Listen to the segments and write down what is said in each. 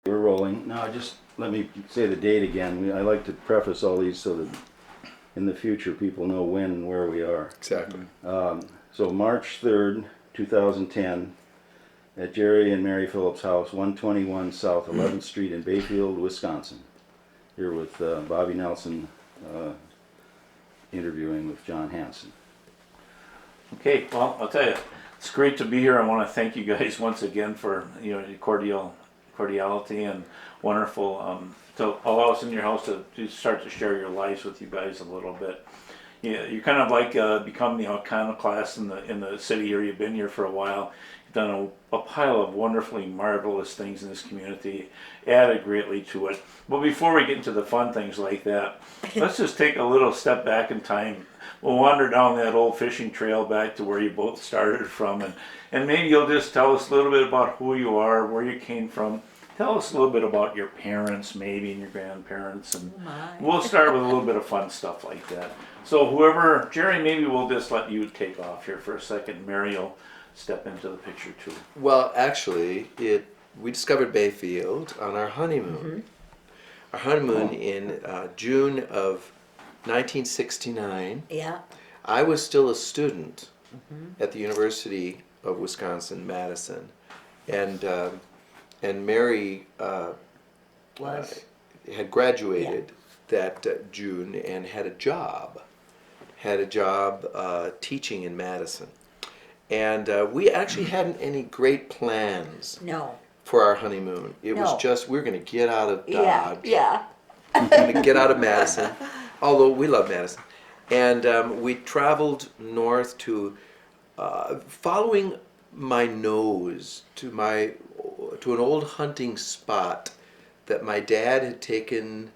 We're rolling. Now, just let me say the date again. I like to preface all these so that in the future people know when and where we are. Exactly. So March 3rd, 2010, at Jerry and Mary Phillips' house, 121 South 11th Street in Bayfield, Wisconsin. Here with Bobby Nelson interviewing with John Hanson. Okay, well, I'll tell you, it's great to be here. I want to thank you guys once again for your cordiality and wonderful to allow us in your house to start to share your lives with you guys a little bit. Yeah, you're kind of like become the iconoclast in the city here. You've been here for a while. You've done a pile of wonderfully marvelous things in this community, added greatly to it. But before we get into the fun things like that, let's just take a little step back in time. We'll wander down that old fishing trail back to where you both started from, and maybe you'll just tell us a little bit about who you are, where you came from. Tell us a little bit about your parents, maybe, and your grandparents, and we'll start with a little bit of fun stuff like that. So whoever, Jerry, maybe we'll just let you take off here for a second. Mary will step into the picture too. Well, actually, we discovered Bayfield on our honeymoon. Our honeymoon in June of 1969. Yeah. I was still a student at the University of Wisconsin-Madison, and Mary had graduated that June and had a job teaching in Madison. And we actually hadn't any great plans No. for our honeymoon. It was No. just, we're going to get out of Yeah. Dodge. Yeah. We're going to get out of Madison, although we love Madison. And we traveled north to, following my nose to an old hunting spot that my dad had taken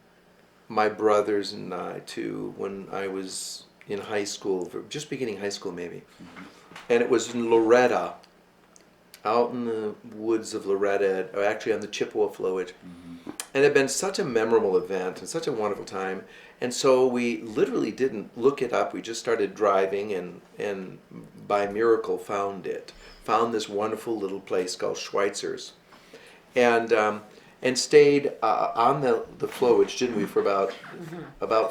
my brothers and I to when I was in high school, just beginning high school maybe. And it was in Loretta, out in the woods of Loretta, or actually on the Chippewa flowage. And it had been such a memorable event and such a wonderful time. And so we literally didn't look it up. We just started driving and by miracle found this wonderful little place called Schweitzer's. And stayed on the flowage, didn't we, for about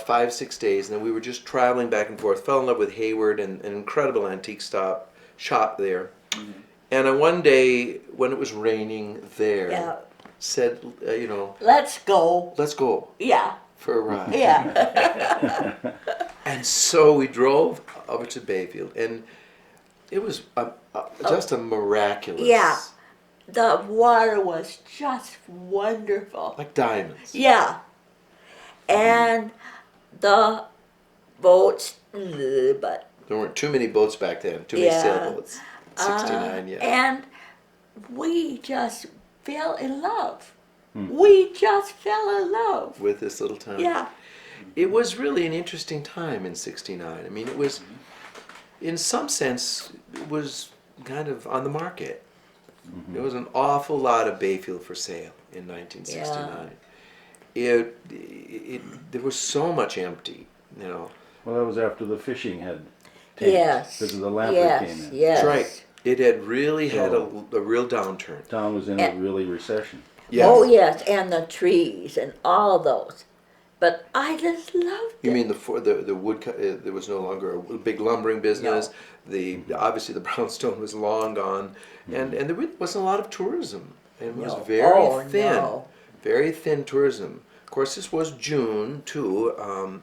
5-6 days. And then we were just traveling back and forth. Fell in love with Hayward and an incredible antique shop there. And one day when it was raining there, said, Let's go. let's go Yeah. for a ride. Yeah. And so we drove over to Bayfield, and it was just a miraculous, Yeah. The water was just wonderful. like diamonds. Yeah. And the boats, but There weren't too many boats back then, too many sailboats. 69, yeah. and we just fell in love. We just fell in love. With this little town. Yeah. It was really an interesting time in 69. I mean, it was, in some sense, it was kind of on the market. There was an awful lot of Bayfield for sale in 1969. There was so much empty, Well, that was after the fishing had tanked. Yes. Because of the lamprey came in. Yes. That's right. It had really had So- a real downturn. Town was in a really recession. Yes. Oh yes, and the trees and all those. But I just loved it. You mean the wood? There was no longer a big lumbering business. Obviously the brownstone was long gone, and there really wasn't a lot of tourism. It was No. very Oh, thin, no. very thin tourism. Of course, this was June too,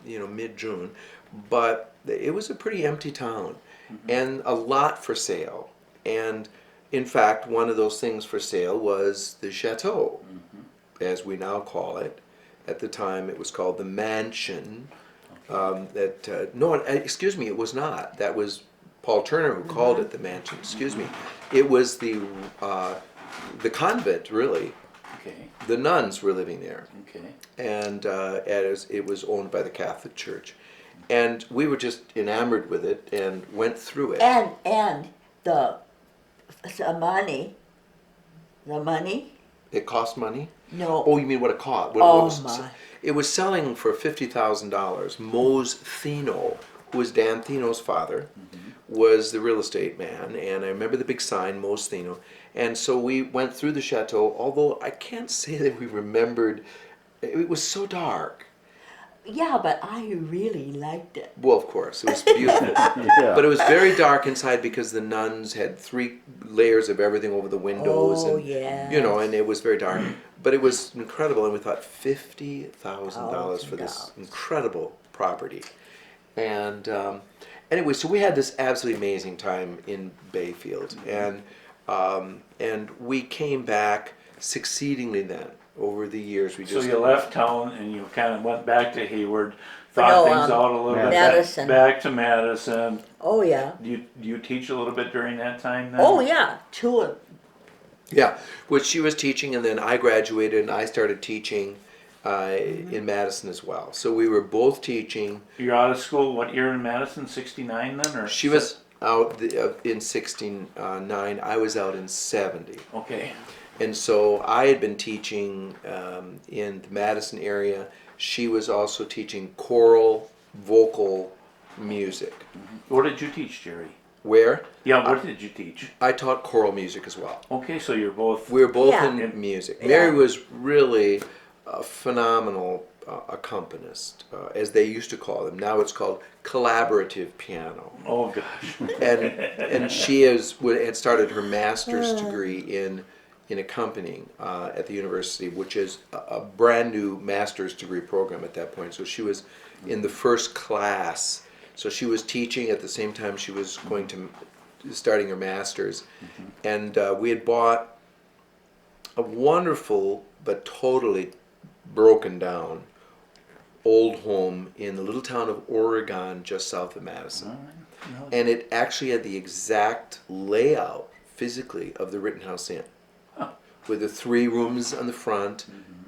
mid-June, but it was a pretty empty town, and a lot for sale. And in fact, one of those things for sale was the chateau, as we now call it. At the time, it was called the mansion. Excuse me, it was not. That was Paul Turner who called it the mansion. Excuse me. It was the convent, really. Okay. The nuns were living there, Okay. and it was owned by the Catholic Church. And we were just enamored with it and went through it. And the money. It cost money. No. Oh, you mean what it cost? Oh, my. It was selling for $50,000. Mose Thino who was Dan Thino's father, was the real estate man, and I remember the big sign, Mos Thino. And so we went through the chateau, although I can't say that we remembered, it was so dark. Yeah, but I really liked it. Well, of course, it was beautiful. Yeah. But it was very dark inside because the nuns had 3 layers of everything over the windows, Oh, and yes. you know, and it was very dark. But it was incredible, and we thought $50,000 for this $50,000. incredible property. And anyway, so we had this absolutely amazing time in Bayfield, and we came back succeedingly then over the years. We So just you left town and you kind of went back to Hayward, thought No, things out a little bit. Madison. Back to Madison. Oh, yeah. Do you teach a little bit during that time then? Oh, yeah. 2 of Yeah, which she was teaching, and then I graduated and I started teaching in Madison as well. So we were both teaching. You're out of school, what year in Madison? 69 then? Or She was out in 69, I was out in 70. Okay. And so I had been teaching in the Madison area. She was also teaching choral, vocal music. What did you teach, Jerry? Where? Yeah, what did you teach? I taught choral music as well. Okay, so you're both. We were both Yeah. in music. Yeah. Mary was really a phenomenal accompanist, as they used to call them. Now it's called collaborative piano. Oh gosh. And she had started her master's degree in accompanying at the university, which is a brand new master's degree program at that point. So she was in the first class. So she was teaching at the same time she was going to starting her master's, and we had bought a wonderful but totally broken down old home in the little town of Oregon just south of Madison. And it actually had the exact layout physically of the Rittenhouse Inn, with the 3 rooms on the front,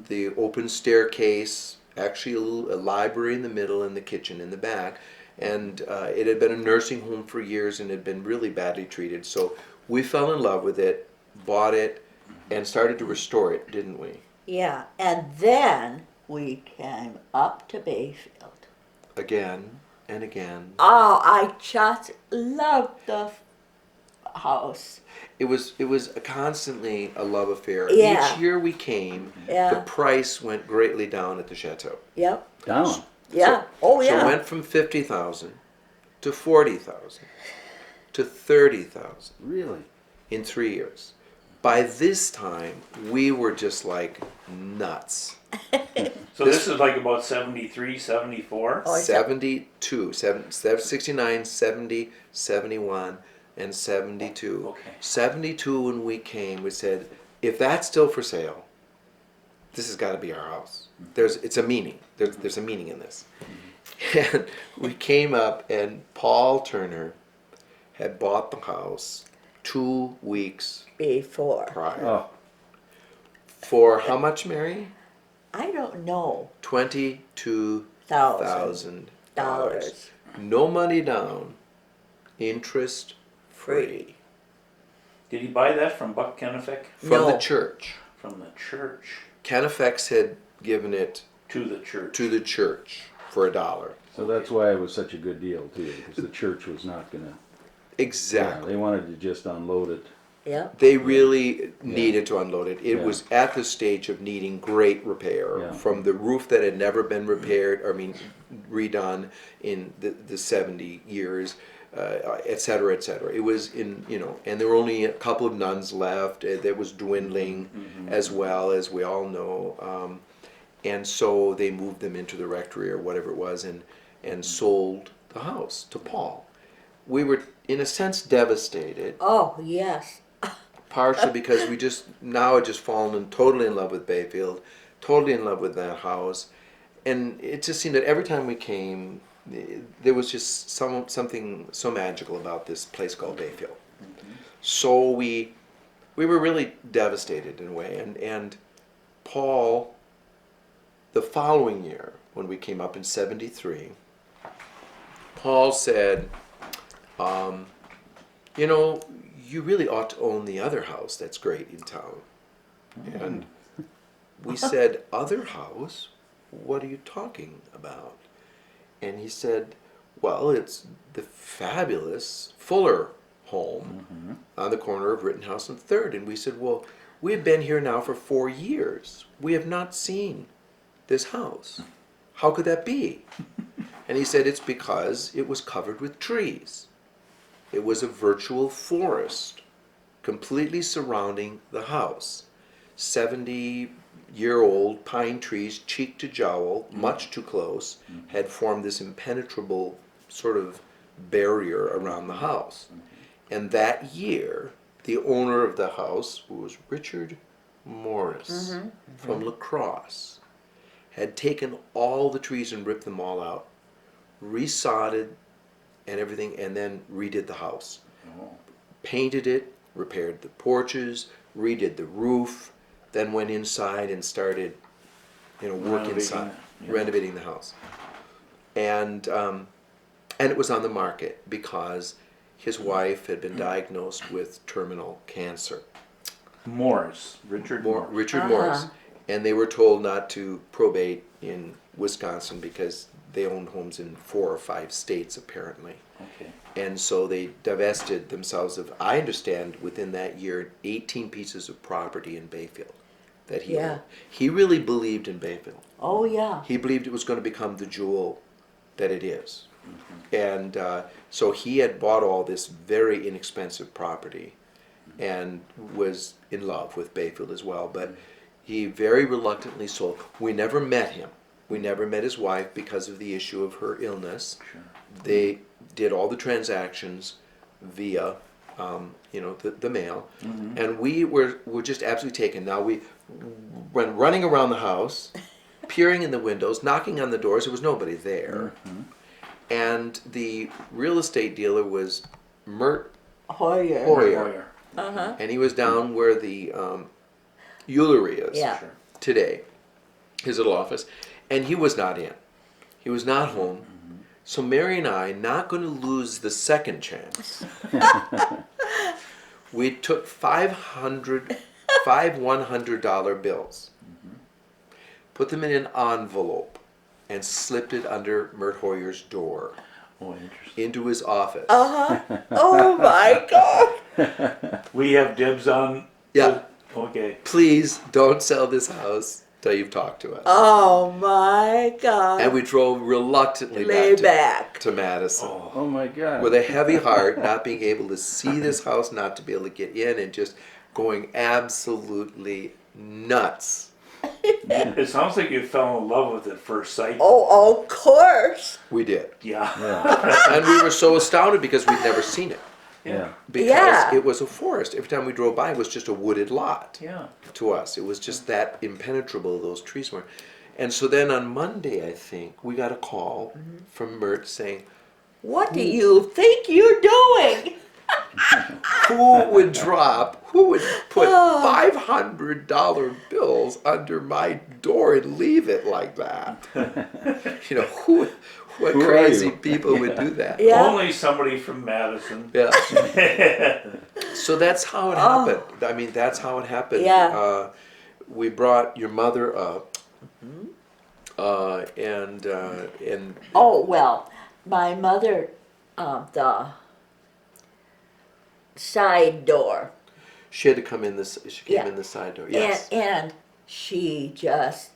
the open staircase, actually a library in the middle, and the kitchen in the back. And it had been a nursing home for years and had been really badly treated. So we fell in love with it, bought it, and started to restore it, didn't we? Yeah, and then we came up to Bayfield. Again and again. Oh, I just loved the house. It was constantly a love affair. Yeah. Each year we came, Yeah. the price went greatly down at the chateau. Yep. Down. Yeah. Oh, yeah. So it went from 50,000 to 40,000 to 30,000 Really? in 3 years. By this time, we were just like nuts. So this is like about 73, 74? Oh, it's 72, 69, 70, 71, and 72. Okay. 72 when we came, we said, if that's still for sale, this has got to be our house. It's a meaning. There's a meaning in this. And we came up, and Paul Turner had bought the house 2 weeks before. prior. Oh, For how much, Mary? I don't know. $22,000. $1,000. No money down, interest free. Did he buy that from Buck Kennefick? From No. the church. From the church Kennefics had given it to the church. to the church for $1. so that's why it was such a good deal too, because the church was not gonna. Exactly. They wanted to just unload it. Yep. They really needed to unload it. It Yeah. was at the stage of needing great repair, Yeah. from the roof that had never been repaired, redone in the 70 years, et cetera, et cetera. It was and there were only a couple of nuns left. That was dwindling as well, as we all know. And so they moved them into the rectory or whatever it was, and sold the house to Paul. We were, in a sense, devastated. Oh, yes. Partially because we had just fallen totally in love with Bayfield, totally in love with that house, and it just seemed that every time we came, there was just something so magical about this place called Bayfield. So we were really devastated in a way, and Paul, the following year when we came up in 73, Paul said, you really ought to own the other house that's great in town. And we said, other house? What are you talking about? And he said, Well, it's the fabulous Fuller home on the corner of Rittenhouse and 3rd. And we said, well, we've been here now for 4 years. We have not seen this house. How could that be? And he said, it's because it was covered with trees. It was a virtual forest completely surrounding the house. 70-year-old pine trees, cheek to jowl, much too close, had formed this impenetrable sort of barrier around the house. And that year, the owner of the house, who was Richard Morris from La Crosse, had taken all the trees and ripped them all out, resodded and everything, and then redid the house. Painted it, repaired the porches, redid the roof, then went inside and started, work inside, renovating the house. And it was on the market because his wife had been diagnosed with terminal cancer. Richard Morris. And they were told not to probate in Wisconsin because they owned homes in 4 or 5 states apparently. Okay. And so they divested themselves of, I understand, within that year, 18 pieces of property in Bayfield that he owned. He really believed in Bayfield. Oh, yeah. He believed it was going to become the jewel that it is. And so he had bought all this very inexpensive property and was in love with Bayfield as well. But he very reluctantly sold. We never met him. We never met his wife because of the issue of her illness. Sure. They did all the transactions via, the mail, and we were just absolutely taken. Now we went running around the house, peering in the windows, knocking on the doors. There was nobody there, and the real estate dealer was Mert Hoyer, and he was down where the Eulery is today, his little office, and he was not in. He was not home. So Mary and I, not going to lose the second chance, we took five $100 bills, put them in an envelope, and slipped it under Mert Hoyer's door into his office. Oh my God. We have dibs on. Yeah. Okay. Please don't sell this house till you've talked to us. Oh my God. And we drove reluctantly back to Madison. Oh my God. With a heavy heart, not being able to see this house, not to be able to get in, and just going absolutely nuts. It sounds like you fell in love with it at first sight. Oh, of course. We did. Yeah. And we were so astounded because we'd never seen it. Yeah. Because it was a forest. Every time we drove by, it was just a wooded lot Yeah. to us. It was just that impenetrable, those trees were. And so then on Monday, I think, we got a call from Mert saying, What do you think you're doing? who would put $500 bills under my door and leave it like that? What Who are crazy you? people would do that? Yeah. Only somebody from Madison. Yeah. So that's how it happened. I mean, that's how it happened. Yeah. We brought your mother up, and Oh, well, my mother, the side door. she had to come in this. She came in the side door. Yes. And she just,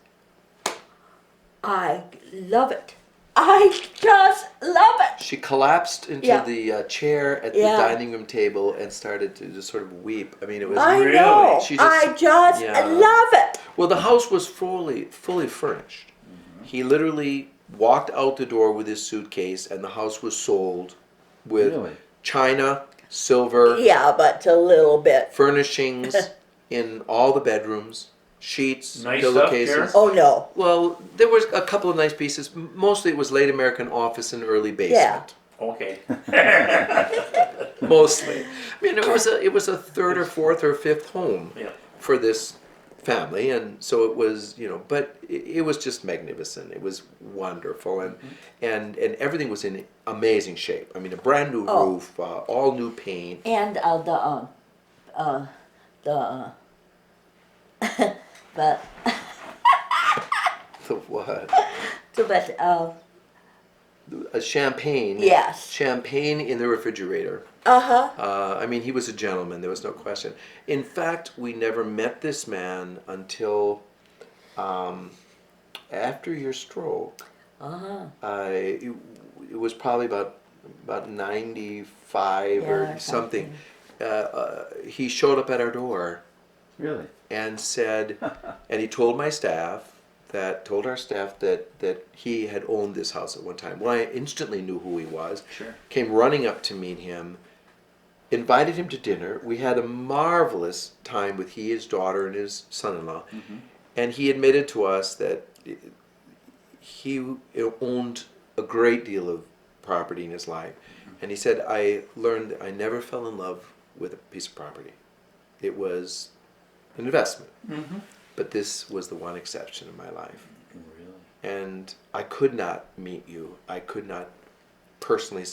I love it. I just love it. She collapsed into the chair at the dining room table and started to just sort of weep. I mean, it was I really- know. she just- I just love it. well. The house was fully furnished. He literally walked out the door with his suitcase, and the house was sold with Really? china, silver, Yeah, but a little bit. furnishings in all the bedrooms, sheets, Nice pillowcases. stuff, Oh, no. Well, there was a couple of nice pieces. Mostly it was late American office and early basement. Okay. Mostly. I mean, it was a third or fourth or fifth home Yeah. for this family, and so it was, but it was just magnificent. It was wonderful, and everything was in amazing shape. I mean, a brand new roof, all new paint. And but The what? but a champagne. Yes. Champagne in the refrigerator. Uh-huh. I mean, he was a gentleman. There was no question. In fact, we never met this man until after your stroke. Uh-huh. It was probably about 95 or Yeah, something. He showed up at our door Really? and said, and he told my staff told our staff that he had owned this house at one time. Well, I instantly knew who he was. Sure. Came running up to meet him, invited him to dinner. We had a marvelous time with his daughter, and his son-in-law. Mm-hmm. And he admitted to us that he owned a great deal of property in his life. And he said, I learned I never fell in love with a piece of property. It was an investment. Mm-hmm. But this was the one exception in my life. Really? And I could not meet you. I could not personally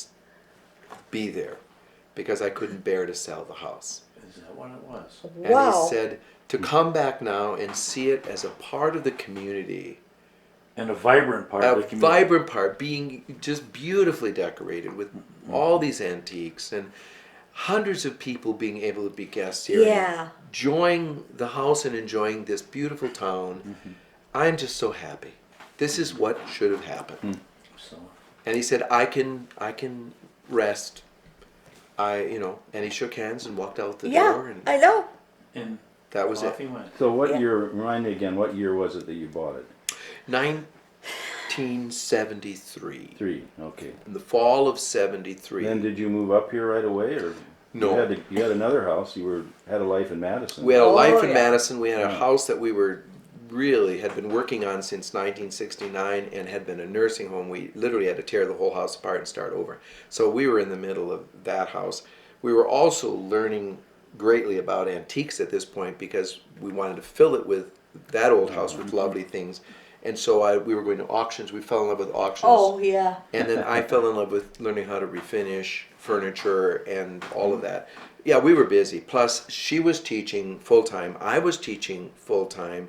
be there because I couldn't bear to sell the house. Is that what it was? And Wow. he said to come back now and see it as a part of the community. And a vibrant part of the A community. vibrant part, being just beautifully decorated with all these antiques and hundreds of people being able to be guests here. Yeah. Enjoying the house and enjoying this beautiful town. Mm-hmm. I'm just so happy. This is what should have happened. So, And he said, I can rest. And he shook hands and walked out the Yeah, door, and I know. and that was off it. he went. So what Yeah. year, remind me again, what year was it that you bought it? 1973. 3, okay. In the fall of 73. Then did you move up here right away, or? No. You had another house, had a life in Madison. We had a Oh, life in yeah. Madison. We had a Yeah. house that we had been working on since 1969 and had been a nursing home. We literally had to tear the whole house apart and start over. So we were in the middle of that house. We were also learning greatly about antiques at this point because we wanted to fill it with that old house with lovely things. And so we were going to auctions. We fell in love with auctions. Oh, yeah. And then I fell in love with learning how to refinish furniture and all of that. Yeah, we were busy. Plus, she was teaching full-time. I was teaching full-time.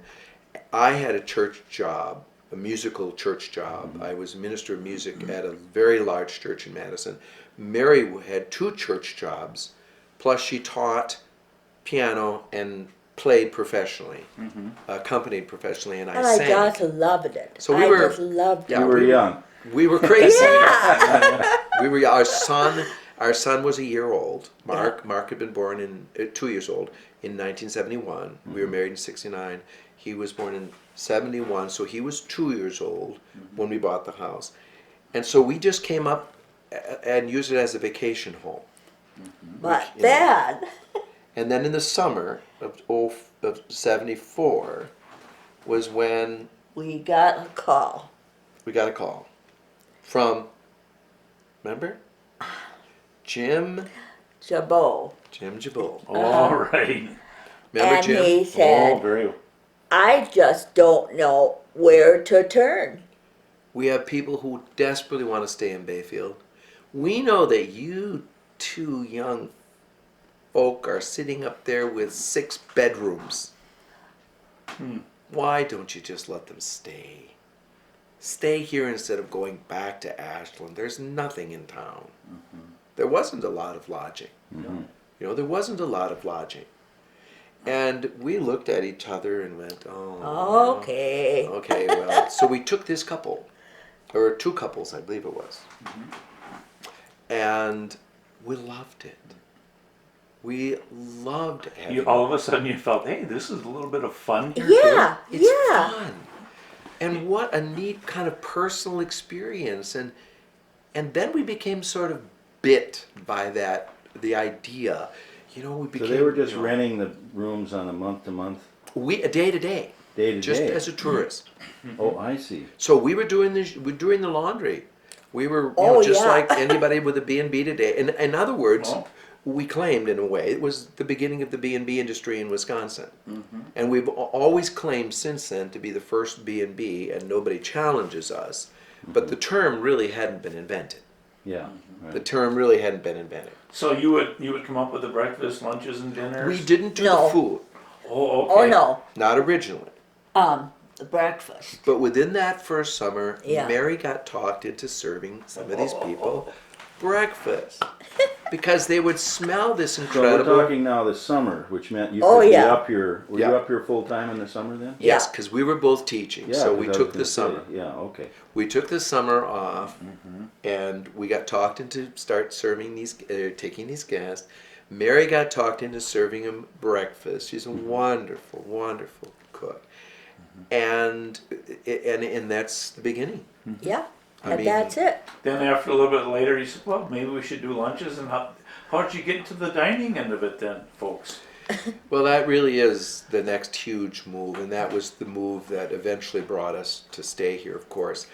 I had a church job, a musical church job. I was a minister of music at a very large church in Madison. Mary had 2 church jobs, plus she taught piano and played professionally, accompanied professionally, and I And I sang. just loved it. So we I were- just loved Yeah, You were young. We were crazy. Yeah. We were our son was a year old. Mark had been born in 2 years old in 1971. We were married in 69. He was born in 71, so he was 2 years old when we bought the house. And so we just came up and used it as a vacation home. But You know. then, And then in the summer of 74 was when we got a call. we got a call from, remember? Jim Jabot. Jabot. All right. Remember And Jim? he Oh, said, very. I just don't know where to turn. We have people who desperately want to stay in Bayfield. We know that you 2 young folk are sitting up there with 6 bedrooms. Why don't you just let them stay? Stay here instead of going back to Ashland. There's nothing in town. There wasn't a lot of lodging. No. There wasn't a lot of lodging. And we looked at each other and went, oh. Okay. Okay, well, so we took this couple, or 2 couples, I believe it was, and we loved it. We loved having All of a sudden you felt, hey, this is a little bit of fun here. Yeah, It's yeah. fun. And what a neat kind of personal experience. And then we became sort of bit by the idea. We became. So they were just renting the rooms on a month-to-month, a day to day. day-to-day? Just as a tourist. Oh, I see. So we were doing the laundry. We were Oh, just yeah. like anybody with a B&B today. In other words, Oh. we claimed in a way it was the beginning of the B&B industry in Wisconsin. And we've always claimed since then to be the first B&B, and nobody challenges us. But the term really hadn't been invented. Yeah. The Right. term really hadn't been invented. So you would come up with the breakfast, lunches, and dinners? We didn't do No. the food, Oh, okay. Oh, no. not originally. the breakfast. But within that first summer, Yeah. Mary got talked into serving some of these people breakfast because they would smell this So we're incredible. talking now this summer, which meant you Oh, could be yeah. up here. Were Yeah. you up here full time in the summer then? Yes, Yeah. because we were both teaching, Yeah. so 'cause we I was took gonna the say, summer. Yeah. Okay. We took the summer off, and we got talked into start serving these, taking these guests. Mary got talked into serving them breakfast. She's a wonderful, wonderful cook, and that's the beginning. Yeah, I and mean- that's it. Then after a little bit later, he said, well, maybe we should do lunches. And how'd you get into the dining end of it then, folks? Well, that really is the next huge move, and that was the move that eventually brought us to stay here, of course.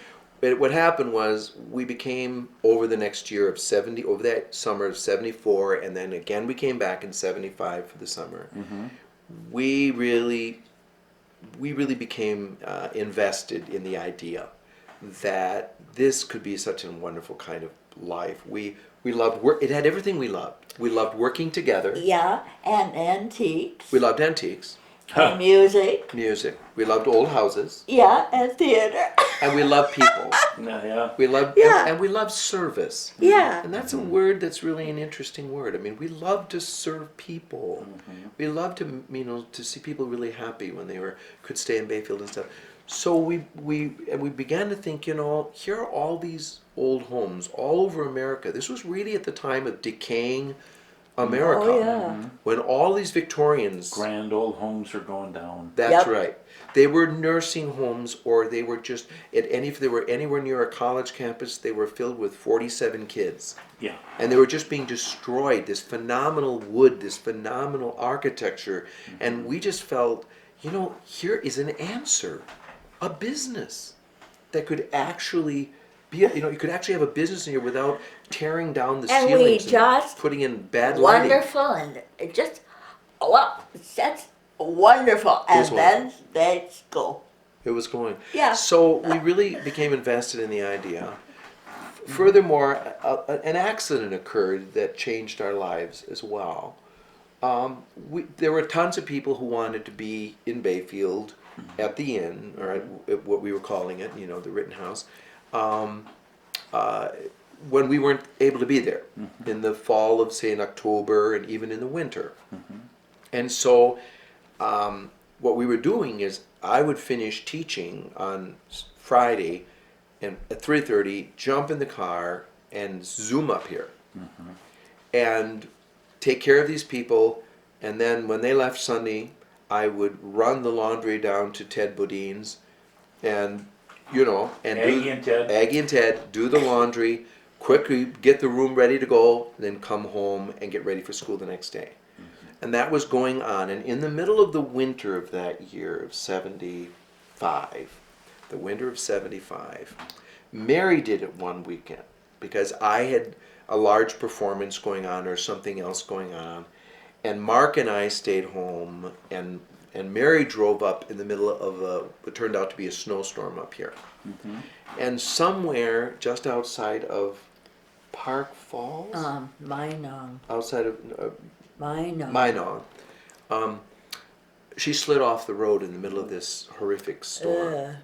But what happened was we became, over the next year of 70, over that summer of 74, and then again we came back in 75 for the summer. We really became invested in the idea that this could be such a wonderful kind of life. We loved work. It had everything we loved. We loved working together. Yeah, and antiques. We loved antiques, And music. music. We loved old houses, Yeah, and theater. and we loved people. Yeah. We loved Yeah. and we loved service. Yeah. And that's a word that's really an interesting word. I mean, we love to serve people. We love to, to see people really happy when they could stay in Bayfield and stuff. So we began to think, here are all these old homes all over America. This was really at the time of decaying America. Oh, yeah. When all these Victorians, Grand old homes are going down. that's Yep. right. They were nursing homes, or they were just if they were anywhere near a college campus, they were filled with 47 kids. Yeah. And they were just being destroyed. This phenomenal wood, this phenomenal architecture, and we just felt, here is an answer, a business that could actually be, you could actually have a business in here without tearing down the And we ceilings just putting in bad lighting. Wonderful, and it just, that's wonderful. was And then let's go. It was going. Yeah. So we really became invested in the idea. Furthermore, an accident occurred that changed our lives as well. There were tons of people who wanted to be in Bayfield at the inn, or at what we were calling it, the Rittenhouse, when we weren't able to be there in the fall of, say, in October, and even in the winter. And so what we were doing is I would finish teaching on Friday, and at 3:30 jump in the car and zoom up here and take care of these people, and then when they left Sunday I would run the laundry down to Ted Bodine's and Aggie and Ted do the laundry, quickly get the room ready to go, then come home and get ready for school the next day. And that was going on. And in the middle of the winter of that year of 75, the winter of 75, Mary did it one weekend because I had a large performance going on or something else going on. And Mark and I stayed home, and Mary drove up in the middle of what turned out to be a snowstorm up here. And somewhere just outside of Park Falls, outside of Minot, she slid off the road in the middle of this horrific storm.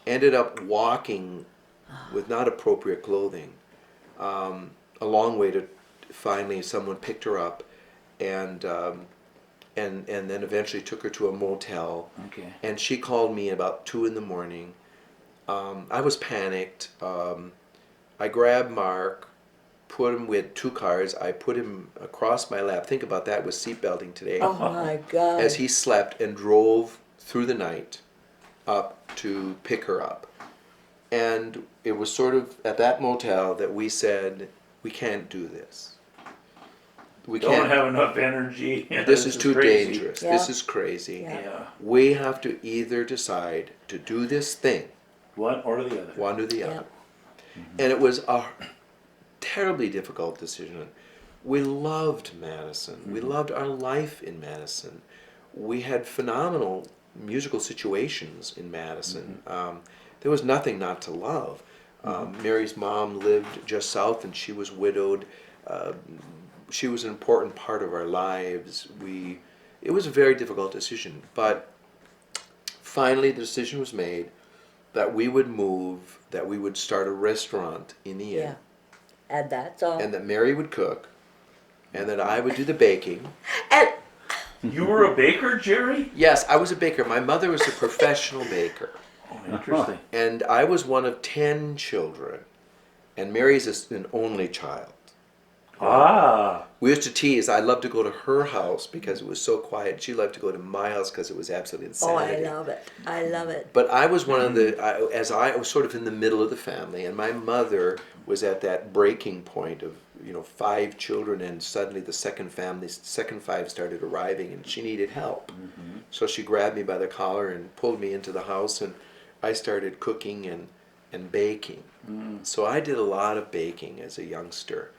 Ended up walking with not appropriate clothing a long way to finally someone picked her up and then eventually took her to a motel. Okay. And she called me about 2 a.m. I was panicked. I grabbed Mark, put him with 2 cars. I put him across my lap. Think about that with seatbelting today. Oh my God. As he slept, and drove through the night up to pick her up. And it was sort of at that motel that we said, we can't do this. We Don't can't. have enough energy. This is too crazy. dangerous. Yeah. This is crazy. Yeah. Yeah. We have to either decide to do this thing, One or the other. one or the Yeah. other. And it was a terribly difficult decision. We loved Madison. We loved our life in Madison. We had phenomenal musical situations in Madison. There was nothing not to love. Mary's mom lived just south, and she was widowed. She was an important part of our lives. It was a very difficult decision, but finally the decision was made that we would move, that we would start a restaurant in the Yeah. inn, And that's all. and that Mary would cook, and that I would do the baking. And You were a baker, Jerry? Yes, I was a baker. My mother was a professional baker. Oh, interesting. And I was one of 10 children. And Mary's an only child. Ah, We used to tease. I loved to go to her house because it was so quiet. She loved to go to my house because it was absolutely oh, insanity. I love it. I love it. But I was one of the, I was sort of in the middle of the family, and my mother was at that breaking point of, 5 children, and suddenly the second 5 started arriving, and she needed help. So she grabbed me by the collar and pulled me into the house, and I started cooking and baking. So I did a lot of baking as a youngster,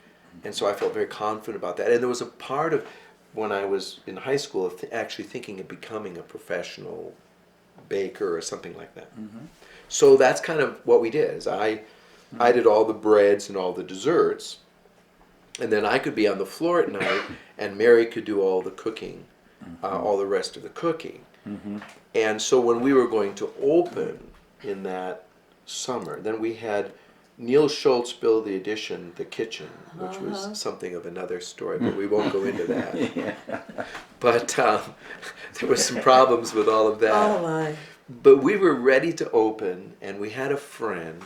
and so I felt very confident about that. And there was a part of when I was in high school of actually thinking of becoming a professional baker or something like that. So that's kind of what we did. Is I did all the breads and all the desserts, and then I could be on the floor at night, and Mary could do all the cooking, all the rest of the cooking. And so when we were going to open in that summer, then we had Neil Schultz build the addition, the kitchen, which was something of another story, but we won't go into that. But there was some problems with all of that. Oh, my. But we were ready to open, and we had a friend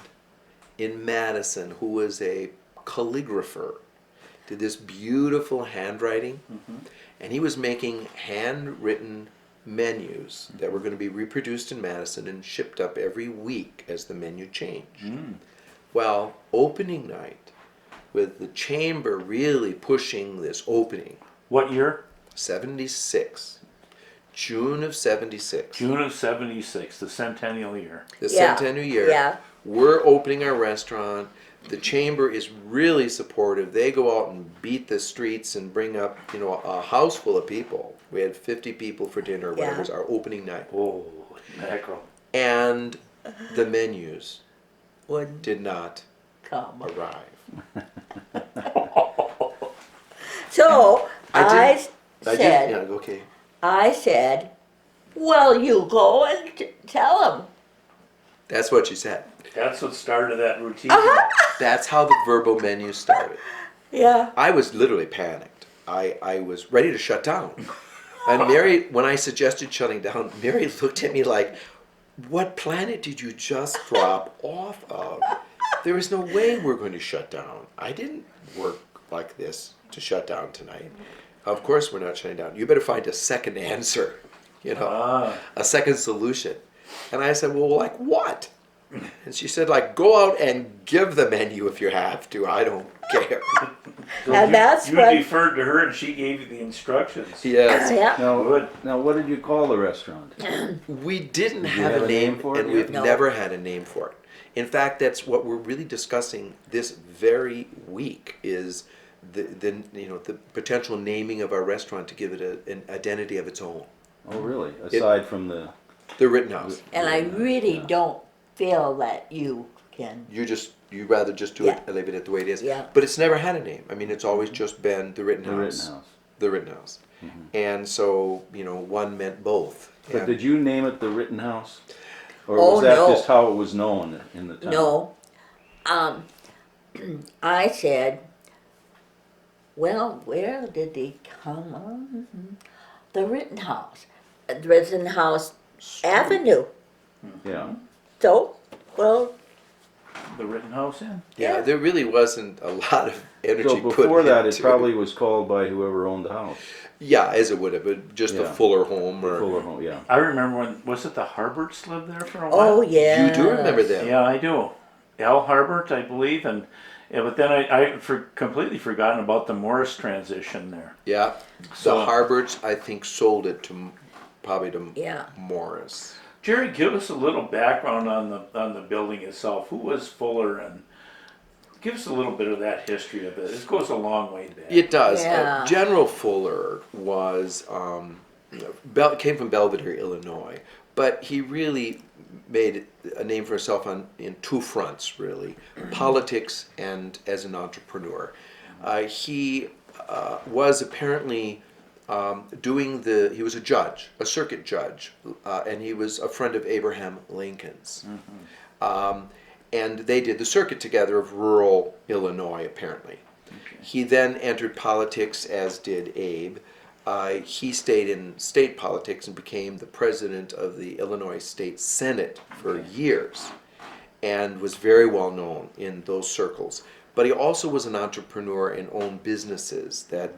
in Madison who was a calligrapher, did this beautiful handwriting, and he was making handwritten menus that were going to be reproduced in Madison and shipped up every week as the menu changed. Well, opening night, with the chamber really pushing this opening, what year? 76, June of 76. June of 76, the centennial year. The Yeah, centennial year. yeah. We're opening our restaurant. The chamber is really supportive. They go out and beat the streets and bring up, a house full of people. We had 50 people for dinner, whatever Yeah. was our opening night. Oh, mackerel. And the menus Wouldn't did not come. arrive. So I said, yeah, okay. I said, well, you go and tell them. That's what she said. That's what started that routine. That's how the verbal menu started. Yeah. I was literally panicked. I was ready to shut down. And Mary, when I suggested shutting down, Mary looked at me like, what planet did you just drop off of? There is no way we're going to shut down. I didn't work like this to shut down tonight. Of course we're not shutting down. You better find a second answer, a second solution. And I said, well, like what? And she said, like, go out and give the menu if you have to. I don't care. So And that's you what- deferred to her and she gave you the instructions. Yes. Yeah. Now, what did you call the restaurant? We didn't Did you have have a a name name for it and yet? we've No. never had a name for it. In fact, that's what we're really discussing this very week is the potential naming of our restaurant to give it an identity of its own. Oh, really? Aside from the... The Rittenhouse. And I really Yeah. don't feel that you can. You rather just do Yeah. it and leave it the way it is. Yeah. But it's never had a name. I mean, it's always just been the The Rittenhouse. Rittenhouse. The Rittenhouse. And so, one meant both. But And did you name it the Rittenhouse? Or Oh, was that no. just how it was known in the town? No. I said, well, where did they come on? The Rittenhouse. Rittenhouse Avenue. Yeah. So, well, The Rittenhouse Inn? yeah, there really wasn't a lot of energy So put before that, it into probably was called by whoever owned the house. Yeah, as it would have, but just the Yeah. Fuller home or Fuller home, yeah. I remember when, was it the Harberts lived there for a while? oh yeah. you do remember them. Yeah, I do. Al Harbert, I believe, and but then I completely forgotten about the Morris transition there. Yeah. So- The Harbards, I think, sold it to probably to Yeah. Morris. Jerry, give us a little background on the building itself. Who was Fuller, and give us a little bit of that history of it. This goes a long way back. It does. Yeah. General Fuller was came from Belvedere, Illinois, but he really made a name for himself in two fronts, really: politics and as an entrepreneur. He was apparently he was a judge, a circuit judge, and he was a friend of Abraham Lincoln's. And they did the circuit together of rural Illinois, apparently. He then entered politics, as did Abe. He stayed in state politics and became the president of the Illinois State Senate for years and was very well known in those circles. But he also was an entrepreneur and owned businesses that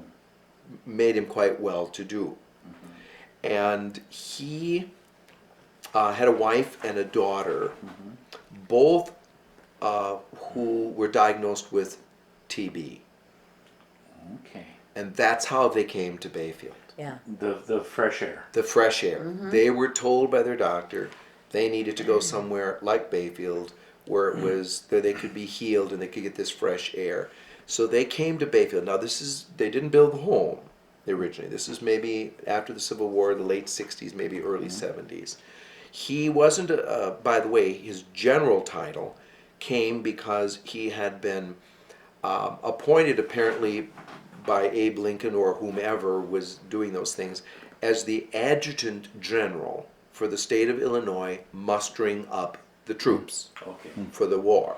made him quite well to do. And he had a wife and a daughter, both who were diagnosed with TB. Okay. And that's how they came to Bayfield. Yeah. The fresh air. The fresh air. They were told by their doctor they needed to go somewhere like Bayfield where it was that they could be healed and they could get this fresh air. So they came to Bayfield. Now they didn't build the home originally. This is maybe after the Civil War, the late 60s, maybe early 70s. He wasn't, by the way, his general title came because he had been appointed apparently by Abe Lincoln or whomever was doing those things as the adjutant general for the state of Illinois, mustering up the troops Okay. for the war.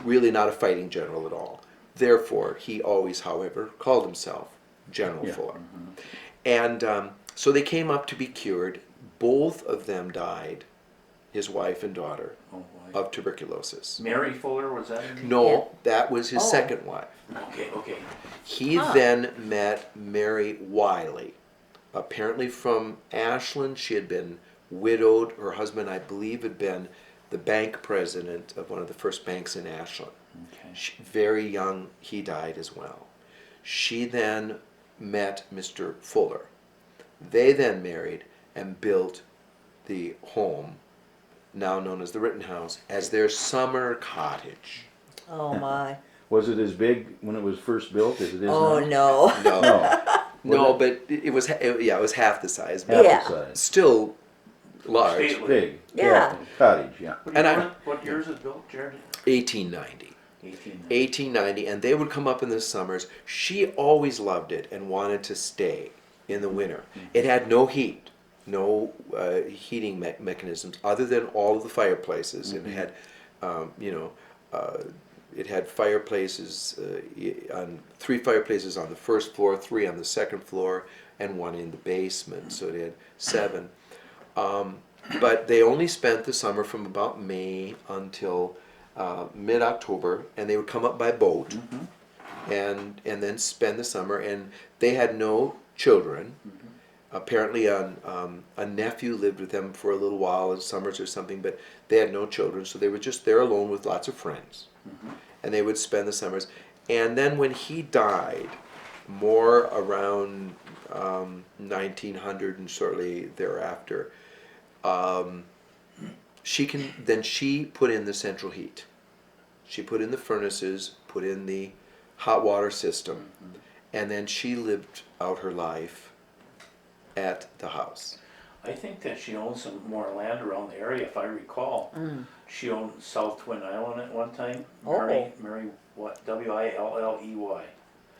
Really not a fighting general at all. Therefore, he always, however, called himself General Fuller. And so they came up to be cured. Both of them died, his wife and daughter, Oh boy. of tuberculosis. Mary Fuller, was that her name? No, that was his Oh. second wife. Okay, okay. He then met Mary Wiley, apparently from Ashland. She had been widowed. Her husband, I believe, had been the bank president of one of the first banks in Ashland. Okay. Very young, he died as well. She then met Mr. Fuller. They then married and built the home, now known as the Rittenhouse, as their summer cottage. Oh my. Was it as big when it was first built as it is Oh now? no. No, No. no, but it was it was half the size, Half but Yeah. the size. still large. Stately. Big. Yeah. Cottage, yeah. What, And year, I- what year is it built, Jared? 1890. 1890, and they would come up in the summers. She always loved it and wanted to stay in the winter. It had no heat, no heating mechanisms other than all of the fireplaces. And it had, it had fireplaces on 3 fireplaces on the first floor, 3 on the second floor, and 1 in the basement. So it had 7. But they only spent the summer from about May until mid-October, and they would come up by boat and then spend the summer. And they had no children. Apparently, a nephew lived with them for a little while in summers or something, but they had no children, so they were just there alone with lots of friends. And they would spend the summers. And then when he died, more around 1900 and shortly thereafter, she put in the central heat. She put in the furnaces, put in the hot water system, and then she lived out her life at the house. I think that she owned some more land around the area, if I recall. She owned South Twin Island at one time. Mary what? Willey.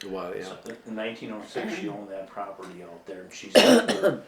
Wow, yeah. So in 1906, she owned that property out there. And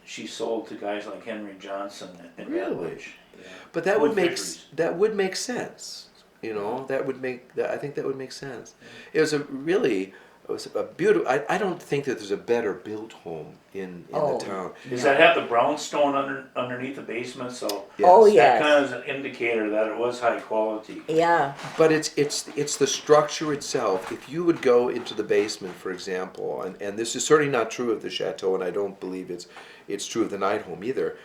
she sold to guys like Henry Johnson and Really? Redwich. Yeah. But that would make fisheries. that would make sense. You know, that would make that. I think that would make sense. It was a beautiful. I don't think that there's a better built home in Oh. the town. Does that have the brownstone underneath the basement? So Oh, Yes. yeah. that kind of is an indicator that it was high quality. Yeah. But it's the structure itself. If you would go into the basement, for example, and this is certainly not true of the chateau, and I don't believe it's true of the night home either.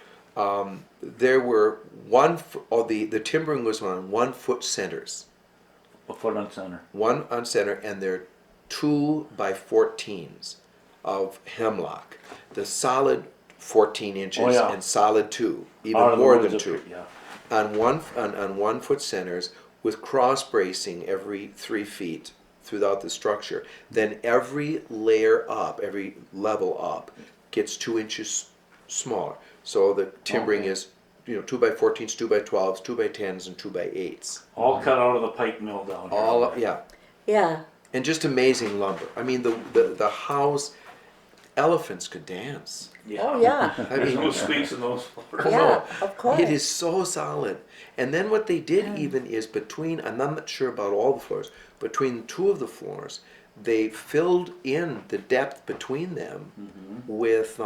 There were the timbering was on 1 foot centers, A foot on center. 1 on center, and they're 2 by 14s of hemlock. The solid 14 inches Oh, yeah. and solid 2, even Out of the more woods than up 2. there, yeah. On 1 foot centers with cross bracing every 3 feet throughout the structure. Then every layer up, every level up, gets 2 inches smaller. So the timbering Okay. is 2 by 14s, 2 by 12s, 2 by 10s, and 2 by 8s. All cut out of the pipe mill down here. All yeah, Yeah. and just amazing lumber. I mean the house. elephants could dance. Yeah. Oh, yeah. I There's mean, no squeaks in those floors. Yeah, of course. it is so solid. And then what they did even is between, I'm not sure about all the floors, between two of the floors, they filled in the depth between them with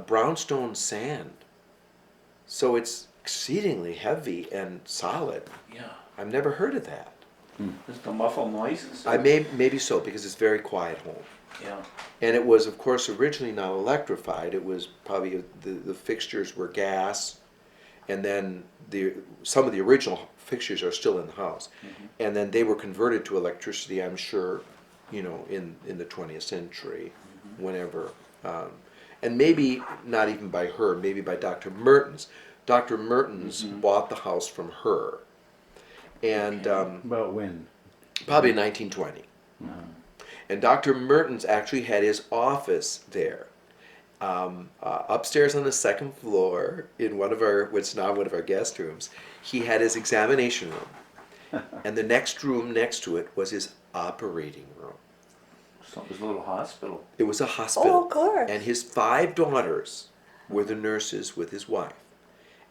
brownstone sand. So it's exceedingly heavy and solid. Yeah. I've never heard of that. Just the muffled noises. Maybe so, because it's very quiet home. Yeah. And it was, of course, originally not electrified. It was probably the fixtures were gas, and then some of the original fixtures are still in the house, and then they were converted to electricity. I'm sure, in the 20th century, whenever, and maybe not even by her, maybe by Dr. Mertens. Dr. Mertens bought the house from her, and About when? probably in 1920. And Dr. Mertens actually had his office there, upstairs on the second floor in what's now one of our guest rooms. He had his examination room, and the next room next to it was his operating room. So it was a little hospital. It was a hospital. Oh, of course. And his 5 daughters were the nurses with his wife,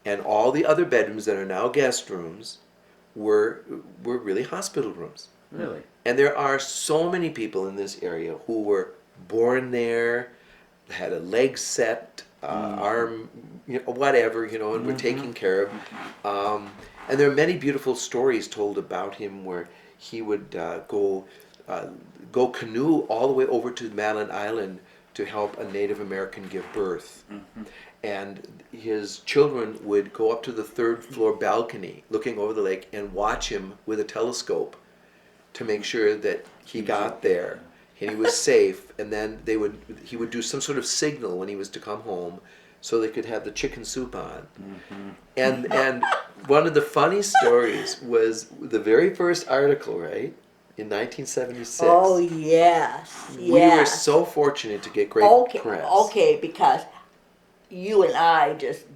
and all the other bedrooms that are now guest rooms were really hospital rooms. Really? And there are so many people in this area who were born there, had a leg set, arm, whatever, and were taken care of. And there are many beautiful stories told about him where he would go canoe all the way over to Madeline Island to help a Native American give birth. And his children would go up to the 3rd floor balcony looking over the lake and watch him with a telescope to make sure that he got there and he was safe, and then he would do some sort of signal when he was to come home so they could have the chicken soup on. And one of the funny stories was the very first article, right, in 1976. Oh, yes. We were Yes. so fortunate to get great press. Okay, because you and I just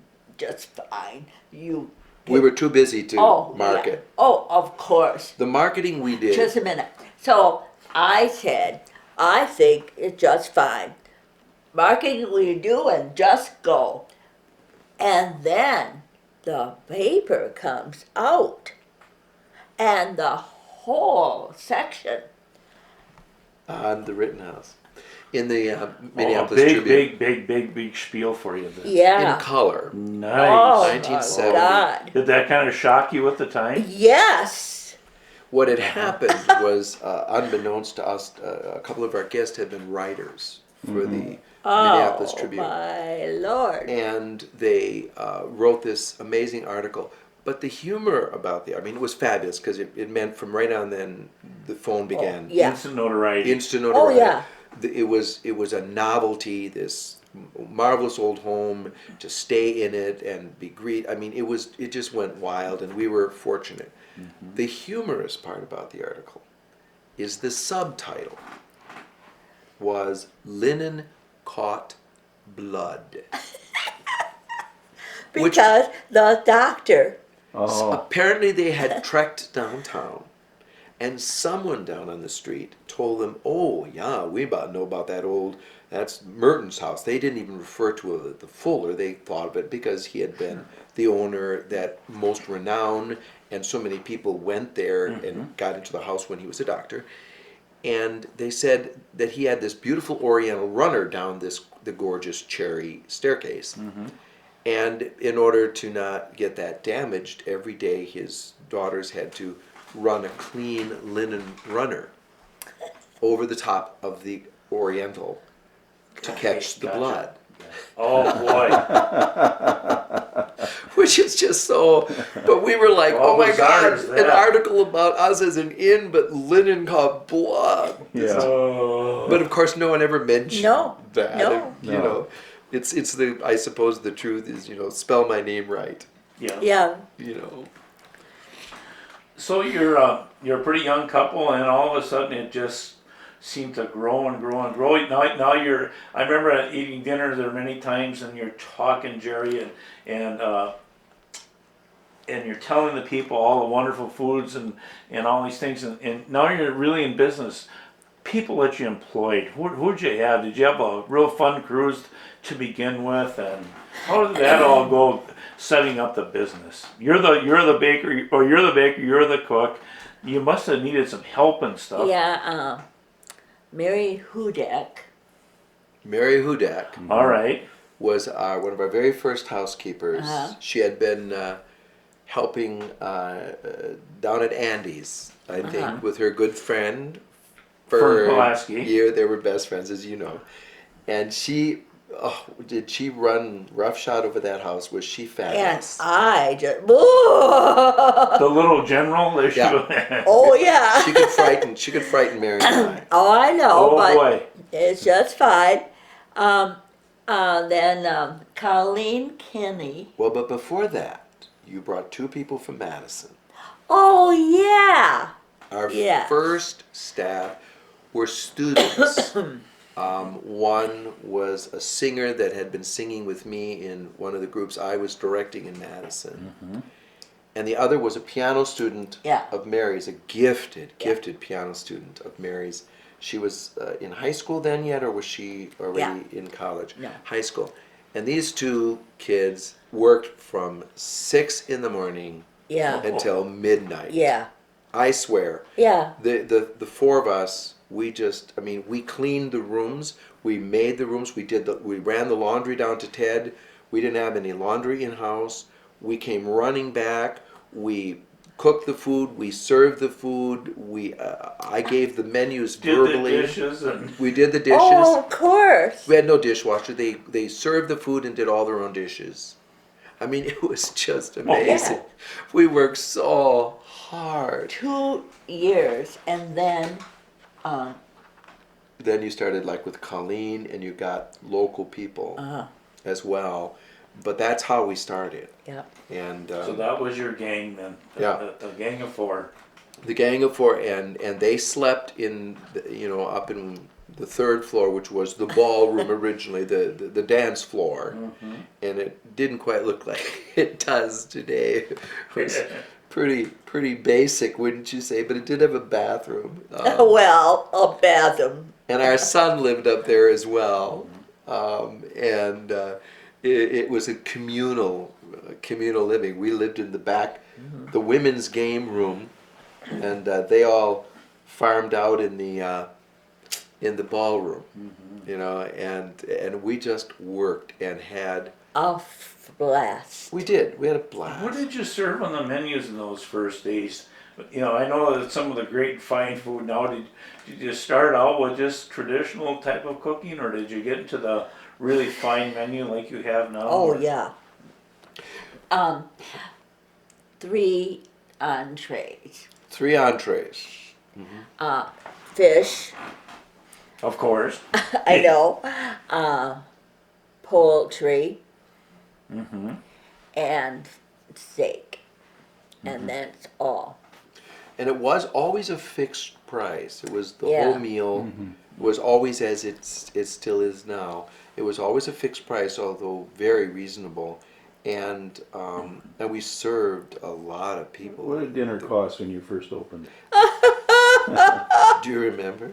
fine. We were too busy to market. Yeah. Oh, of course. The marketing we did. Just a minute. So I said, I think it's just fine. Marketing we do and just go. And then the paper comes out and the whole section. On the Rittenhouse. In the Oh, a Minneapolis big, Tribune. big spiel for you. Then. Yeah. In color. Nice. Oh, 1970. my God. Did that kind of shock you at the time? Yes. What had happened was, unbeknownst to us, a couple of our guests had been writers for the Minneapolis Oh, Tribune. my Lord. And they wrote this amazing article. But the humor about it was fabulous because it meant from right on then the phone began. yeah. Instant notoriety. Instant notoriety. Oh, yeah. It was a novelty, this marvelous old home, to stay in it and be greeted. It just went wild, and we were fortunate. The humorous part about the article is the subtitle was "Linen Caught Blood." Because the doctor. Oh, Apparently they had trekked downtown, and someone down on the street told them, "Oh yeah, we know about that's Merton's house." They didn't even refer to the Fuller. They thought of it because he had been the owner, that most renowned, and so many people went there and got into the house when he was a doctor. And they said that he had this beautiful Oriental runner down the gorgeous cherry staircase. And in order to not get that damaged, every day his daughters had to run a clean linen runner over the top of the Oriental to catch the Gotcha. blood. Oh boy. Which is just so, but we were like, How oh my bizarre God, is an that? article about us as an inn, but linen called blood. yeah. But of course, no one ever mentioned No, that. no. No. It's the, I suppose the truth is, spell my name right, Yeah. Yeah. So you're a pretty young couple, and all of a sudden it just seemed to grow and grow and grow. Now you're. I remember eating dinner there many times, and you're talking, Jerry, and you're telling the people all the wonderful foods and all these things, and now you're really in business. people that you employed, who'd you have? Did you have a real fun cruise to begin with, and how did that all go? Setting up the business. You're the baker, or you're the baker. You're the cook. You must have needed some help and stuff. Yeah, Mary Hudak. Mary Hudak All right. was one of our very first housekeepers. Uh-huh. She had been helping down at Andy's, I think, Uh-huh. with her good friend. Fern For a Pulaski. year, they were best friends, as you know. And she, did she run roughshod over that house? Was she And fabulous? I just, The little general that she Yeah. oh yeah. She could frighten Mary and I. Oh, I know, Oh but boy. it's just fine. Then Colleen Kinney. Well, but before that, you brought 2 people from Madison. Oh yeah. Our Yeah. first staff were students. One was a singer that had been singing with me in one of the groups I was directing in Madison. And the other was a piano student Yeah. of Mary's, a gifted piano student of Mary's. She was in high school then yet, or was she already in college? No. High school. And these 2 kids worked from 6 in the morning Yeah. until midnight. Yeah. I swear. Yeah. The 4 of us, we cleaned the rooms, we made the rooms, we ran the laundry down to Ted. We didn't have any laundry in house. We came running back. We cooked the food. We served the food. I gave the menus Did verbally. the dishes and We did the dishes. Oh, of course. We had no dishwasher. They served the food and did all their own dishes. I mean, it was just amazing. Yeah. We worked so hard. 2 years, and then Then you started like with Colleen, and you got local people as well. But that's how we started. yeah. And so that was your gang then. Yeah. The gang of 4. the gang of 4, and they slept in up in the 3rd floor, which was the ballroom originally, the dance floor, and it didn't quite look like it does today. It was pretty basic, wouldn't you say? But it did have a bathroom. Well, a bathroom. And our son lived up there as well, and it was a communal living. We lived in the back, the women's game room, and they all farmed out in the ballroom, and we just worked and had. A blast. We did. We had a blast. What did you serve on the menus in those first days? I know that some of the great fine food now. Did you start out with just traditional type of cooking, or did you get into the really fine menu like you have now? Oh yeah. 3 entrees. 3 entrees. Fish. Of course. I know. Poultry. And steak. And that's all. And it was always a fixed price. It was the Yeah. whole meal was always, as it still is now. It was always a fixed price, although very reasonable. And we served a lot of people. What did dinner cost when you first opened? Do you remember?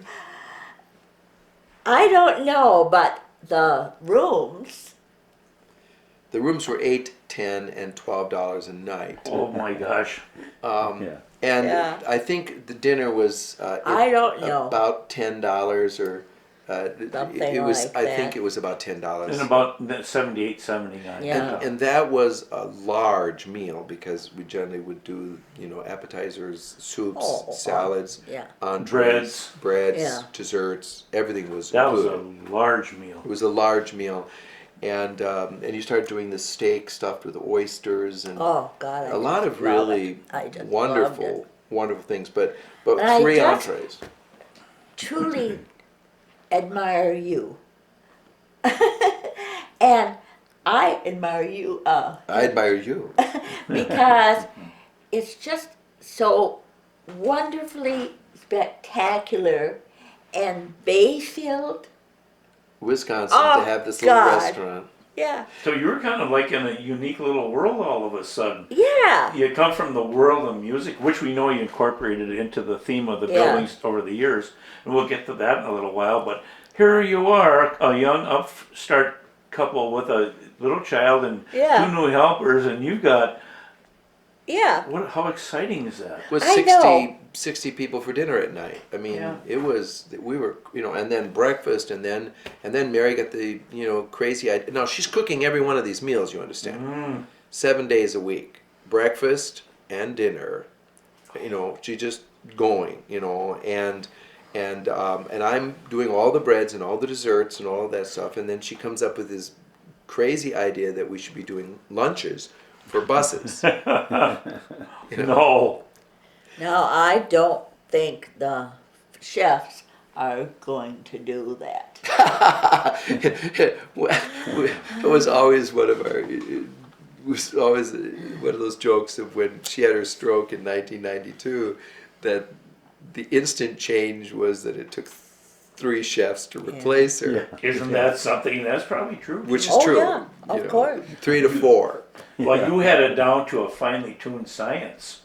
I don't know, but the rooms. The rooms were $8, $10, and $12 a night. Oh my gosh. Yeah. And Yeah. I think the dinner was I don't know. about $10 or Something it was. like I that. think it was about $10. And about 78, 79. Yeah. And that was a large meal because we generally would do appetizers, soups, Oh, salads, Yeah. entrees, breads, Yeah. desserts. Everything was That was good. a large meal. It was a large meal, and you started doing the steak stuffed with oysters and Oh God. I a lot just of love really it. I just loved wonderful things. But I 3 just- entrees. Truly admire you. And I admire you I admire you. because it's just so wonderfully spectacular, and Bayfield. Wisconsin Oh, to have this little God. restaurant. Yeah. So you were kind of like in a unique little world all of a sudden. Yeah. You come from the world of music, which we know you incorporated into the theme of the Yeah. buildings over the years, and we'll get to that in a little while. But here you are, a young upstart couple with a little child and Yeah. 2 new helpers, and you've got Yeah. what? How exciting is that? With I 60, know. 60 people for dinner at night. I mean, Yeah. it was, we were, and then breakfast, and then Mary got the, crazy idea. Now, she's cooking every one of these meals, you understand. 7 days a week. Breakfast and dinner. She just going, and I'm doing all the breads and all the desserts and all of that stuff, and then she comes up with this crazy idea that we should be doing lunches for buses. No. Now, I don't think the chefs are going to do that. It was always one of our. It was always one of those jokes of when she had her stroke in 1992, that the instant change was that it took 3 chefs to replace her, Isn't that something? That's probably true. which is Oh, true. yeah, of course. 3 to 4. Well, you had it down to a finely tuned science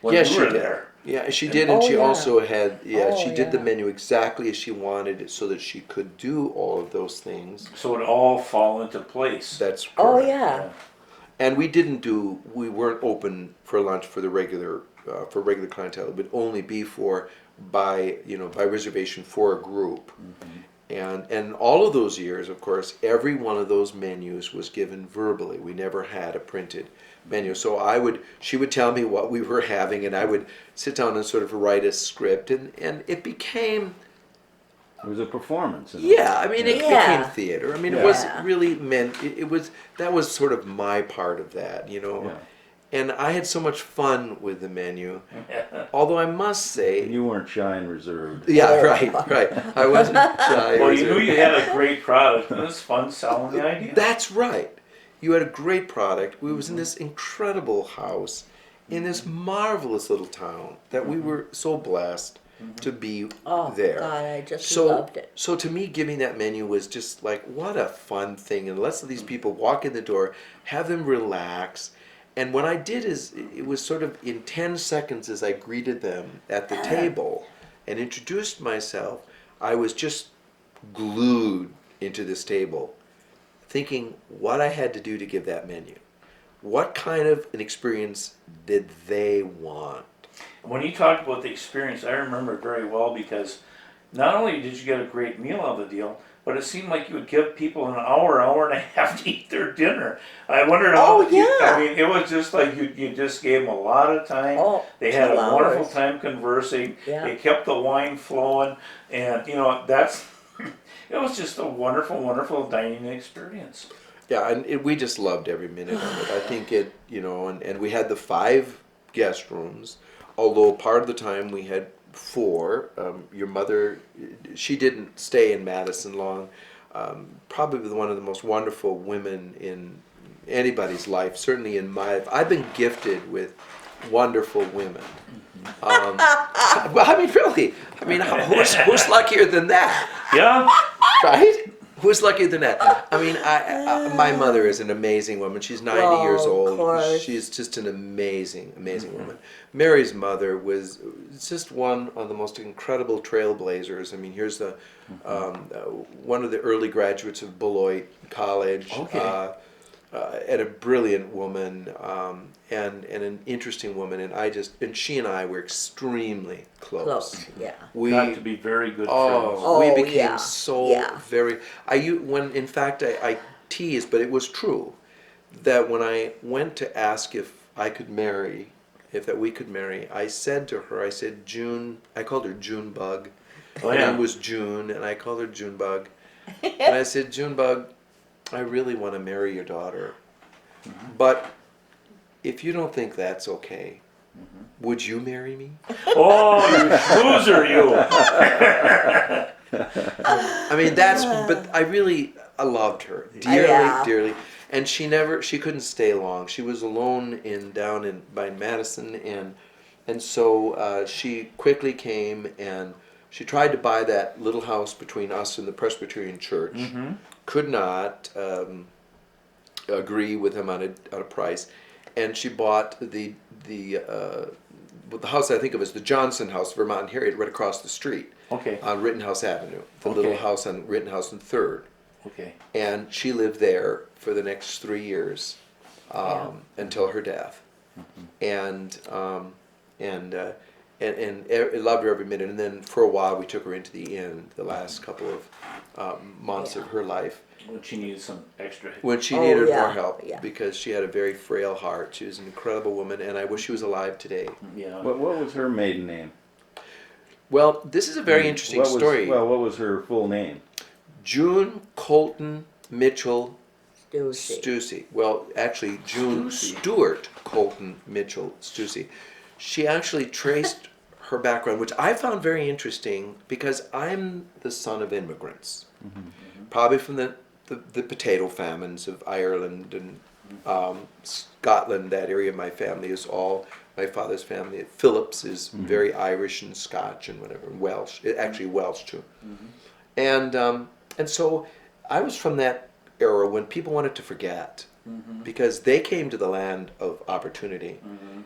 when Yes, you she were did. there. Yeah, she did, and Oh, she yeah. also had. Yeah, Oh, she did the yeah. menu exactly as she wanted it, so that she could do all of those things. So it all fall into place. That's correct. Oh, yeah. And we weren't open for lunch for the regular clientele. It would only be by reservation for a group. And all of those years, of course, every one of those menus was given verbally. We never had a printed menu. So she would tell me what we were having, and I would sit down and sort of write a script, and it became. It was a performance. Yeah, I mean, it Yeah. became theater. I mean, Yeah. it wasn't really meant. That was sort of my part of that, Yeah. And I had so much fun with the menu. Although I must say, You weren't shy and reserved. yeah, Oh. right. I wasn't shy. Well, you knew you had a great product, and it was fun selling the idea. That's right. You had a great product. We was in this incredible house, in this marvelous little town that we were so blessed to be Oh, there. God, I just So, loved it. so to me, giving that menu was just like, what a fun thing. And let's let these people walk in the door, have them relax. And what I did is, it was sort of in 10 seconds as I greeted them at the table and introduced myself, I was just glued into this table, thinking what I had to do to give that menu. What kind of an experience did they want? When you talked about the experience, I remember it very well because not only did you get a great meal out of the deal, but it seemed like you would give people an hour and a half to eat their dinner. I wondered how. Oh, yeah. I mean, it was just like you just gave them a lot of time. Oh, They had 2 a wonderful hours. time conversing. Yeah. They kept the wine flowing, and that's. It was just a wonderful, wonderful dining experience. Yeah, and we just loved every minute of it. I think and we had the 5 guest rooms, although part of the time we had 4. Your mother, she didn't stay in Madison long. Probably one of the most wonderful women in anybody's life, certainly in my life. I've been gifted with wonderful women. Well, I mean, really. I mean, who's luckier than that? Yeah. Right? Who's luckier than that? I mean, my mother is an amazing woman. She's 90 Well, years of old. course. She's just an amazing woman. Mary's mother was just one of the most incredible trailblazers. I mean, here's one of the early graduates of Beloit College. Okay. And a brilliant woman, and an interesting woman, and she and I were extremely close. Close, yeah. We Got to be very good friends. Oh, we Oh, became yeah, so yeah. very. In fact, I teased, but it was true, that when I went to ask if we could marry, I said to her, June. I called her June Bug. Oh, Her yeah. name was June, and I called her June Bug. And I said, June Bug, I really want to marry your daughter, but if you don't think that's okay, would you marry me? Oh, you schmoozer, you. I mean, but I loved her dearly, Yeah. dearly. And she couldn't stay long. She was alone down by Madison, and so she quickly came, and she tried to buy that little house between us and the Presbyterian Church. Could not. agree with him on a price, and she bought the house I think of as the Johnson House, Vermont and Harriet, right across the street Okay, on Rittenhouse Avenue, the little Okay. house on Rittenhouse and Third, okay. and she lived there for the next 3 years until her death, and loved her every minute. And then for a while we took her into the inn the last couple of months of her life When she needed some extra. when she Oh, needed yeah, more help yeah. because she had a very frail heart. She was an incredible woman, and I wish she was alive today. Yeah. What was her maiden name? Well, this is a very interesting What was- story. Well, what was her full name? June Colton Mitchell Stussy. Stussy. Well, actually, June Stussy. Stewart Colton Mitchell Stussy. She actually traced her background, which I found very interesting because I'm the son of immigrants, probably from the potato famines of Ireland and Scotland. That area of my family is all my father's family. Phillips is very Irish and Scotch and whatever, Welsh, actually Welsh too. And so I was from that era when people wanted to forget because they came to the land of opportunity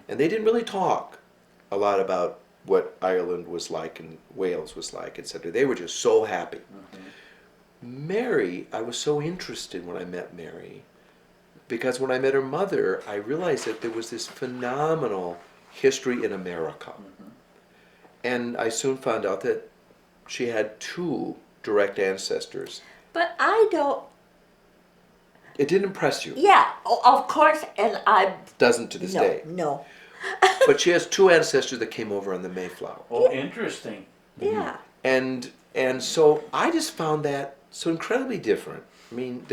and they didn't really talk a lot about what Ireland was like and Wales was like, etc. They were just so happy. Mary, I was so interested when I met Mary because when I met her mother, I realized that there was this phenomenal history in America. And I soon found out that she had 2 direct ancestors. But I don't. It didn't impress you. Yeah, of course, and I. Doesn't to this No, day. no. But she has 2 ancestors that came over on the Mayflower. Oh, interesting. Yeah. And so I just found that so incredibly different. I mean,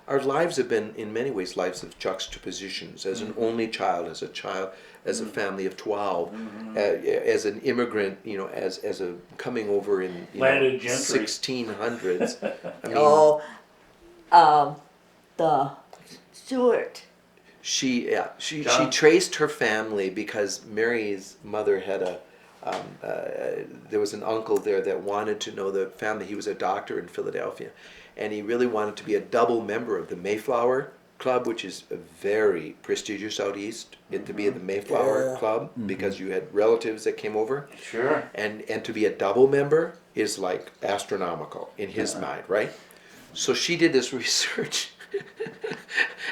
our lives have been in many ways lives of juxtapositions. As an only child, as a family of 12, as an immigrant, as a coming over in Landed gentry. 1600s. I mean, The Stewart. she John? traced her family because Mary's mother had there was an uncle there that wanted to know the family. He was a doctor in Philadelphia, and he really wanted to be a double member of the Mayflower Club, which is a very prestigious out east. To be in the Mayflower Club because you had relatives that came over, Sure. and to be a double member is like astronomical in his mind, right? So she did this research.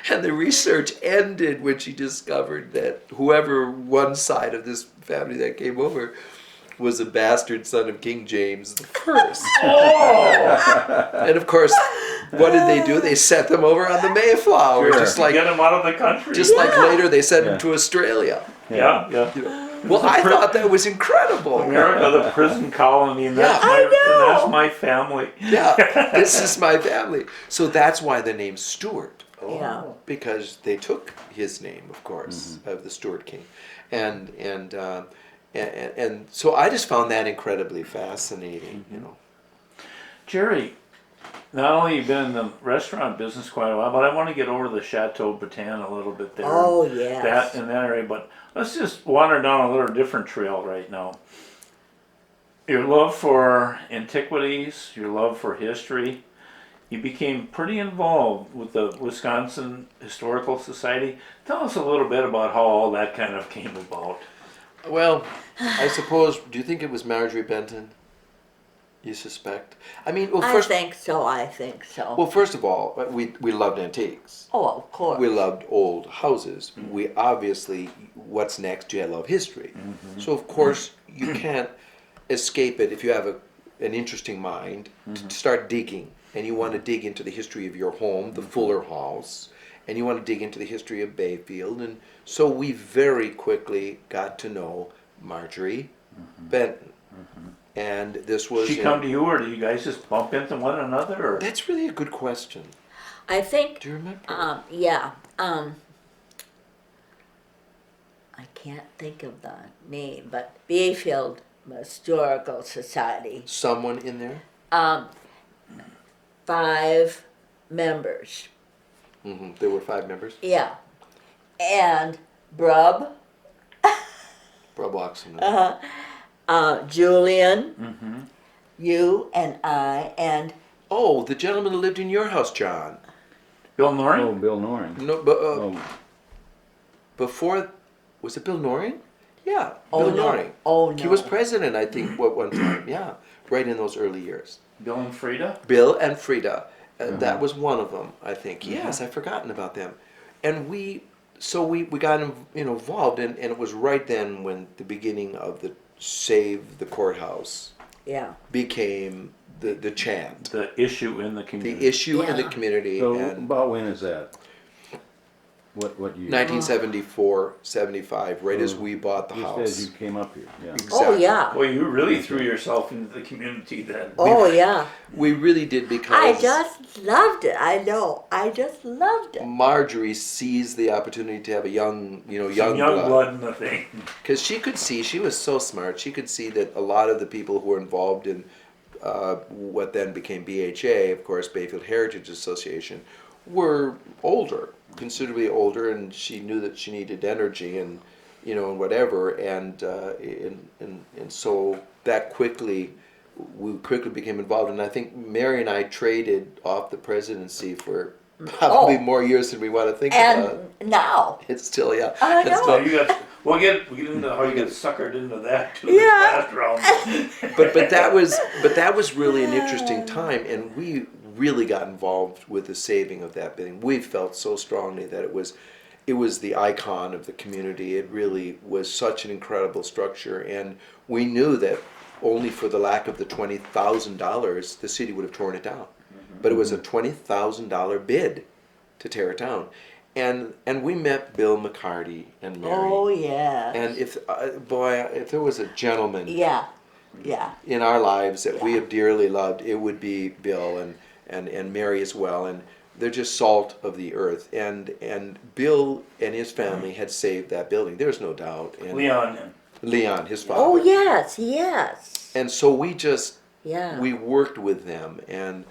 And the research ended when she discovered that whoever one side of this family that came over was a bastard son of King James I. And of course, what did they do? They sent them over on the Mayflower, Sure. just like Get them out of the country. like later they sent them Yeah. to Australia. yeah. Well, I thought that was incredible. America, the prison colony, and that's, Yeah. my, I know. and that's my family. Yeah, this is my family. So that's why the name Stuart. Yeah. Because they took his name, of course, of the Stuart King, and so I just found that incredibly fascinating. Jerry, not only you've been in the restaurant business quite a while, but I want to get over to the Chateau Batin a little bit there. Oh, yes. That in that area, but let's just wander down a little different trail right now. Your love for antiquities, your love for history. You became pretty involved with the Wisconsin Historical Society. Tell us a little bit about how all that kind of came about. Well, I suppose. Do you think it was Marjorie Benton? You suspect? I mean, well, I first, think so. well, first of all, we loved antiques. Oh, of course. We loved old houses. We obviously, what's next? You love history. So of course you can't escape it if you have an interesting mind to start digging, and you want to dig into the history of your home, the Fuller House, and you want to dig into the history of Bayfield, and so we very quickly got to know Marjorie Benton, and this was. Did she come to you, or do you guys just bump into one another? Or? That's really a good question. I think. Do you remember? Yeah. I can't think of the name, but Bayfield Historical Society. Someone in there? 5 members. There were 5 members. Yeah. And Brub, Rob Oxen. Julian, you and I, and Oh, the gentleman who lived in your house, John. Bill Norrie? Oh, Bill Noring. No, but Oh, before, was it Bill Noring? Yeah, Oh, Bill no. Noring. Oh, He was no. president, I think, one time. Yeah, right in those early years. Bill and Frida? Bill and Frida. Uh-huh. That was one of them, I think. Yes, I've forgotten about them. And so we got involved, and it was right then when the beginning of the Save the Courthouse Yeah. became the chant, The issue in the community. the issue in the Yeah. community. so And about when is that? What year? 1974, 75, right as Oh, we bought the Just house. as you came up here, yeah. Oh, Exactly. yeah. Well, you really threw yourself into the community then. Oh, yeah. We really did, because I just loved it. I know. I just loved it. Marjorie seized the opportunity to have a young Some young blood in the thing. because she could see, she was so smart, she could see that a lot of the people who were involved in what then became BHA, of course, Bayfield Heritage Association, were older, considerably older, and she knew that she needed energy and and whatever, and so that we quickly became involved, and I think Mary and I traded off the presidency for probably Oh. more years than we want to think about. And now. It's still, yeah. I It's know. still- We'll get into how you get suckered into that too. Yeah. Last round. but that was really an interesting time, and we really got involved with the saving of that building. We felt so strongly that it was the icon of the community. It really was such an incredible structure, and we knew that only for the lack of the $20,000 the city would have torn it down. But it was a $20,000 bid to tear it down, and we met Bill McCarty and Mary. Oh, yeah. And if there was a gentleman Yeah. Yeah. in our lives that we Yeah. have dearly loved, it would be Bill and Mary as well. And they're just salt of the earth. And Bill and his family had saved that building. There's no doubt. And Leon, his father. Oh, yes. Yes. And so we just Yeah. we worked with them, and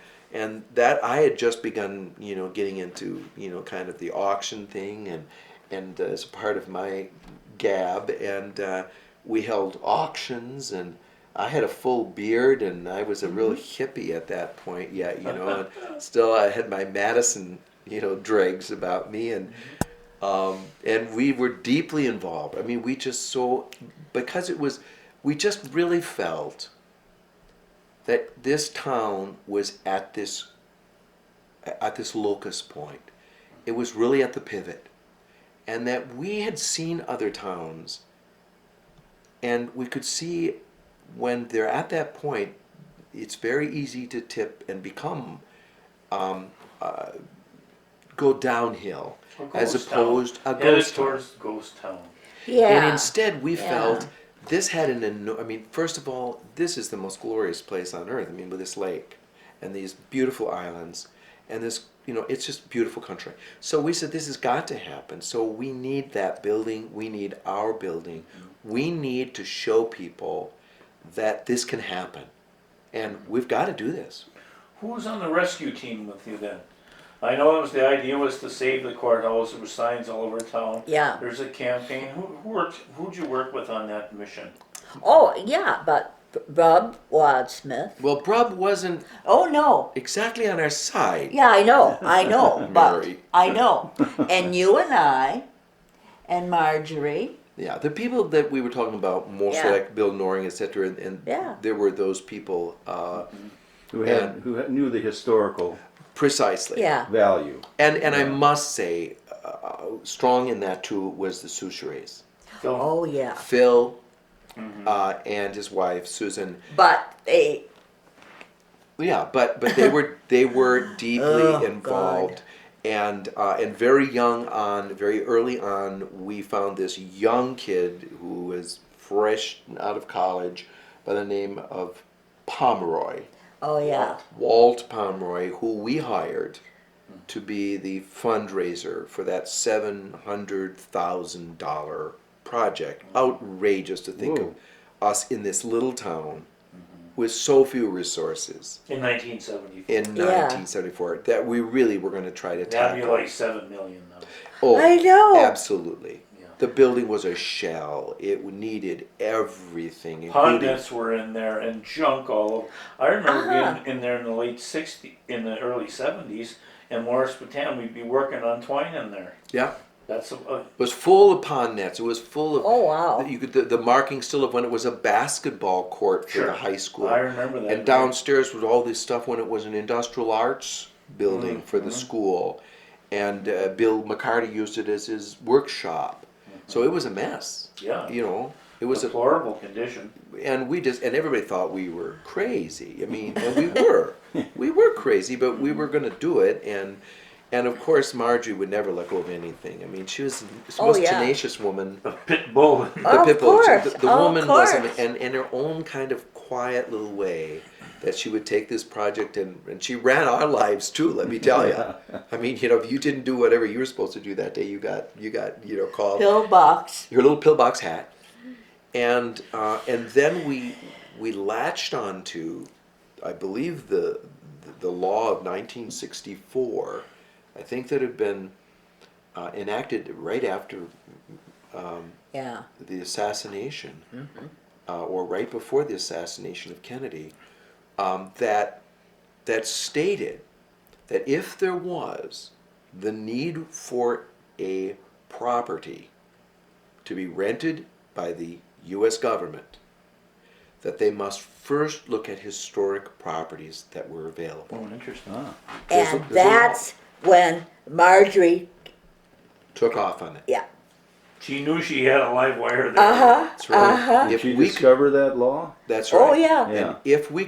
that I had just begun, getting into, kind of the auction thing, and as a part of my gab, and we held auctions, and I had a full beard, and I was a real hippie at that point yet, and still I had my Madison, dregs about me, and we were deeply involved. I mean, we just really felt that this town was at this locus point. It was really at the pivot, and that we had seen other towns, and we could see when they're at that point, it's very easy to tip and become go downhill, as opposed a Headed ghost town. towards ghost town. Yeah. And instead, we Yeah. felt this had first of all, this is the most glorious place on earth. I mean, with this lake and these beautiful islands and this, it's just beautiful country. So we said, this has got to happen. So we need that building. We need our building. We need to show people that this can happen. And we've got to do this. Who was on the rescue team with you then? I know the idea was to save the courthouse. There were signs all over town. Yeah. There's a campaign. Who'd you work with on that mission? Oh, yeah, but Bub Wadsmith. Well, Brub wasn't Oh, no. exactly on our side. Yeah, I know, but Mary. I know. And you and I, and Marjorie. Yeah, the people that we were talking about, mostly Yeah. like Bill Noring, etc., and Yeah. there were those people Who knew the historical precisely. Yeah. value. And I must say, strong in that too was the Soucheres. Phil? Oh, yeah. Phil and his wife Susan. But they, Yeah, but they were deeply Oh, involved, and very early on, we found this young kid who was fresh out of college by the name of Pomeroy. oh, yeah. Walt Pomeroy, who we hired to be the fundraiser for that $700,000 project. Outrageous to think Whoa. of us in this little town with so few resources In 1974. in Yeah. 1974 that we really were going to try to That'd be tackle. like $7 million now. Oh, I know. absolutely. Yeah. The building was a shell. It needed everything, including Pundits were in there and junk all over. I remember being in there in the late '60s, in the early '70s, in Morris Bataan, we'd be working on twine in there. Yeah. That's It was full of pond nets. It was full of. Oh, wow. You could the marking still of when it was a basketball court for Sure. the high school. I remember that. And downstairs was all this stuff when it was an industrial arts building for the school, and Bill McCarty used it as his workshop. So it was a mess. Yeah. You know, it was deplorable condition. and everybody thought we were crazy. I mean, and we were crazy, but we were going to do it, and of course Marjorie would never let go of anything. I mean, she was the most tenacious woman. A pit bull. The pit bull. Course, The woman was, course. and in her own kind of quiet little way, that she would take this project and she ran our lives too. Let me tell you. I mean, you know, if you didn't do whatever you were supposed to do that day, you got called. Pillbox. Your little pillbox hat, and then we latched on to, I believe the law of 1964. I think that had been enacted right after Yeah. the assassination, or right before the assassination of Kennedy, that stated that if there was the need for a property to be rented by the U.S. government, that they must first look at historic properties that were available. Oh, interesting. And that's when Marjorie, Took off on it. yeah. She knew she had a live wire there. That's right. Did If you we could, discover that law? that's right. Oh, yeah. Yeah. And if we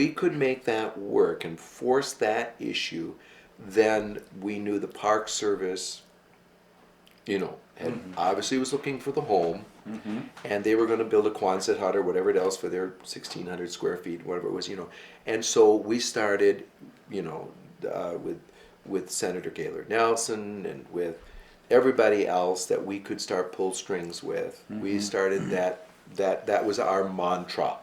could make that work and force that issue, then we knew the Park Service, you know, had obviously was looking for the home, and they were going to build a Quonset hut or whatever else for their 1,600 square feet, whatever it was, you know. And so we started, you know, with Senator Gaylord Nelson and with everybody else that we could start pull strings with. We started that was our mantra,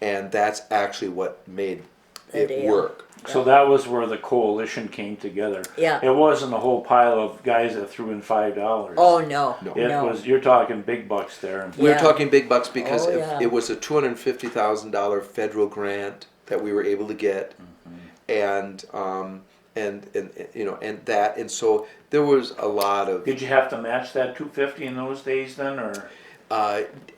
and that's actually what made The it deal. work. So that was where the coalition came together. Yeah. It wasn't a whole pile of guys that threw in $5. Oh, no. No. It no. was, you're talking big bucks there. We were Yeah. talking big bucks because Oh, yeah. it was a $250,000 federal grant that we were able to get, and you know, and so there was a lot of. Did you have to match that 250 in those days then, or?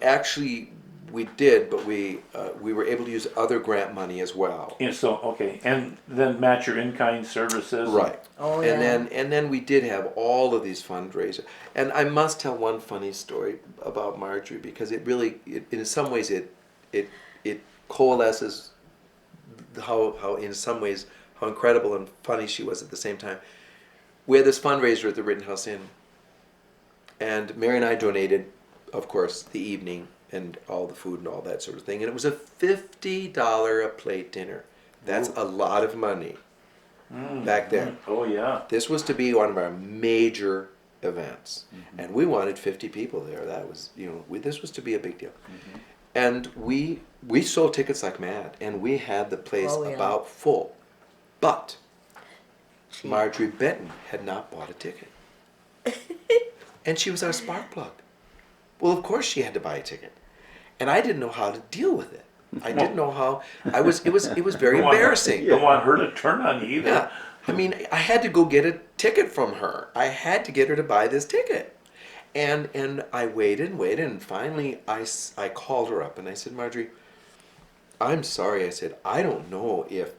Actually, we did, but we were able to use other grant money as well. Yeah, so, okay, and then match your in-kind services? Right. Oh, and yeah. then we did have all of these fundraisers. And I must tell one funny story about Marjorie, because it really, in some ways, it coalesces how in some ways how incredible and funny she was at the same time. We had this fundraiser at the Rittenhouse Inn, and Mary and I donated, of course, the evening and all the food and all that sort of thing. And it was a $50 a plate dinner. That's a lot of money back then. Oh, yeah. This was to be one of our major events, and we wanted 50 people there. That was, you know, this was to be a big deal. And we sold tickets like mad, and we had the place Oh, yeah. about full. But Marjorie Benton had not bought a ticket. And she was our spark plug. Well, of course she had to buy a ticket. And I didn't know how to deal with it. I didn't know how. It was very embarrassing. Don't want her to turn on you either. Yeah. I mean, I had to go get a ticket from her. I had to get her to buy this ticket. And I waited, and finally I called her up and I said, Marjorie, I'm sorry. I said, I don't know if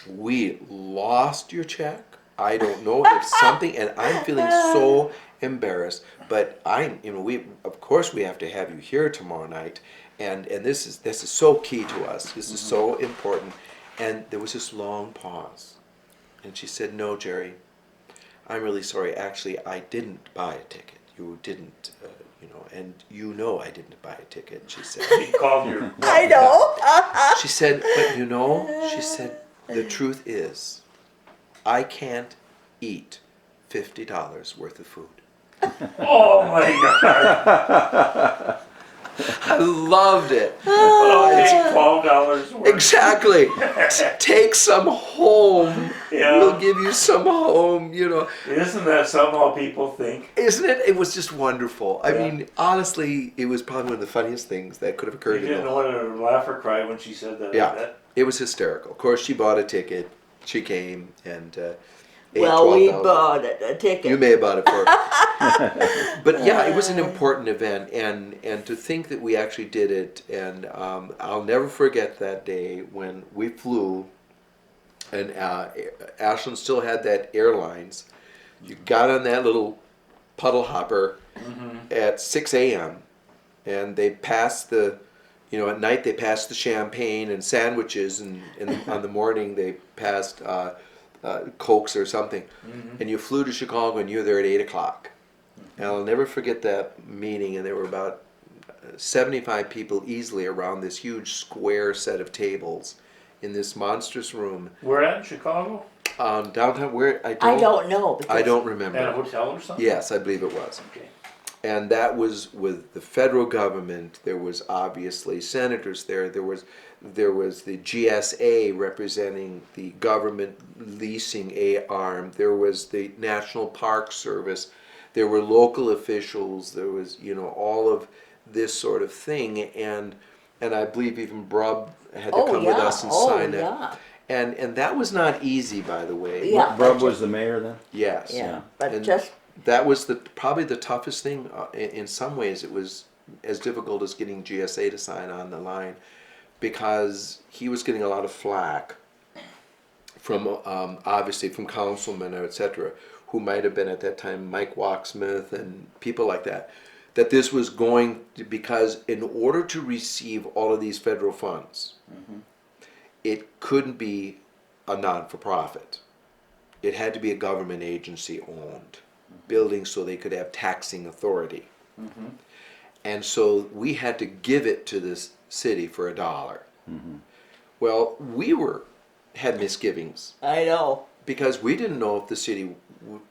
we lost your check. I don't know if something, and I'm feeling so embarrassed, but of course we have to have you here tomorrow night, and this is so key to us. This is so important. And there was this long pause, and she said, no, Jerry, I'm really sorry. Actually, I didn't buy a ticket. You didn't, and you know I didn't buy a ticket, she said. She called your... I know. She said, but she said, the truth is, I can't eat $50 worth of food. Oh, my God. I loved it. I'll take $12 worth. Exactly. Take some home. Yeah. We'll give you some home, you know. Isn't that somehow people think? Isn't it? It was just wonderful. I Yeah. mean, honestly, it was probably one of the funniest things that could have You occurred. didn't know whether to laugh or cry when she said that. Yeah, it was hysterical. Of course, she bought a ticket, she came and ate Well, we 12,000. bought it, a ticket. You may have bought it for her. But yeah, it was an important event, and to think that we actually did it, and I'll never forget that day when we flew, and Ashland still had that airlines. You got on that little puddle hopper at 6 a.m. and they passed the, at night they passed the champagne and sandwiches, and on the morning they passed Cokes or something. And you flew to Chicago and you were there at 8 o'clock. And I'll never forget that meeting, and there were about 75 people easily around this huge square set of tables in this monstrous room. We're at in Chicago? Downtown, where I don't know. I because- don't remember. At a hotel or something? Yes, I believe it was. Okay. And that was with the federal government. There was obviously senators there. There was the GSA representing the government leasing arm. There was the National Park Service. There were local officials. There was all of this sort of thing, and I believe even Brub had to come with us and sign it. Yeah. And that was not easy, by the way. Yeah. Brub was the mayor then? Yes. Yeah, but And just, that was probably the toughest thing. In some ways, it was as difficult as getting GSA to sign on the line, because he was getting a lot of flack from obviously from councilmen, etc., who might have been at that time Mike Walksmith and people like that. That this was going to, because in order to receive all of these federal funds, it couldn't be a non-for-profit. It had to be a government agency owned building, so they could have taxing authority. And so we had to give it to this city for $1. Well, we had misgivings I know. because we didn't know if the city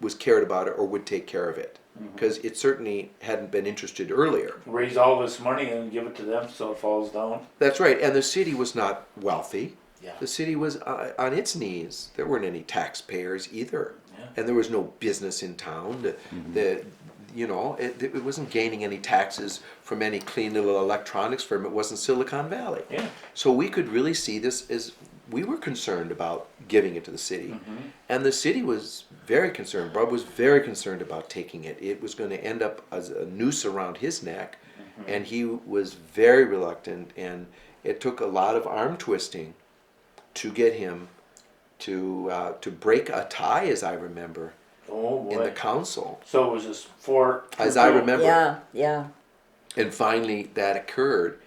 was cared about it or would take care of it, because it certainly hadn't been interested earlier. Raise all this money and give it to them so it falls down? That's right, and the city was not wealthy. Yeah. The city was on its knees. There weren't any taxpayers either, Yeah. and there was no business in town. It wasn't gaining any taxes from any clean little electronics firm. It wasn't Silicon Valley. Yeah. So we could really see this as, we were concerned about giving it to the city, and the city was very concerned. Bob was very concerned about taking it. It was going to end up as a noose around his neck, and he was very reluctant, and it took a lot of arm twisting to get him to break a tie, as I remember, Oh boy. in the council. So it was just for... As I remember. Yeah, yeah. And finally that occurred.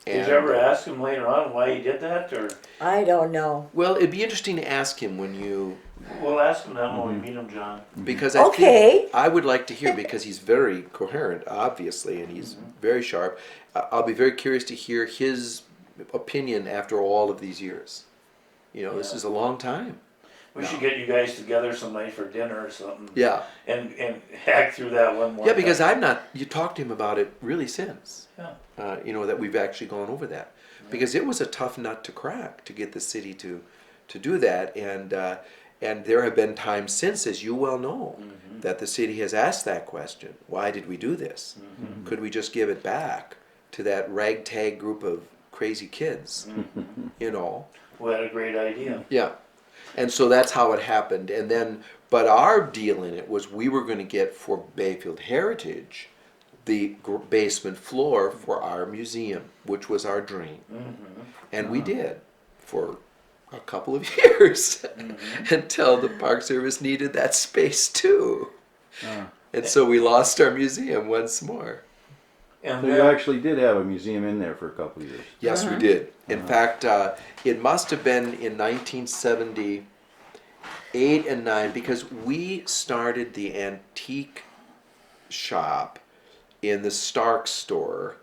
Did you ever ask him later on why he did that, or? I don't know. Well, it'd be interesting to ask him when you, We'll ask him that when we meet him, John. because I Okay. think I would like to hear, because he's very coherent, obviously, and he's very sharp. I'll be very curious to hear his opinion after all of these years. This Yeah. is a long time. We should get you guys together some night for dinner or something. Yeah. And hack through that one more Yeah, because time. you talked to him about it really since. Yeah. That we've actually gone over that. Because it was a tough nut to crack to get the city to do that. And there have been times since, as you well know, that the city has asked that question. Why did we do this? Could we just give it back to that ragtag group of crazy kids? We had a great idea. Yeah. And so that's how it happened. And then, but our deal in it was we were going to get for Bayfield Heritage the basement floor for our museum, which was our dream. And we did for a couple of years until the Park Service needed that space too. And so we lost our museum once more. And So you actually did have a museum in there for a couple of years. Yes, we did. In fact, it must have been in 1978 and 9, because we started the antique shop in the Stark store.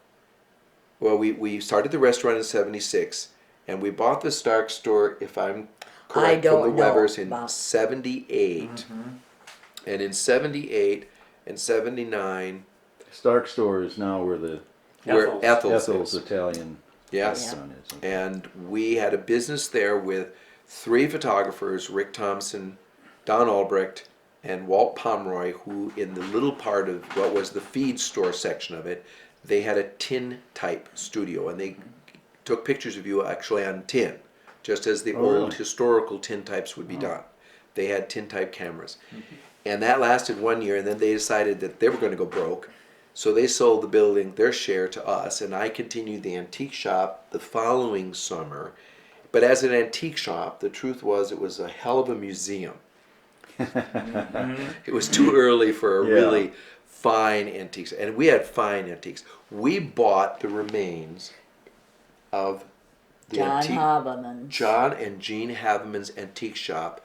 Well, we started the restaurant in 76, and we bought the Stark store, if I'm correct, from the don't know Webbers in about- 78. And in 78 and 79, Stark Store is now where the where Ethel's. Ethel's Ethel's is. Italian Yes. restaurant is. And we had a business there with 3 photographers, Rick Thompson, Don Albrecht, and Walt Pomeroy, who in the little part of what was the feed store section of it, they had a tin type studio, and they took pictures of you actually on tin just as the Oh, old really? historical tintypes would be done. They had tintype cameras. And that lasted 1 year, and then they decided that they were going to go broke. So they sold the building, their share, to us, and I continued the antique shop the following summer. But as an antique shop, the truth was it was a hell of a museum. It was too early for a Yeah. really fine antiques, and we had fine antiques. We bought the remains of the John antique Haberman. John and Jean Haveman's antique shop,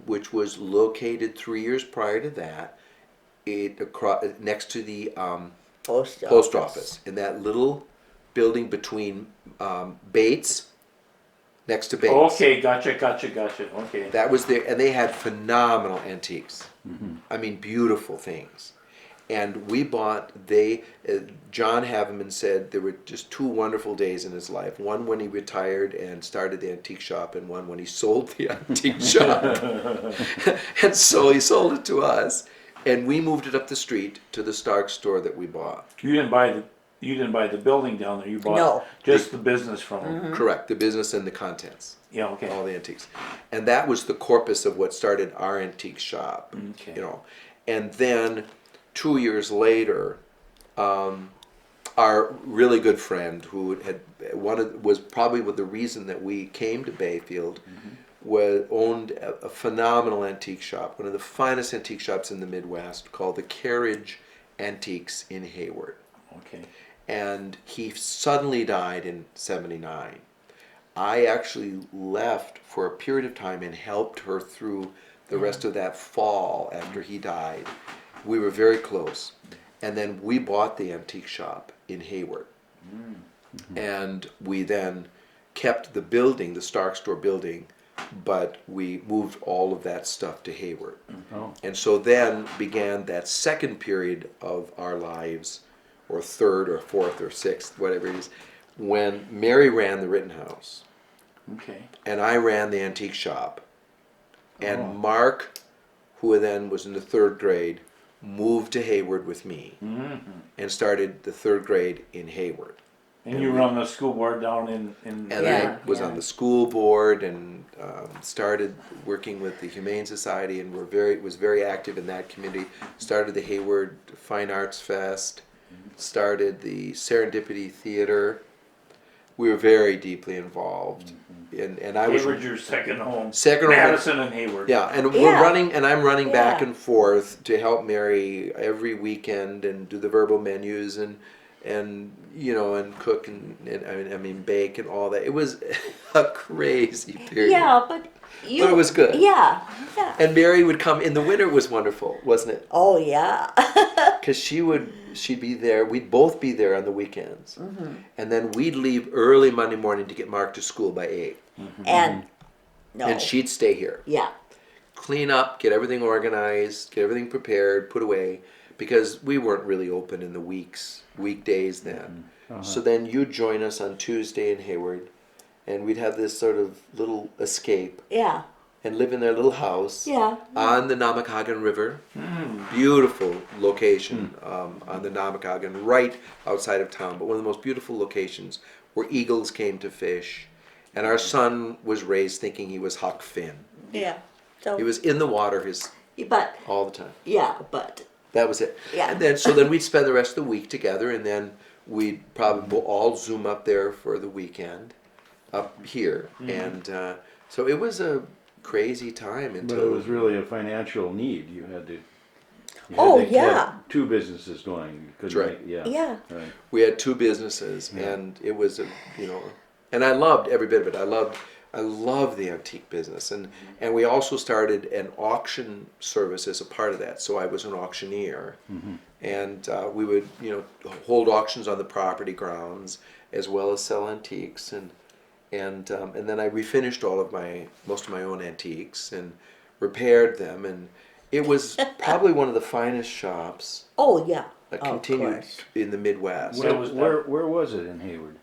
which was located 3 years prior to that, next to the post office, in that little building between Bates, next to Bates. Okay, gotcha. Okay. That was there, and they had phenomenal antiques. I mean, beautiful things. And we bought. John Haveman said there were just two wonderful days in his life. One when he retired and started the antique shop, and one when he sold the antique shop. And so he sold it to us, and we moved it up the street to the Stark store that we bought. You didn't buy the building down there. You bought No. just the business from them. Correct, the business and the contents. Yeah. Okay. All the antiques, and that was the corpus of what started our antique shop. Okay. You know, and then 2 years later, our really good friend who was probably the reason that we came to Bayfield, owned a phenomenal antique shop, one of the finest antique shops in the Midwest, called the Carriage Antiques in Hayward. Okay. And he suddenly died in '79. I actually left for a period of time and helped her through the rest of that fall after he died. We were very close. And then we bought the antique shop in Hayward. And we then kept the building, the Stark Store building, but we moved all of that stuff to Hayward. Oh. And so then began that second period of our lives, or third or fourth or sixth, whatever it is, when Mary ran the Rittenhouse Okay. and I ran the antique shop. And Oh. Mark, who then was in the third grade, moved to Hayward with me and started the third grade in Hayward. And you were on the school board down in And Yeah, I was yeah. on the school board and started working with the Humane Society and was very active in that community. Started the Hayward Fine Arts Fest, started the Serendipity Theater. We were very deeply involved, and I was Hayward's your second home. second home. Madison and Hayward. Yeah, and Yeah. we're running, and I'm running back Yeah. and forth to help Mary every weekend and do the verbal menus and you know, and cook and I mean bake and all that. It was a crazy period. Yeah, but you. But it was good. Yeah. Yeah. And Mary would come in the winter. It was wonderful, wasn't it? Oh yeah. Because she'd be there. We'd both be there on the weekends, and then we'd leave early Monday morning to get Mark to school by 8, And no. and she'd stay here. Yeah. Clean up, get everything organized, get everything prepared, put away, because we weren't really open in the weekdays then. So then you'd join us on Tuesday in Hayward, and we'd have this sort of little escape Yeah. and live in their little house Yeah. on the Namakagon River. Beautiful location on the Namakagon, right outside of town, but one of the most beautiful locations where eagles came to fish. And our son was raised thinking he was Huck Finn. Yeah. So. He was in the water But all the time. yeah. But That was it. Yeah. And then we'd spend the rest of the week together, and then we'd probably all Zoom up there for the weekend, up here, and so it was a crazy time until. But it was really a financial need. You had to. Oh, have yeah. two businesses going. You couldn't That's right. make- yeah. yeah. Right. We had two businesses, and it was and I loved every bit of it. I loved the antique business, and we also started an auction service as a part of that. So I was an auctioneer, and we would hold auctions on the property grounds as well as sell antiques, and then I refinished most of my own antiques and repaired them, and it was probably one of the finest shops Oh yeah. that Of continued course. in the Midwest. Where was that? Where was it in Hayward?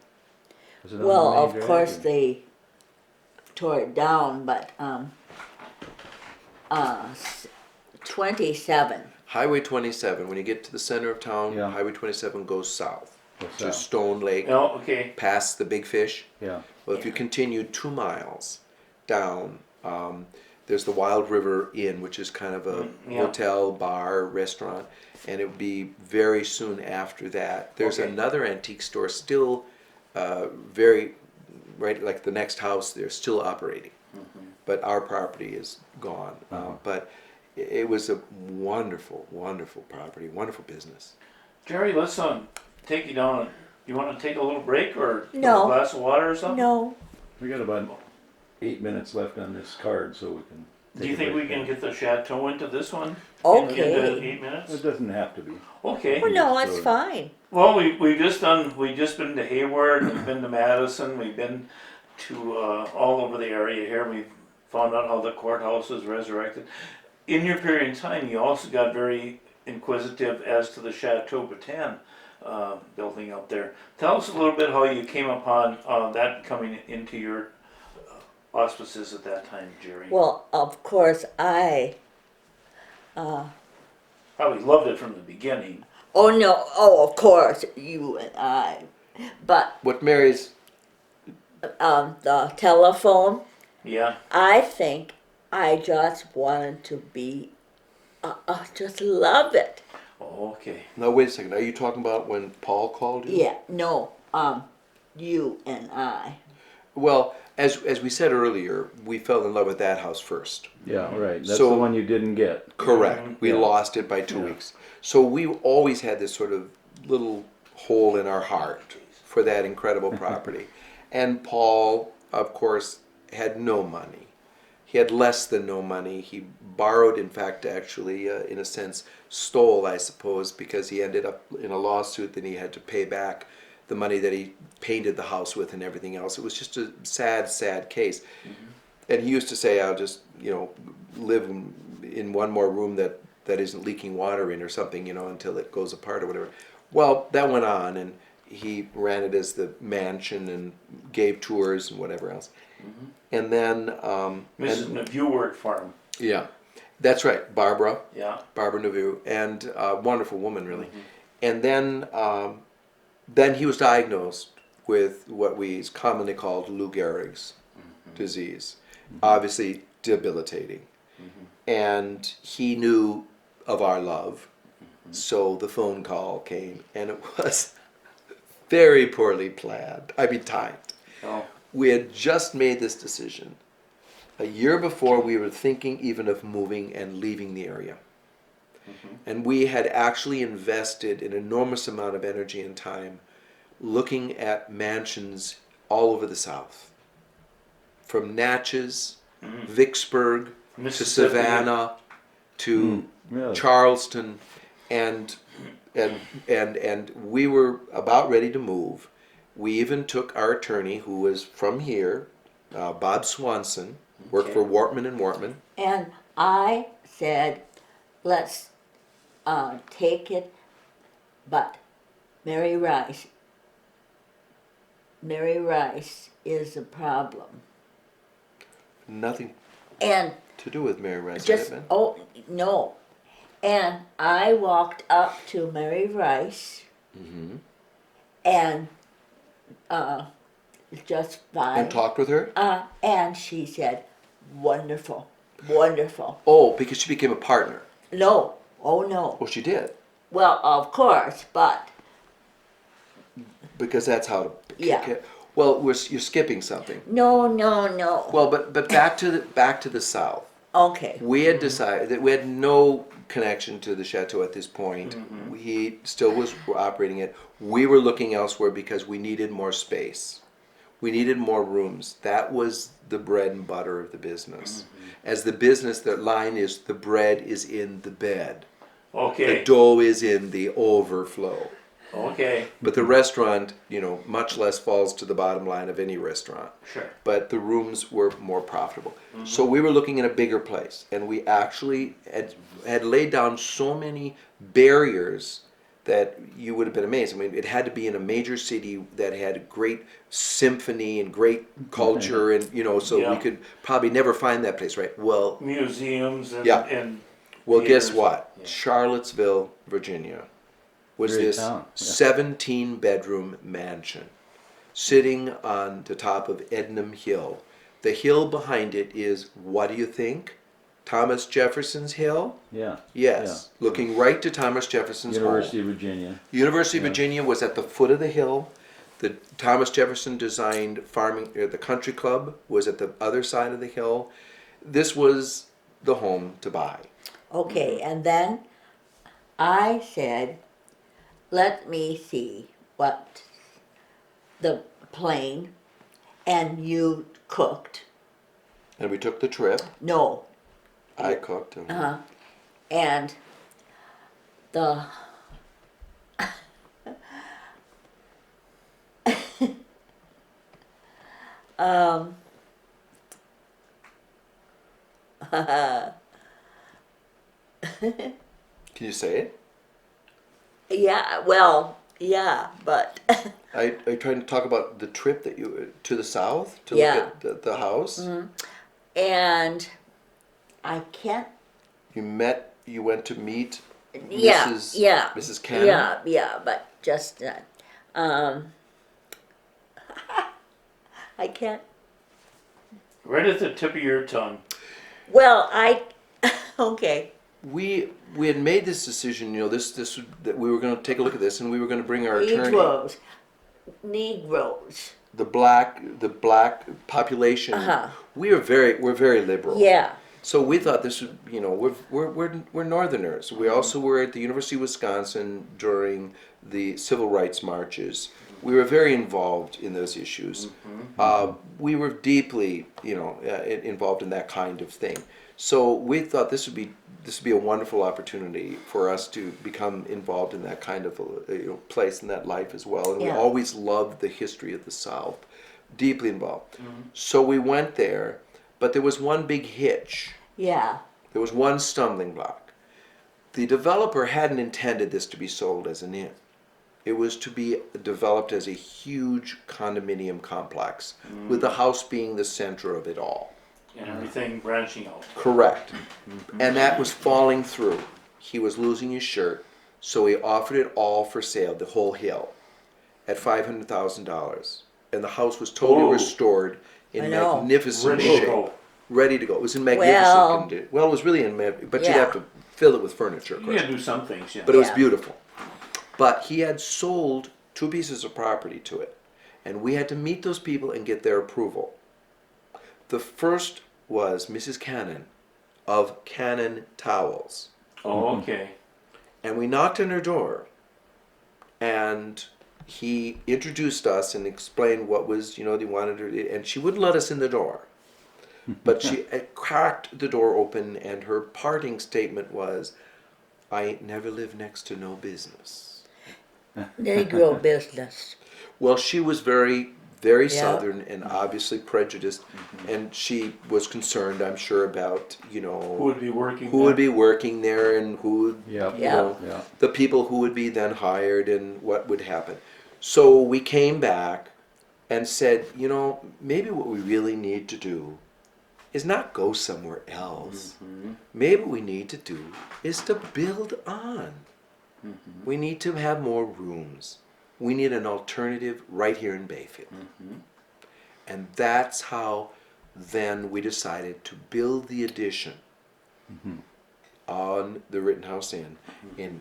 Was it on Well, the main of drag course or- they tore it down, but 27. Highway 27, when you get to the center of town, Yeah. Highway 27 goes south. What's to that? Stone Lake, Oh, okay. past the Big Fish. Yeah. Well, if you continue 2 miles down, there's the Wild River Inn, which is kind of a yeah. hotel, bar, restaurant, and it would be very soon after that. There's Okay. another antique store still very, right, like the next house, they're still operating. But our property is gone. But it was a wonderful, wonderful property, wonderful business. Jerry, let's take you down. You want to take a little break or No. a glass of water or something? No, We got about 8 minutes left on this card, so we can. Do you think we can get the chateau into this one? Okay. Into 8 minutes? It doesn't have to be. Okay. well, no, Just it's uh, go- fine. Well, we just been to Hayward, we've been to Madison, we've been to all over the area here. We found out how the courthouse was resurrected. In your period of time, you also got very inquisitive as to the Chateau Batin building up there. Tell us a little bit how you came upon that coming into your auspices at that time, Jerry. Well, of course, I. Probably loved it from the beginning. Oh no! Oh, of course, you and I. But What Mary's, the telephone. Yeah. I think I just wanted to be. Just love it. Oh, okay. no, wait a second, are you talking about when Paul called you? Yeah. No. You and I. Well, as we said earlier, we fell in love with that house first. Yeah, right. That's So- the one you didn't get. Correct. We Yeah. lost it by 2 Yeah. weeks. So we always had this sort of little hole in our heart for that incredible property. And Paul, of course, had no money. He had less than no money. He borrowed, in fact, actually, in a sense, stole, I suppose, because he ended up in a lawsuit that he had to pay back the money that he painted the house with and everything else. It was just a sad, sad case. And he used to say, I'll just, live in one more room that isn't leaking water in or something, until it goes apart or whatever. Well, that went on, and he ran it as the mansion and gave tours and whatever else. And then, Mrs. Navu worked for him. yeah, that's right, Barbara Yeah. Navu, and a wonderful woman, really. And then he was diagnosed with what we commonly called Lou Gehrig's disease, obviously debilitating. And he knew of our love, so the phone call came, and it was very poorly planned. I mean, timed. Oh. We had just made this decision. A year before, we were thinking even of moving and leaving the area. And we had actually invested an enormous amount of energy and time looking at mansions all over the South. From Natchez, Vicksburg, to Mississippi. Savannah, to Really? Charleston, and we were about ready to move. We even took our attorney, who was from here, Bob Swanson, worked Okay. for Wortman and Wortman. And I said, let's take it, but Mary Rice is a problem. Nothing And to do with Mary Rice, just, had it been? oh, no. And I walked up to Mary Rice and just fine. And talked with her? And she said, wonderful, wonderful. Oh, because she became a partner. No, oh no. Well, she did. Well, of course, but Because that's how to. Yeah. Well, you're skipping something. no. Well, but back to the South. Okay. We had decided that we had no connection to the chateau at this point. He still was operating it. We were looking elsewhere because we needed more space. We needed more rooms. That was the bread and butter of the business. As the business, the line is the bread is in the bed. The Okay. dough is in the overflow. Okay. But the restaurant, much less falls to the bottom line of any restaurant. Sure. But the rooms were more profitable. So we were looking at a bigger place, and we actually had laid down so many barriers that you would have been amazed. I mean, it had to be in a major city that had great symphony and great culture, and so Yeah. we could probably never find that place, right? Well, Museums and, Yeah. and guess theaters. what? Yeah. Charlottesville, Virginia was Great this town, yeah. 17-bedroom mansion sitting on the top of Ednam Hill. The hill behind it is, what do you think? Thomas Jefferson's Hill? Yeah. Yes, looking right to Thomas Jefferson's University home. of Virginia. University of Yeah. Virginia was at the foot of the hill. The Thomas Jefferson designed the country club was at the other side of the hill. This was the home to buy. Okay, and then I said, let me see what the plane, and you cooked. And we took the trip. No, I cooked. And and the um Can you say it? yeah, well, yeah, but Are you trying to talk about the trip that you to the south to Yeah. look at the house? and I can't. You went to meet Yeah, Mrs. yeah, Mrs. Cannon? yeah, but just I can't. Right at the tip of your tongue. Well, okay. We had made this decision, that we were going to take a look at this, and we were going to bring our attorney. Negroes. The black population. We're very liberal. Yeah, So we thought this would, we're Northerners. We also were at the University of Wisconsin during the civil rights marches. We were very involved in those issues. We were deeply, involved in that kind of thing. So we thought this would be a wonderful opportunity for us to become involved in that kind of place in that life as well. And we Yeah. always loved the history of the South, deeply involved. So we went there, but there was one big hitch. yeah, There was one stumbling block. The developer hadn't intended this to be sold as an inn. It was to be developed as a huge condominium complex, with the house being the center of it all. And everything branching out. Correct. And that was falling through. He was losing his shirt, so he offered it all for sale, the whole hill, at $500,000. And the house was totally Whoa. restored in I know. magnificent Ready to shape. go. Ready to go. It was in magnificent Well- condition. Well, it was really in but you'd Yeah. have to fill it with furniture, of You course. gotta do some things, yeah. But it was Yeah. beautiful. But he had sold 2 pieces of property to it. And we had to meet those people and get their approval. The first was Mrs. Cannon of Cannon Towels. Oh, okay. And we knocked on her door. And he introduced us and explained what was, they wanted her to, and she wouldn't let us in the door. But she cracked the door open, and her parting statement was, "I ain't never lived next to no business." Negro business. Well, she was very, very Yeah. Southern and obviously prejudiced, and she was concerned, I'm sure, about, Who would be working who would be working there and who would, Yep. Yeah. Yeah. the people who would be then hired and what would happen. So we came back and said, maybe what we really need to do is not go somewhere else. Maybe what we need to do is to build on. We need to have more rooms. We need an alternative right here in Bayfield. And that's how then we decided to build the addition on the Rittenhouse Inn in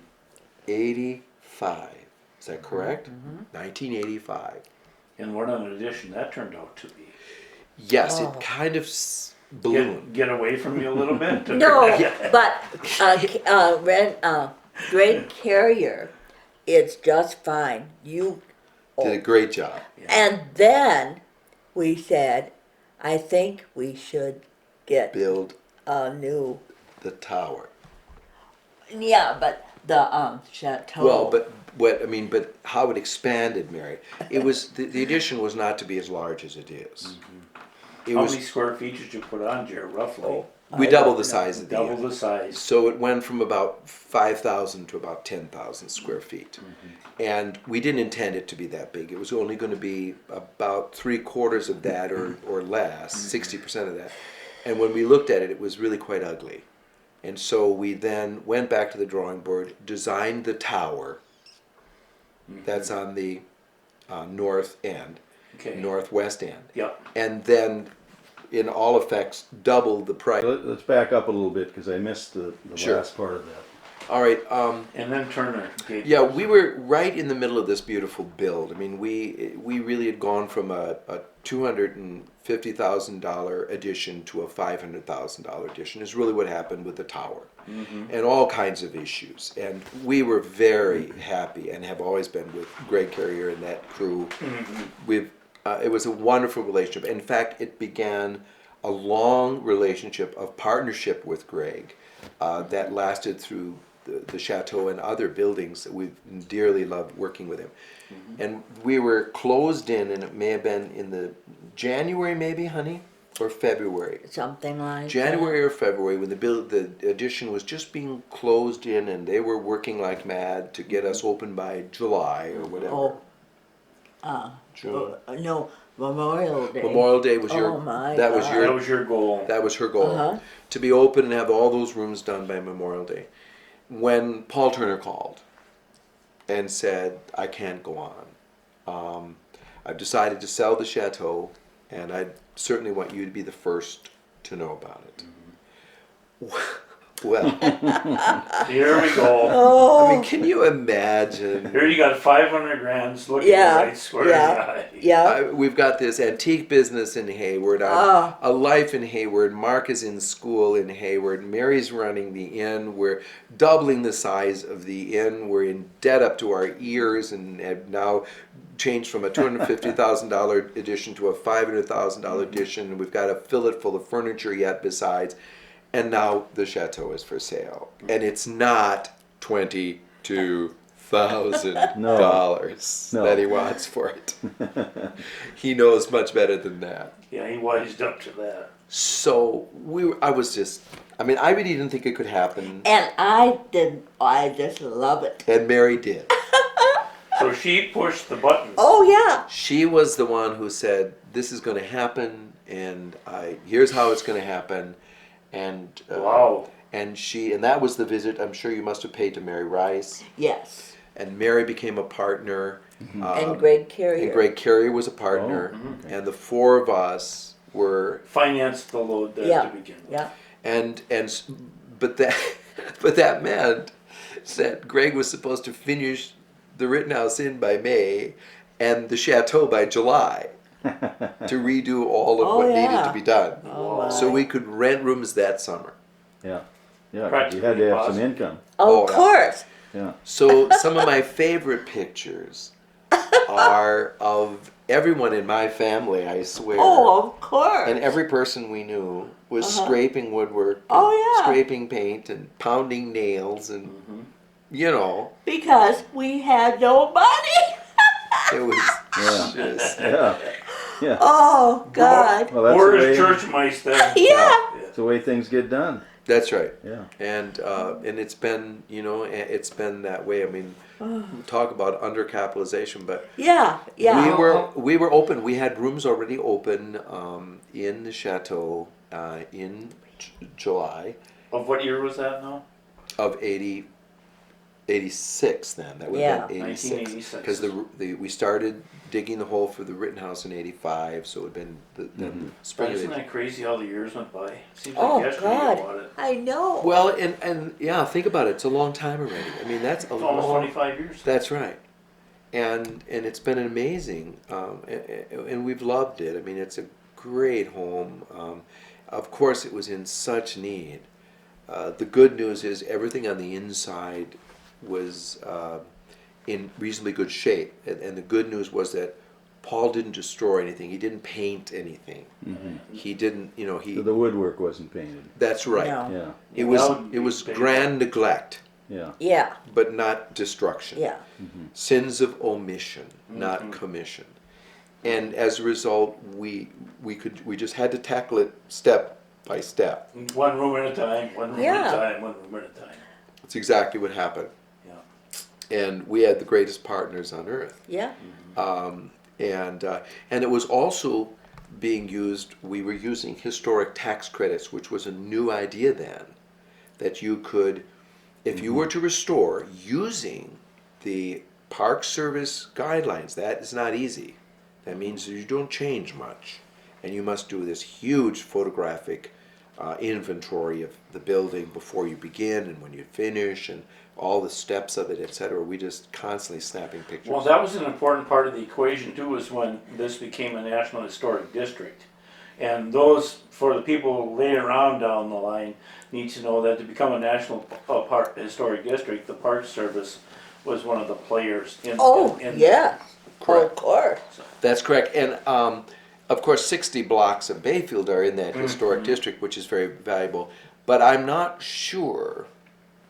85. Is that correct? 1985. And what an addition that turned out to be. Yes, Oh. it kind of ballooned. Get away from you a little bit? No, but Great Carrier, it's just fine. You Did a great job. and then we said, I think we should get Build a new. the tower. Yeah, but the chateau. Well, but how it expanded, Mary? It was the addition was not to be as large as it is. It How was many square feet did you put on, Jared, roughly? we doubled the size of the Double unit. the size. So it went from about 5,000 to about 10,000 square feet. And we didn't intend it to be that big. It was only going to be about 3/4 of that or less, 60% of that. And when we looked at it, it was really quite ugly. And so we then went back to the drawing board, designed the tower, That's on the north end, Okay. northwest end. Yep. And then, in all effects, double the price. Let's back up a little bit because I missed the Sure. last part of that. All right. And then Turner Gate. Yeah, we were right in the middle of this beautiful build. I mean, we really had gone from a $250,000 addition to a $500,000 addition. Is really what happened with the tower, and all kinds of issues. And we were very happy, and have always been, with Greg Carrier and that crew. We've it was a wonderful relationship. In fact, it began a long relationship of partnership with Greg that lasted through the chateau and other buildings that we've dearly loved working with him. And we were closed in, and it may have been in the January, maybe, honey, or February. Something like January or February, when the addition was just being closed in, and they were working like mad to get us open by July or whatever. June. No, Memorial Day. Memorial Day was your. Oh my that was God. your. That was your goal. That was her goal, Uh-huh. to be open and have all those rooms done by Memorial Day. When Paul Turner called and said, I can't go on. I've decided to sell the chateau, and I certainly want you to be the first to know about it. Well, Here we go. Oh, I mean, can you imagine? Here you got 500 grand looking Yeah, right square in the eye. yeah. We've got this antique business in Hayward, a life in Hayward. Mark is in school in Hayward. Mary's running the inn. We're doubling the size of the inn. We're in debt up to our ears, and have now changed from a $250,000 addition to a $500,000 addition. We've got to fill it full of furniture yet besides. And now the chateau is for sale. And it's not $22,000 No. that he wants for it. He knows much better than that. Yeah, he wised up to that. So I really didn't think it could happen. And I just love it. And Mary did. So she pushed the buttons. Oh yeah. She was the one who said, this is going to happen, and here's how it's going to happen. And Wow. and that was the visit I'm sure you must have paid to Mary Rice. Yes. And Mary became a partner. And Greg Carrier. And Greg Carrier was a partner. And the four of us were. Financed the load there Yeah. to begin with. Yeah. But that meant that Greg was supposed to finish the Rittenhouse Inn by May, and the chateau by July, to redo all of Oh, what needed yeah. to be done. Oh, my. So we could rent rooms that summer. Yeah. Yeah. 'Cause you had to have some income. Oh, Of yeah. course. Yeah. So some of my favorite pictures are of everyone in my family, I swear. Oh, of course. And every person we knew was scraping woodwork, Oh, and yeah. scraping paint, and pounding nails, and Because we had no money. it was Yeah. just. Yeah. Yeah. Oh God. Well, that's Where the is way, Churchmeister? Yeah. that's the way things get done. That's right. Yeah. And it's been it's been that way. I mean, talk about undercapitalization, but Yeah. Yeah. we were open. We had rooms already open in the chateau in July Of what year was that now? of 86. Then that would Yeah. have been 86 1986. because we started digging the hole for the Rittenhouse in 85, so it would have been the spring. Isn't Of that crazy how the years went by? Seems Oh like yesterday you God. bought it. I know. well, and yeah, think about it. It's a long time already. I mean, that's a It's almost long. 25 years. That's right, and it's been amazing, and we've loved it. I mean, it's a great home. Of course, it was in such need. The good news is everything on the inside was in reasonably good shape, and the good news was that Paul didn't destroy anything. He didn't paint anything. He didn't, So the woodwork wasn't painted. That's right. No. Yeah. It That was would be big. grand neglect, Yeah. Yeah. but not destruction. Yeah. Sins of omission, not commission. And as a result, we just had to tackle it step by step. One room at a time, one room Yeah. at a time, one room at a time. That's exactly what happened. Yeah. And we had the greatest partners on earth. Yeah. And it was also being used. We were using historic tax credits, which was a new idea then, that you could, if you were to restore using the Park Service guidelines. That is not easy. That means you don't change much, and you must do this huge photographic inventory of the building before you begin and when you finish, and all the steps of it, etc. We just constantly snapping pictures. Well, that was an important part of the equation too, was when this became a National Historic District. And those, for the people later on down the line, need to know that to become a National Historic District, the Park Service was one of the players in. Oh, in yes. Correct. Of course. That's correct. And of course, 60 blocks of Bayfield are in that historic district, which is very valuable. But I'm not sure,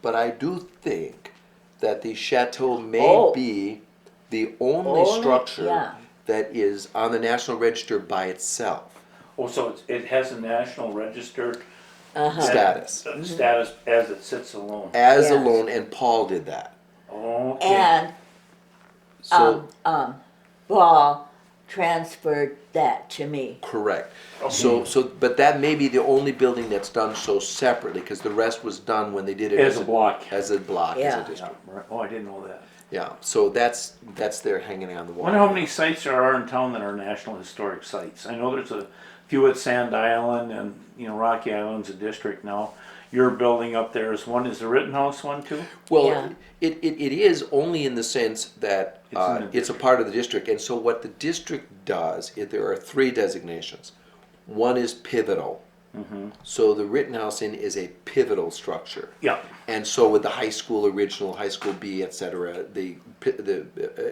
but I do think that the chateau may be the only structure yeah. that is on the National Register by itself. Oh, so it has a National Register Status. status as it sits alone. As Yes. alone, and Paul did that. Okay. And So, Paul transferred that to me. correct. Okay. But that may be the only building that's done so separately, because the rest was done when they did it As a block. as a block, as Yeah. a Yeah, district. right. Oh, I didn't know that. Yeah, so that's there hanging on the I wall. wonder how many sites there are in town that are National Historic Sites. I know there's a few at Sand Island, and Rocky Island's a district now. Your building up there is one. Is the Rittenhouse one too? Well, Yeah. it is only in the sense that It's in the it's a part of the district, and so what the district does, there are 3 designations. One is pivotal. So the Rittenhouse Inn is a pivotal structure. Yeah. And so with the high school original, high school B, etc., the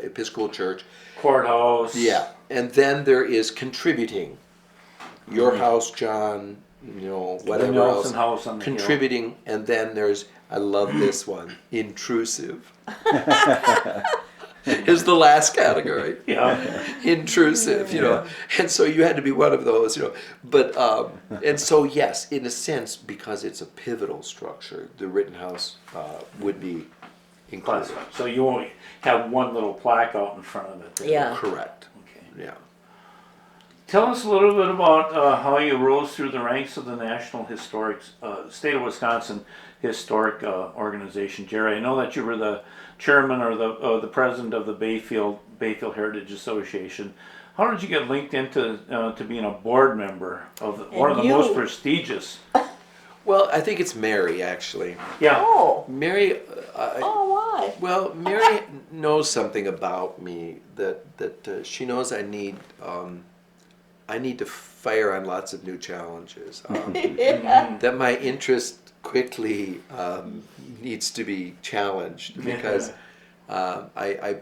Episcopal Church, Courthouse. yeah. And then there is contributing. Your house, John, whatever The else. Nelson House on the hill. Contributing, and then there's, I love this one, intrusive. Is the last category. Yeah. Intrusive, and so you had to be one of those, but and so yes, in a sense, because it's a pivotal structure, the Rittenhouse would be included. So you only have one little plaque out in front of it. Yeah. Correct. Okay. Yeah. Tell us a little bit about how you rose through the ranks of the National Historic State of Wisconsin Historic Organization. Jerry, I know that you were the chairman or the president of the Bayfield Heritage Association. How did you get linked into to being a board member of one of the most prestigious? Well, I think it's Mary actually. Yeah. Oh. Mary. Oh, why? Well, Mary knows something about me that she knows I need to fire on lots of new challenges. That my interest quickly needs to be challenged because I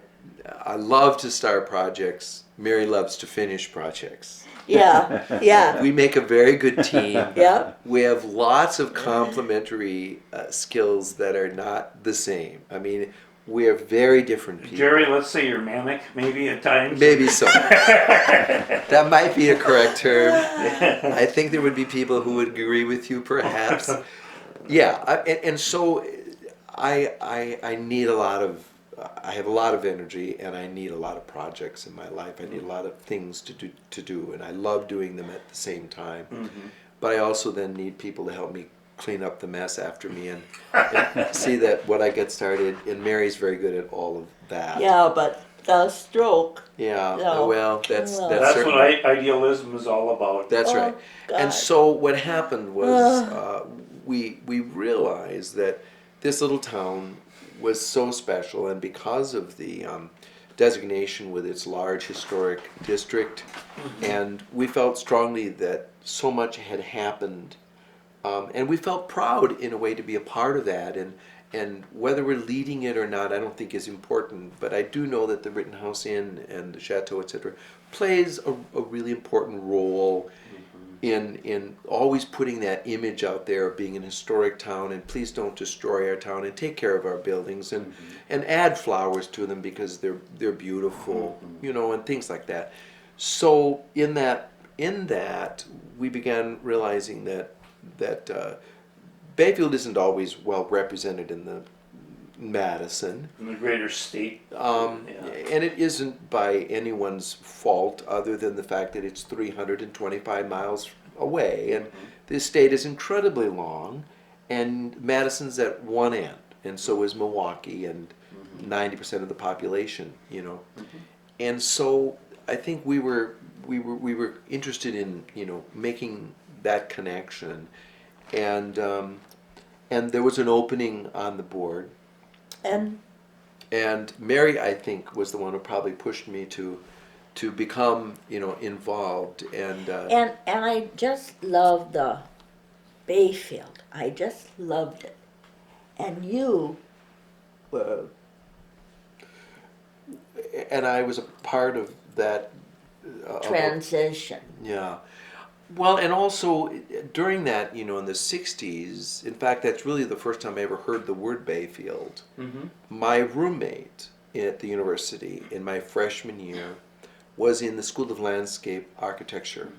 love to start projects. Mary loves to finish projects. Yeah. Yeah. We make a very good team. Yeah. We have lots of complementary skills that are not the same. I mean, we are very different people. Jerry, let's say you're manic, maybe at times. Maybe so. That might be a correct term. I think there would be people who would agree with you, perhaps. Yeah, and so I need a lot of. I have a lot of energy, and I need a lot of projects in my life. I need a lot of things to do, and I love doing them at the same time. Mm-hmm. But I also then need people to help me clean up the mess after me and see that what I get started. And Mary's very good at all of that. Yeah, but the stroke. Yeah. No. Well, that's That's certainly, what idealism is all about. That's Oh, right. God. And so what happened was we realized that this little town was so special, and because of the designation with its large historic district, and we felt strongly that so much had happened, and we felt proud in a way to be a part of that, and whether we're leading it or not, I don't think is important, but I do know that the Rittenhouse Inn and the Chateau, etc., plays a really important role in always putting that image out there of being an historic town, and please don't destroy our town, and take care of our buildings, and add flowers to them because they're beautiful, and things like that. So in that we began realizing that Bayfield isn't always well represented in the Madison. In the greater state. And it isn't by anyone's fault other than the fact that it's 325 miles away, and this state is incredibly long, and Madison's at one end, and so is Milwaukee, and 90% of the population, you know. And so I think we were interested in, you know, making that connection, and there was an opening on the board, and Mary, I think, was the one who probably pushed me to become, you know, involved, and I just loved the Bayfield. I just loved it. And you were I was a part of that transition. yeah. Well, and also during that, you know, in the 60s, in fact, that's really the first time I ever heard the word Bayfield. My roommate at the university in my freshman year was in the School of Landscape Architecture,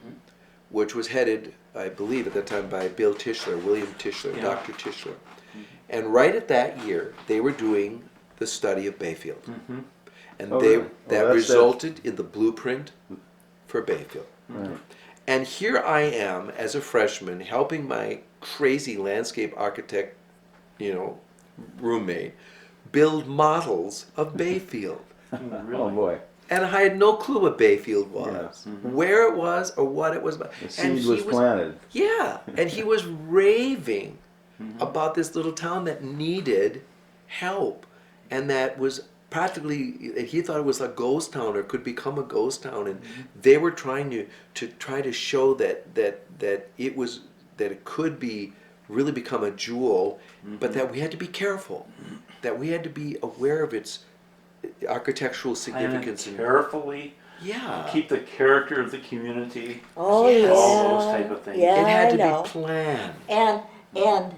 which was headed, I believe, at that time by Bill Tischler, William Tischler, Yeah. Dr. Tischler. And right at that year, they were doing the study of Bayfield. And Oh, really? that Well, resulted in the blueprint for Bayfield. Right. And here I am as a freshman helping my crazy landscape architect, you know, roommate build models of Bayfield. Oh boy. And I had no clue what Bayfield was, Yeah. where it was, or what it was about. The And seed he was planted. Yeah, and he was raving about this little town that needed help, and that was practically, he thought it was a ghost town or could become a ghost town, and they were trying to show that it could be really become a jewel, but that we had to be careful, that we had to be aware of its architectural significance. And carefully Yeah, keep the character of the community. Oh Yes. yeah. All those type of things. Yeah, it had I to know. be planned. And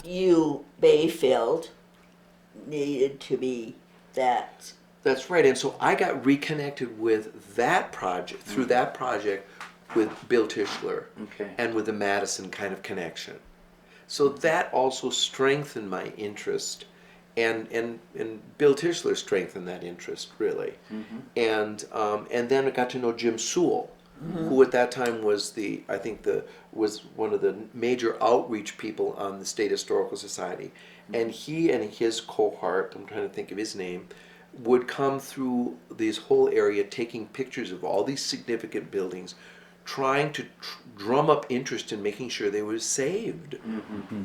you, Bayfield, needed to be that. That's right, and so I got reconnected with that project, through that project, with Bill Tischler, Okay. and with the Madison kind of connection. So that also strengthened my interest, and Bill Tischler strengthened that interest, really. And then I got to know Jim Sewell, who at that time was was one of the major outreach people on the State Historical Society. And he and his cohort, I'm trying to think of his name, would come through this whole area taking pictures of all these significant buildings, trying to drum up interest in making sure they were saved.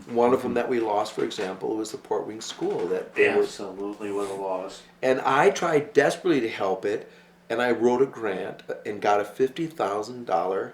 One of them that we lost, for example, was the Port Wing School. Absolutely was a loss. And I tried desperately to help it, and I wrote a grant and got a $50,000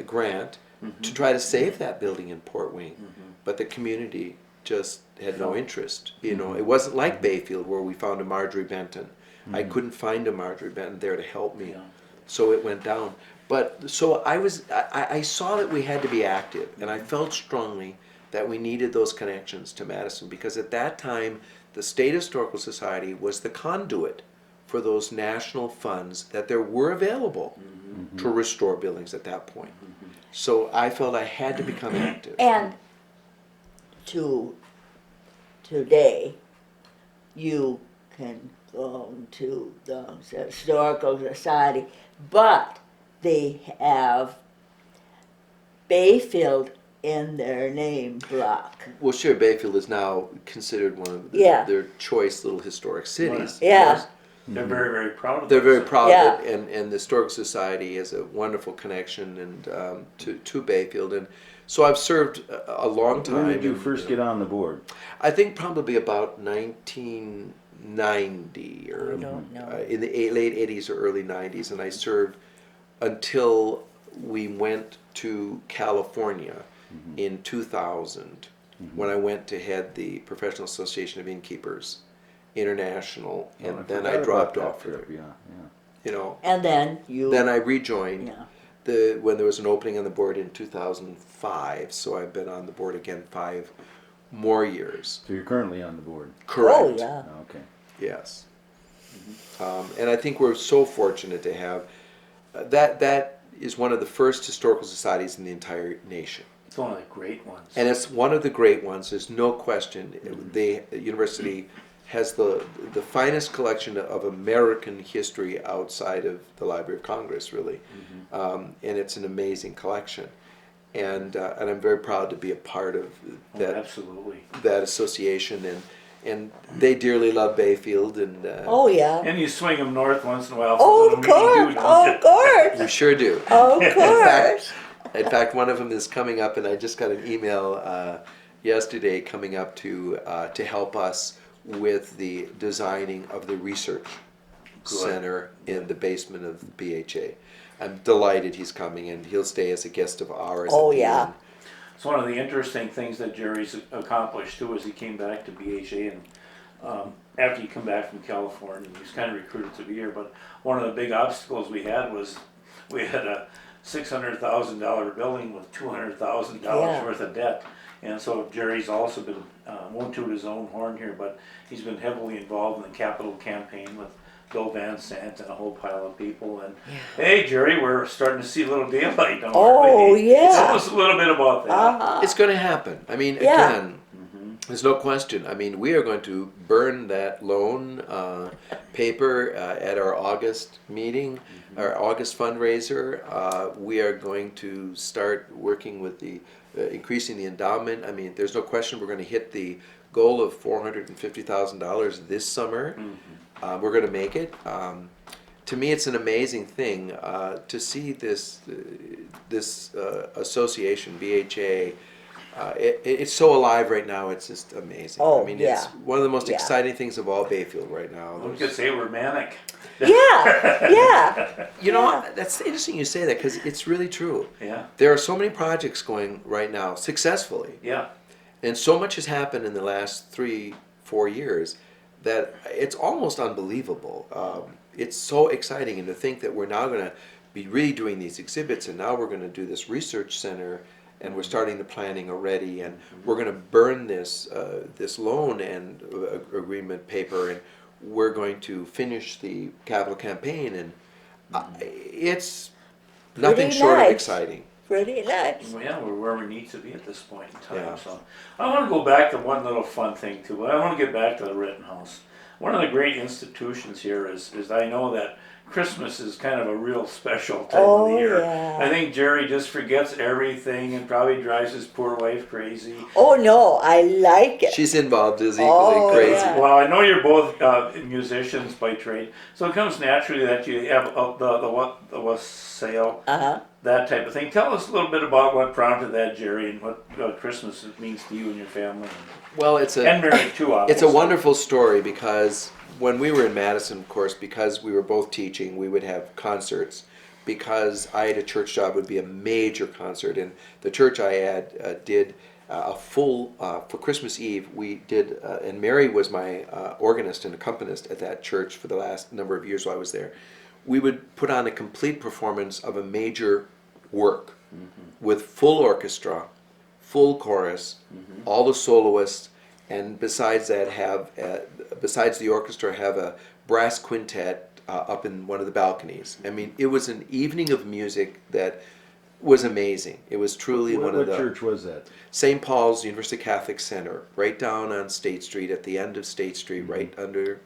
grant to try to save that building in Port Wing. But the community just had no interest. You know, it wasn't like Bayfield where we found a Marjorie Benton. I couldn't find a Marjorie Benton there to help me. Yeah. So it went down. But so I saw that we had to be active, and I felt strongly that we needed those connections to Madison, because at that time the State Historical Society was the conduit for those national funds that there were available to restore buildings at that point. So I felt I had to become active. And today, you can go to the Historical Society, but they have Bayfield in their name block. Well, sure, Bayfield is now considered one of Yeah. their choice little historic cities. Yeah. Yes. They're very, very proud of They're very themselves. proud Yeah. of it, and the Historical Society has a wonderful connection and to Bayfield, and so I've served a long time. When did you and, first know, get on the board? I think probably about 1990 or I don't know. in the late 80s or early 90s, and I served until we went to California in 2000 when I went to head the Professional Association of Innkeepers International, and then I forgot dropped about off that for trip, yeah. you know. And then you. Then I rejoined Yeah. when there was an opening on the board in 2005, so I've been on the board again 5 more years. So you're currently on the board. Correct. Oh, yeah. Okay. Yes. And I think we're so fortunate to have that is one of the first historical societies in the entire nation. It's one of the great ones. And it's one of the great ones, there's no question. The university has the finest collection of American history outside of the Library of Congress, really. And it's an amazing collection. And I'm very proud to be a part of Oh, that absolutely. that association, and they dearly love Bayfield, and Oh, yeah. And you swing them north once in a while. Oh, for of the little course. meeting, too, don't Oh, you? of course. we sure do. Of In course. fact, one of them is coming up, and I just got an email yesterday coming up to help us with the designing of the research center in the basement of BHA. I'm delighted he's coming, and he'll stay as a guest of ours. Oh, at the yeah. end. It's one of the interesting things that Jerry's accomplished too, is he came back to BHA and after he come back from California, he was kind of recruited to be here. But one of the big obstacles we had was we had a $600,000 building with $200,000 Yeah. worth of debt. And so Jerry's also been, won't toot his own horn here, but he's been heavily involved in the capital campaign with Bill Van Sant and a whole pile of people. And hey, Jerry, we're starting to see a little daylight, don't Oh, we? yeah. Tell us a little bit about that. Uh-huh. It's going to happen. I mean, Yeah. again, there's no question. I mean, we are going to burn that loan paper at our August meeting, our August fundraiser. We are going to start working with the increasing the endowment. I mean, there's no question we're going to hit the goal of $450,000 this summer. We're going to make it. To me, it's an amazing thing to see this association, BHA. It's so alive right now. It's just amazing. Oh, I mean, yeah. it's one of the most Yeah. exciting things of all Bayfield right now. I could say we're manic. Yeah. Yeah. You know, Yeah. that's interesting you say that because it's really true. Yeah, There are so many projects going right now successfully, yeah. and so much has happened in the last 3-4 years that it's almost unbelievable. It's so exciting, and to think that we're now going to be really doing these exhibits, and now we're going to do this research center, and we're starting the planning already, and we're going to burn this this loan and agreement paper, and we're going to finish the capital campaign, and it's nothing Pretty short of nice. exciting. Pretty nice. Well, yeah, we're where we need to be at this point in time. Yeah. So I want to go back to one little fun thing too. I want to get back to the Rittenhouse. One of the great institutions here is I know that Christmas is kind of a real special time of the Oh, year. yeah. I think Jerry just forgets everything and probably drives his poor wife crazy. Oh, no, I like it. She's involved as equally Oh, crazy. yeah. Well, I know you're both musicians by trade, so it comes naturally that you have the wassail, Uh-huh. that type of thing. Tell us a little bit about what prompted that, Jerry, and what Christmas means to you and your family, Well, it's and Mary too. Obviously. It's a wonderful story because when we were in Madison, of course, because we were both teaching, we would have concerts. Because I had a church job, it would be a major concert, and the church I had did a full for Christmas Eve. We did, and Mary was my organist and accompanist at that church for the last number of years while I was there. We would put on a complete performance of a major work with full orchestra, full chorus, all the soloists, and besides that have besides the orchestra have a brass quintet up in one of the balconies. I mean, it was an evening of music that was amazing. It was truly one of What the church was that? St. Paul's University Catholic Center, right down on State Street, at the end of State Street, right under,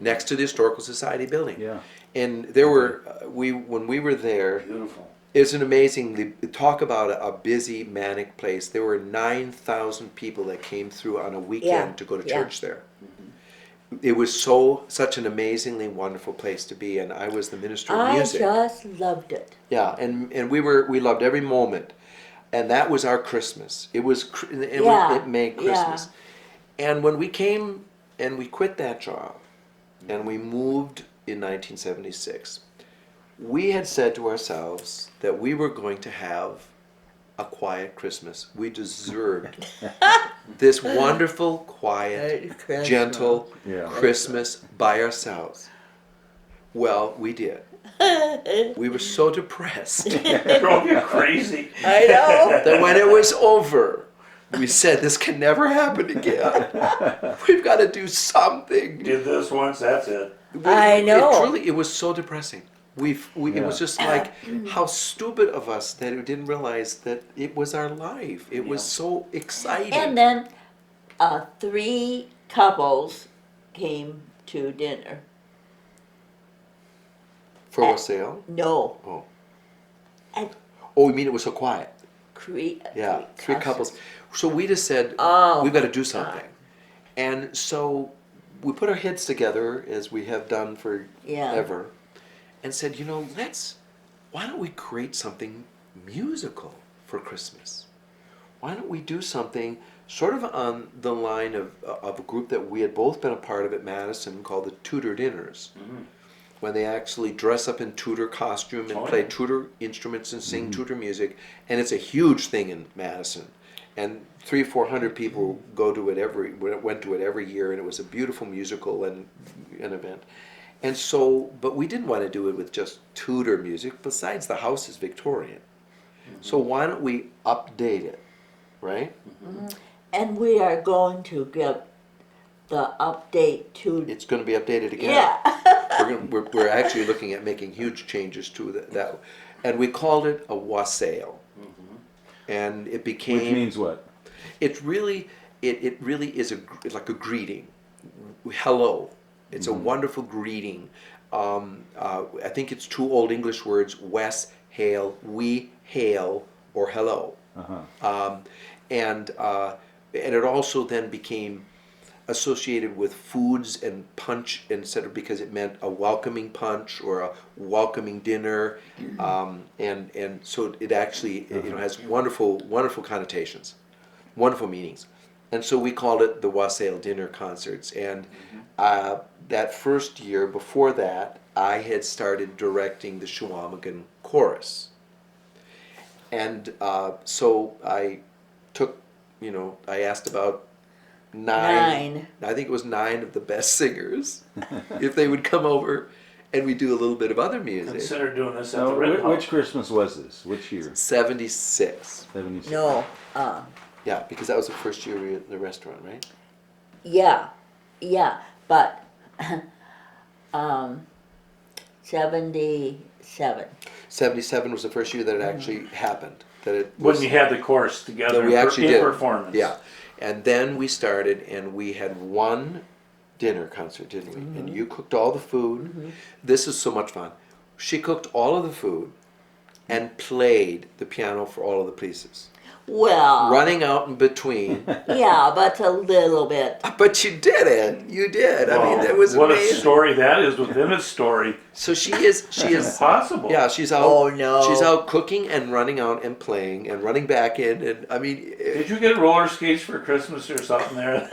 next to the Historical Society building. Yeah. And there were when we were there, Beautiful. it's an amazing, talk about a busy, manic place. There were 9,000 people that came through on a weekend Yeah, to go to yeah. church there. It was such an amazingly wonderful place to be, and I was the minister of I music. just loved it. Yeah, and we loved every moment, and that was our Christmas. It was Yeah, it made Christmas. And when we came and we quit that job, and we moved in 1976, we had said to ourselves that we were going to have a quiet Christmas. We deserved this wonderful, quiet, Christmas. gentle Yeah. Christmas by ourselves. Well, we did. We were so depressed Drove you crazy. I know. that when it was over, we said, this can never happen again. We've got to do something. Did this once, that's it. I know. It was so depressing. It was just like, how stupid of us that we didn't realize that it was our life. It was so exciting. And then 3 couples came to dinner. For sale? No. Oh. And Oh, you mean it was so quiet? three Yeah, 3 couples. So we just said, Oh, we've got to do something. And so we put our heads together, as we have done forever, and said, why don't we create something musical for Christmas? Why don't we do something sort of on the line of a group that we had both been a part of at Madison called the Tudor Dinners, when they actually dress up in Tudor costume and play Tudor instruments and sing Tudor music, and it's a huge thing in Madison. And 300 or 400 people went to it every year, and it was a beautiful musical and an event. And so, but we didn't want to do it with just Tudor music. Besides, the house is Victorian. So why don't we update it, right? And we are going to give the update to. It's going to be updated again. Yeah. We're actually looking at making huge changes to that. And we called it a wassail. And it became. Which means what? It really is like a greeting. Hello. It's a wonderful greeting. I think it's two old English words: Wes, hail, we hail, or hello. And it also then became associated with foods and punch because it meant a welcoming punch or a welcoming dinner, and so it actually has wonderful connotations, wonderful meanings, and so we called it the Wassail Dinner Concerts. And that first year, before that, I had started directing the Chequamegon Chorus, and so I took, I asked about nine. I think it was 9 of the best singers, if they would come over, and we do a little bit of other music. Consider doing this at Now, the Rittenhouse. which Christmas was this? Which year? 76. 76. No. Yeah, because that was the first year we were at the restaurant, right? Yeah. But 77. 77 was the first year that it actually happened. That it When was, you had the chorus together that we actually in did performance. Yeah, and then we started, and we had one dinner concert, didn't we? And you cooked all the food. This is so much fun. She cooked all of the food and played the piano for all of the pieces, Well. running out in between. Yeah, but a little bit. But you did it. You did. I mean, it was what amazing. a story that is within a story. So she is. Impossible. Yeah, she's out. Oh, no. She's out cooking and running out and playing and running back in, and I mean, Did you get roller skates for Christmas or something there?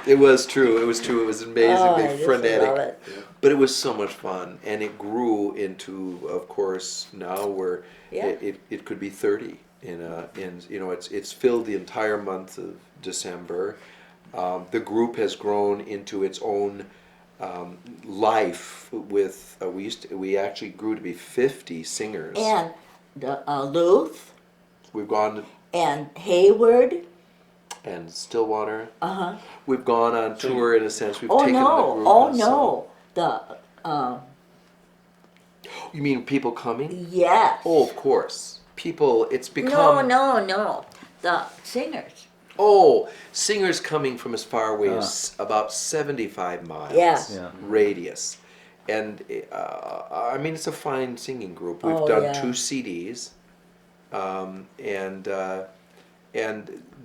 it was true. It was true. It was amazingly I just frenetic, love it. but it was so much fun, and it grew into, of course, now where Yeah. it could be 30 it's filled the entire month of December. The group has grown into its own life with we actually grew to be 50 singers. And the Luth We've gone and Hayward. and Stillwater. Uh-huh. We've gone on tour in a sense. We've Oh taken the no. group Oh on some- no. The You mean people coming? yes. Oh, of course. People. It's become. No. The singers. Oh, singers coming from as far away as about 75 miles Yeah. radius. And I mean, it's a fine singing group. We've Oh, done yeah. 2 CDs, and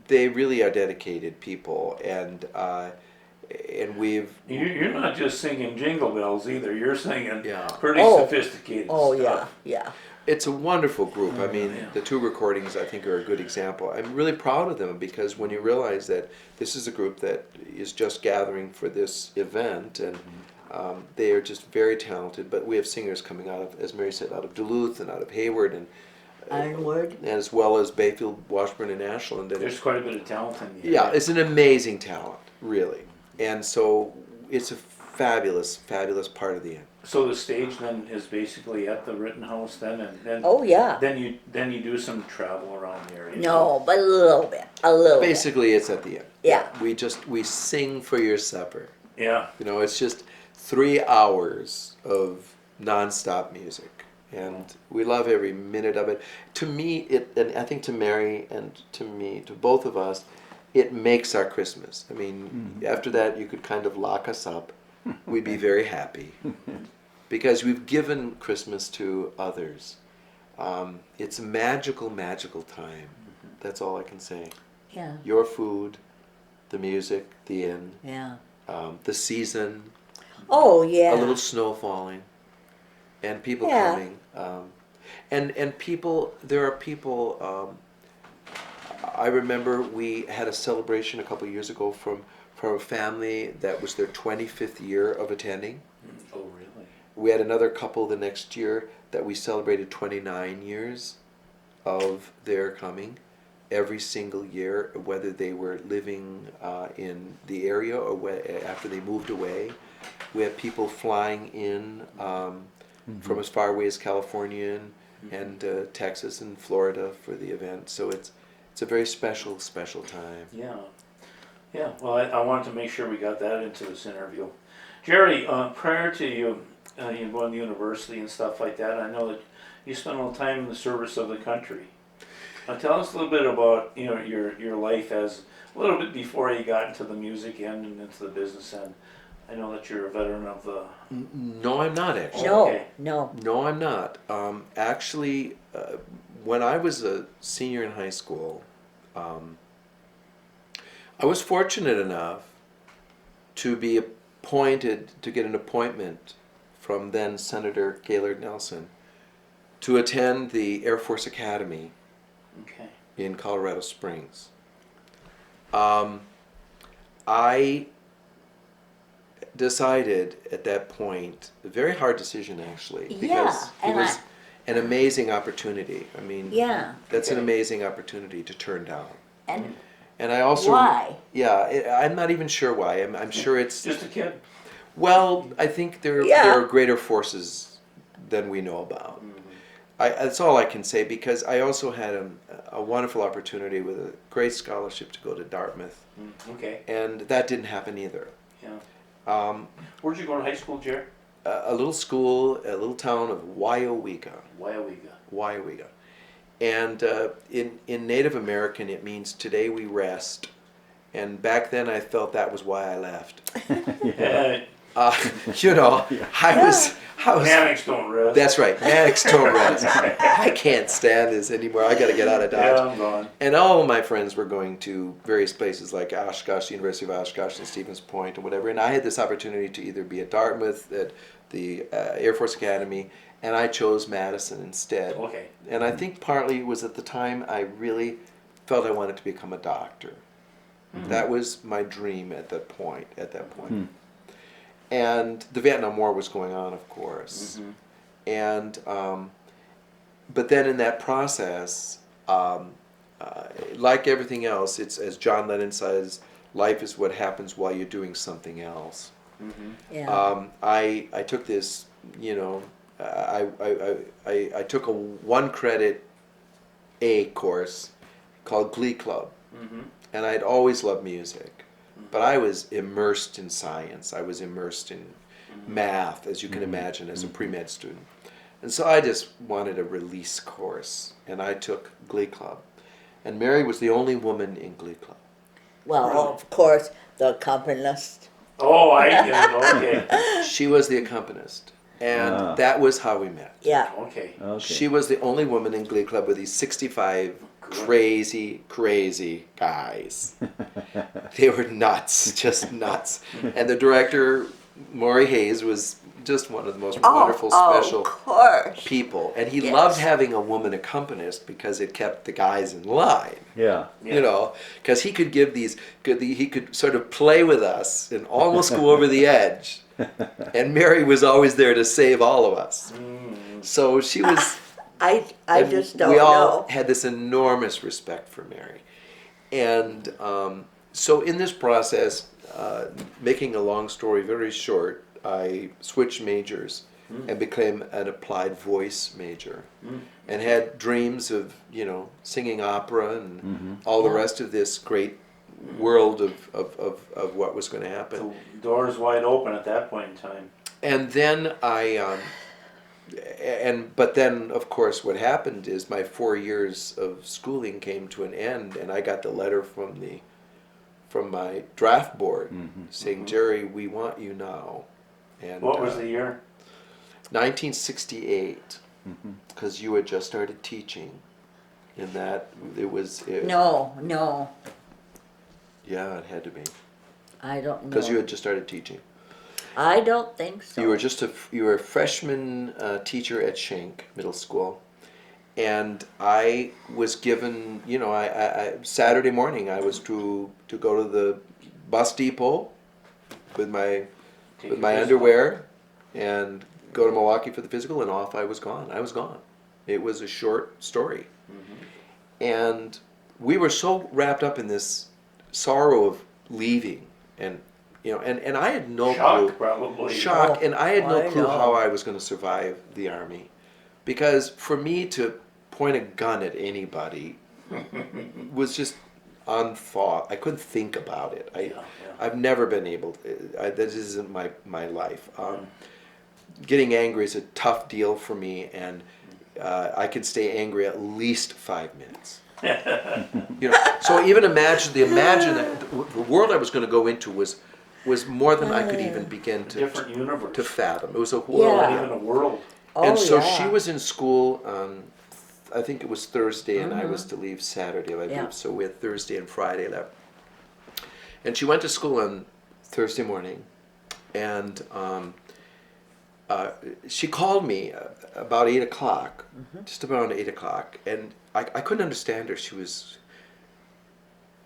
they really are dedicated people. And we've You're not just singing jingle bells either. You're singing Yeah. pretty Oh. sophisticated Oh stuff. yeah. It's a wonderful group. I mean, yeah. the 2 recordings I think are a good example. I'm really proud of them because when you realize that this is a group that is just gathering for this event, and they are just very talented. But we have singers coming out of, as Mary said, out of Duluth and out of Hayward, and Ironwood. as well as Bayfield, Washburn, and Ashland. And There's quite a bit of talent in the yeah, area. it's an amazing talent, really. And so it's a fabulous, fabulous part of the end. So the stage then is basically at the Rittenhouse then, and then Oh yeah. then you do some travel around the area. No, but a little bit. A little bit. Basically, it's at the end. Yeah. We sing for your supper. Yeah. It's just 3 hours of nonstop music, and we love every minute of it. To me, and I think to Mary and to me, to both of us, it makes our Christmas. I mean, after that, you could kind of lock us up. We'd be very happy because we've given Christmas to others. It's a magical, magical time. That's all I can say. Yeah. Your food, the music, the inn, Yeah. the season, Oh, yeah. a little snow falling, and people Yeah. coming, and people. There are people. I remember we had a celebration a couple of years ago from a family that was their 25th year of attending. Oh, really? We had another couple the next year that we celebrated 29 years of their coming every single year, whether they were living in the area or after they moved away. We have people flying in from as far away as California and Texas and Florida for the event. So it's a very special time. Yeah. Yeah, well, I wanted to make sure we got that into this interview. Jerry, prior to you going to university and stuff like that, I know that you spent a little time in the service of the country. Tell us a little bit about your life as a little bit before you got into the music end and into the business end. I know that you're a veteran of the. No, I'm not actually. No, Okay. no. No, I'm not. Actually, when I was a senior in high school, I was fortunate enough to be appointed, to get an appointment from then Senator Gaylord Nelson to attend the Air Force Academy Okay. in Colorado Springs. I decided at that point, a very hard decision actually, because Yeah, it and was an amazing opportunity. I mean, Yeah. that's an Okay. amazing opportunity to turn down. And And I also, why? yeah, I'm not even sure why. I'm sure it's, Just a kid. well, I think there Yeah. are greater forces than we know about. That's all I can say, because I also had a wonderful opportunity with a great scholarship to go to Dartmouth, Okay. and that didn't happen either. Yeah. Where'd you go to high school, Jerry? A little school, a little town of Wyowega. Wyowega. And in Native American, it means today we rest. And back then, I felt that was why I left. Yeah. I was. Mannix don't rest. That's right, Mannix don't rest. I can't stand this anymore. I got to get out of Dodge. Yeah, I'm gone. And all of my friends were going to various places like Oshkosh, University of Oshkosh, and Stevens Point, or whatever. And I had this opportunity to either be at Dartmouth, at the Air Force Academy, and I chose Madison instead. Okay. And I think partly it was at the time I really felt I wanted to become a doctor. That was my dream at that point. And the Vietnam War was going on, of course. And but then in that process, like everything else, it's, as John Lennon says, life is what happens while you're doing something else. Yeah. I took this, I took a 1-credit A course called Glee Club, and I'd always loved music, but I was immersed in science. I was immersed in math, as you can imagine, as a pre-med student. And so I just wanted a release course, and I took Glee Club. And Mary was the only woman in Glee Club. Well, of course, the accompanist. Oh, I get it. Okay. She was the accompanist, and that was how we met. Yeah. Okay. She was the only woman in Glee Club with these 65 crazy guys. They were nuts, just nuts. And the director, Maury Hayes, was just one of the most wonderful, special of course. people. And he Yes. loved having a woman accompanist because it kept the guys in line. Yeah. Because he could give he could sort of play with us and almost go over the edge. And Mary was always there to save all of us. So she was... I and just don't we all know. had this enormous respect for Mary. And so in this process, making a long story very short, I switched majors and became an applied voice major and had dreams of, singing opera and all the rest of this great world of what was going to happen. The doors wide open at that point in time. And then but then, of course, what happened is my 4 years of schooling came to an end, and I got the letter from my draft board saying, "Jerry, we want you now." And What was the year? 1968, because you had just started teaching, and that it was. No. Yeah, it had to be. I don't know. Because you had just started teaching. I don't think so. You were a freshman teacher at Schenck Middle School, and I was given, I Saturday morning I was to go to the bus depot with my Take with your my physical. underwear and go to Milwaukee for the physical, and off I was gone. I was gone. It was a short story, and we were so wrapped up in this sorrow of leaving, and and I had no Shock, clue. probably. Shock, Oh, and I had no I clue know. how I was going to survive the army, because for me to point a gun at anybody was just unthought. I couldn't think about it. I've never been able to, this isn't my life. Getting angry is a tough deal for me, and I can stay angry at least 5 minutes. So even imagine that the world I was going to go into was more than I could even begin Different universe. to fathom. It was a Not world. Yeah. even a world. Oh, And so yeah. she was in school I think it was Thursday, and I was to leave Saturday, I believe. Yeah. So we had Thursday and Friday left. And she went to school on Thursday morning, and she called me about 8 o'clock, just around 8 o'clock, and I couldn't understand her. She was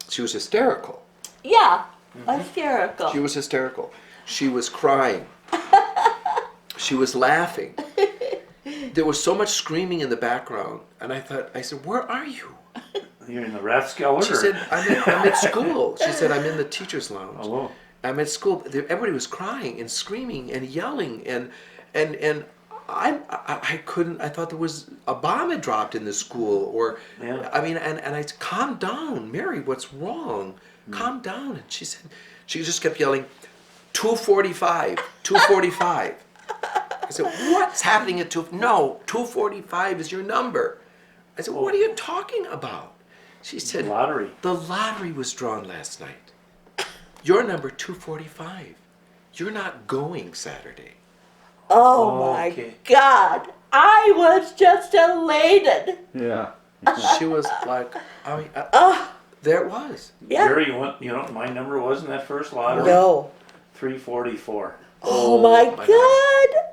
hysterical. Yeah, hysterical. She was hysterical. She was crying. She was laughing. There was so much screaming in the background, and I said, "Where are you?" You're in the Rathskeller? She said, I'm at school. She said, I'm in the teacher's lounge. Oh, I'm at school. Everybody was crying and screaming and yelling, and I couldn't. I thought there was a bomb had dropped in the school, or Yeah. I mean, and I said, calm down, Mary. What's wrong? Calm down. And she said, she just kept yelling, 2:45, 2:45. I said, what's happening at 2? No, 2:45 is your number. I said, what are you talking about? She said, lottery. the lottery was drawn last night. Your number 2:45. You're not going Saturday. Oh Okay. my God. I was just elated. Yeah. She was like, I mean, Oh, there it was. yeah. Jerry, you know what my number was in that first lottery? No. 344. Oh my my God.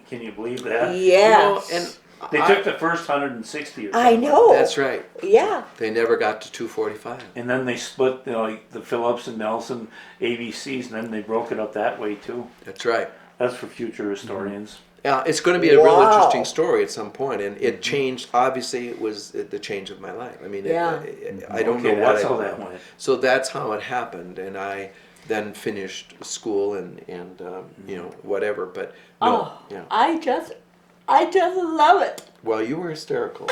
Can you believe that? Yes. And They took the first 160 or something. I know. that's right. Yeah. They never got to 2:45. And then they split, like the Phillips and Nelson ABCs, and then they broke it up that way too. That's right. That's for future historians. Yeah, it's going to be a real Wow. interesting story at some point, and it changed. Obviously, it was the change of my life. I mean, Yeah. I don't Okay, know what that's I, how that went. So that's how it happened, and I then finished school and whatever. But no, Oh, yeah. I just love it. Well, you were hysterical,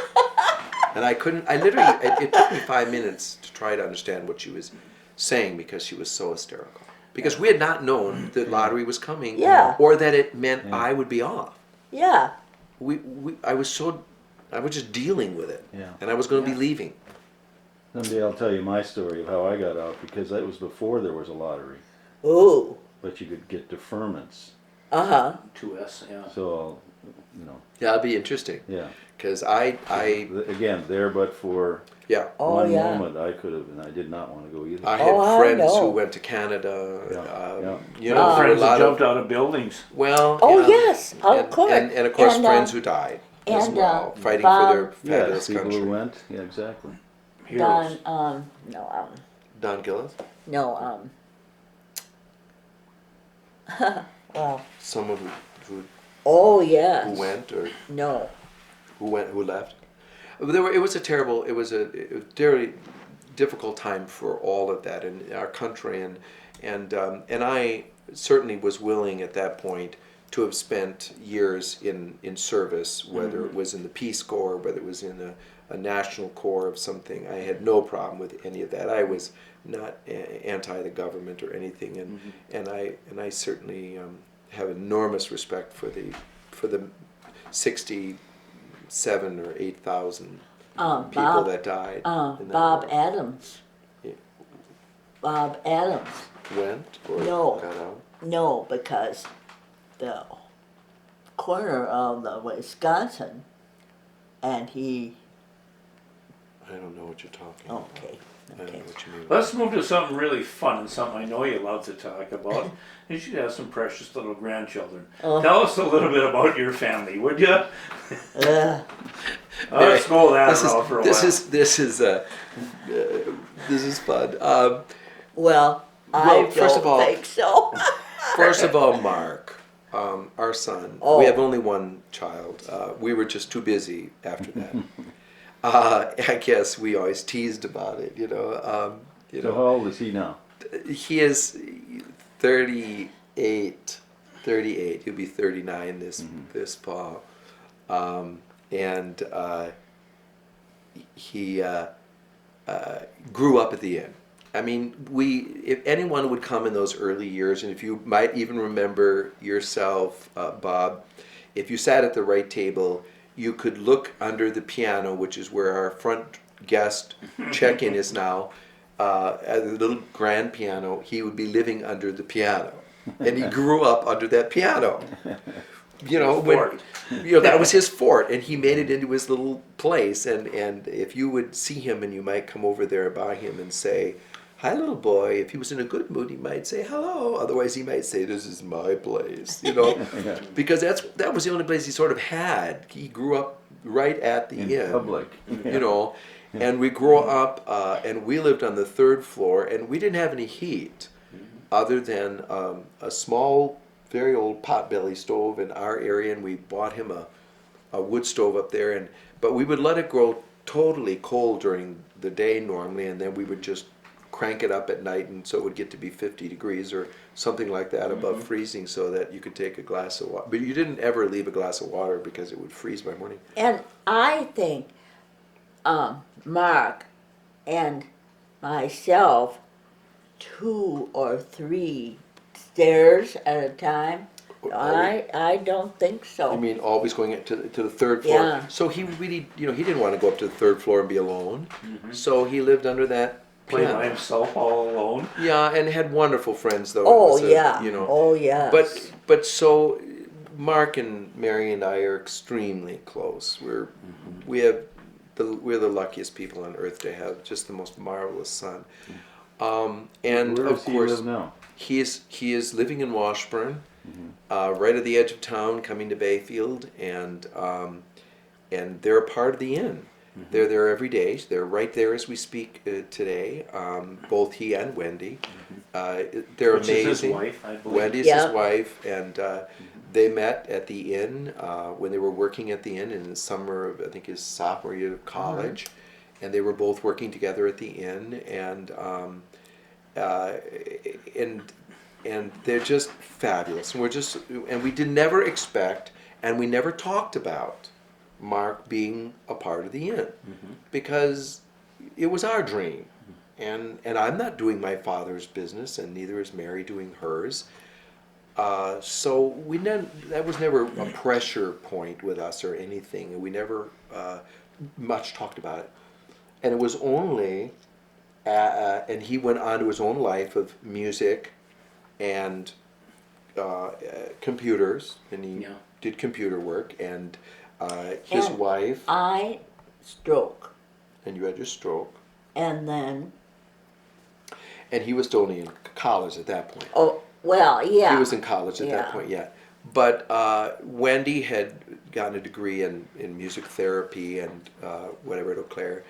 and I couldn't. I literally. It took me 5 minutes to try to understand what she was saying because she was so hysterical. Because we had not known that lottery was coming, Yeah. or that it meant Yeah. I would be off. Yeah. I was just dealing with it, Yeah. and I was going to be leaving. Someday I'll tell you my story of how I got out, because that was before there was a lottery. Ooh. But you could get deferments. Uh-huh. 2S, yeah. So, Yeah, it'll be interesting yeah. because I Again, there but for yeah. Oh, one yeah. moment I could have, and I did not want to go either. I had Oh, I friends know. who went to Canada. Yeah, You know, for a Friends that lot jumped of out of buildings. well. Oh, yeah. yes, of and, course. and of course And, friends who died as and, well, fighting Bob- for their Yeah, fabulous people country. who went. Yeah, exactly. Heroes. Don Gillis, well, someone who oh, yes. who went or No. who left. It was a very difficult time for all of that in our country, and I certainly was willing at that point to have spent years in service, whether it was in the Peace Corps, whether it was in a national corps of something. I had no problem with any of that. I was not anti the government or anything, and I certainly have enormous respect for the 67 or 8,000 people Bob, that died. in that Bob war. Adams. Yeah. Bob Adams. Went or No. got out. No, because the corner of the Wisconsin, and he I don't know what you're talking about. Okay, I don't know okay. what you mean. Let's move to something really fun and something I know you love to talk about. You should have some precious little grandchildren. Oh. Tell us a little bit about your family, would you? Uh, Let's go that This is route for a this while. is this is fun. well, I Well, don't first of all- think so. First of all, Mark, our son. Oh. We have only one child. We were just too busy after that. I guess we always teased about it. So how old is he now? He is 38. 38. He'll be 39 this fall. And he grew up at the inn. I mean, if anyone would come in those early years, and if you might even remember yourself, Bob, if you sat at the right table, you could look under the piano, which is where our front guest check-in is now, at the little grand piano. He would be living under the piano, and he grew up under that piano. Fort. That was his fort, and he made it into his little place. And if you would see him, and you might come over there by him and say, "Hi, little boy." If he was in a good mood, he might say hello. Otherwise, he might say, "This is my place," Yeah. because that was the only place he sort of had. He grew up right at the In inn, public. And we grew up, and we lived on the third floor, and we didn't have any heat, other than a small, very old potbelly stove in our area, and we bought him a wood stove up there, but we would let it grow totally cold during the day normally, and then we would just crank it up at night, and so it would get to be 50 degrees or something like that above freezing, so that you could take a glass of water. But you didn't ever leave a glass of water because it would freeze by morning. And I think Mark and myself, 2 or 3 stairs at a time. I don't think so. I mean, always going to the third floor. Yeah. So he really, he didn't want to go up to the third floor and be alone. So he lived under that Play by piano. himself all alone. Yeah, and had wonderful friends though. It Oh was yeah. Oh yeah. But so Mark and Mary and I are extremely close. We're the luckiest people on earth to have just the most marvelous son. And Where of does he course, live now? he is living in Washburn, right at the edge of town, coming to Bayfield, and they're a part of the inn. They're there every day. They're right there as we speak today. Both he and Wendy. They're Which amazing. is his wife, I believe. Wendy's Yeah. his wife, and they met at the inn when they were working at the inn in the summer of, I think, his sophomore year of college, and they were both working together at the inn, and they're just fabulous. And we did never expect, and we never talked about Mark being a part of the inn, because it was our dream. And I'm not doing my father's business, and neither is Mary doing hers. So that was never a pressure point with us or anything, and we never much talked about it. And it was only, and he went on to his own life of music and computers, and he Yeah. did computer work, and his And wife, I stroke, and you had your stroke, and then and he was only in college at that point. oh well, yeah. He was in college at that Yeah. point, yeah. But Wendy had gotten a degree in music therapy and whatever at Eau Claire,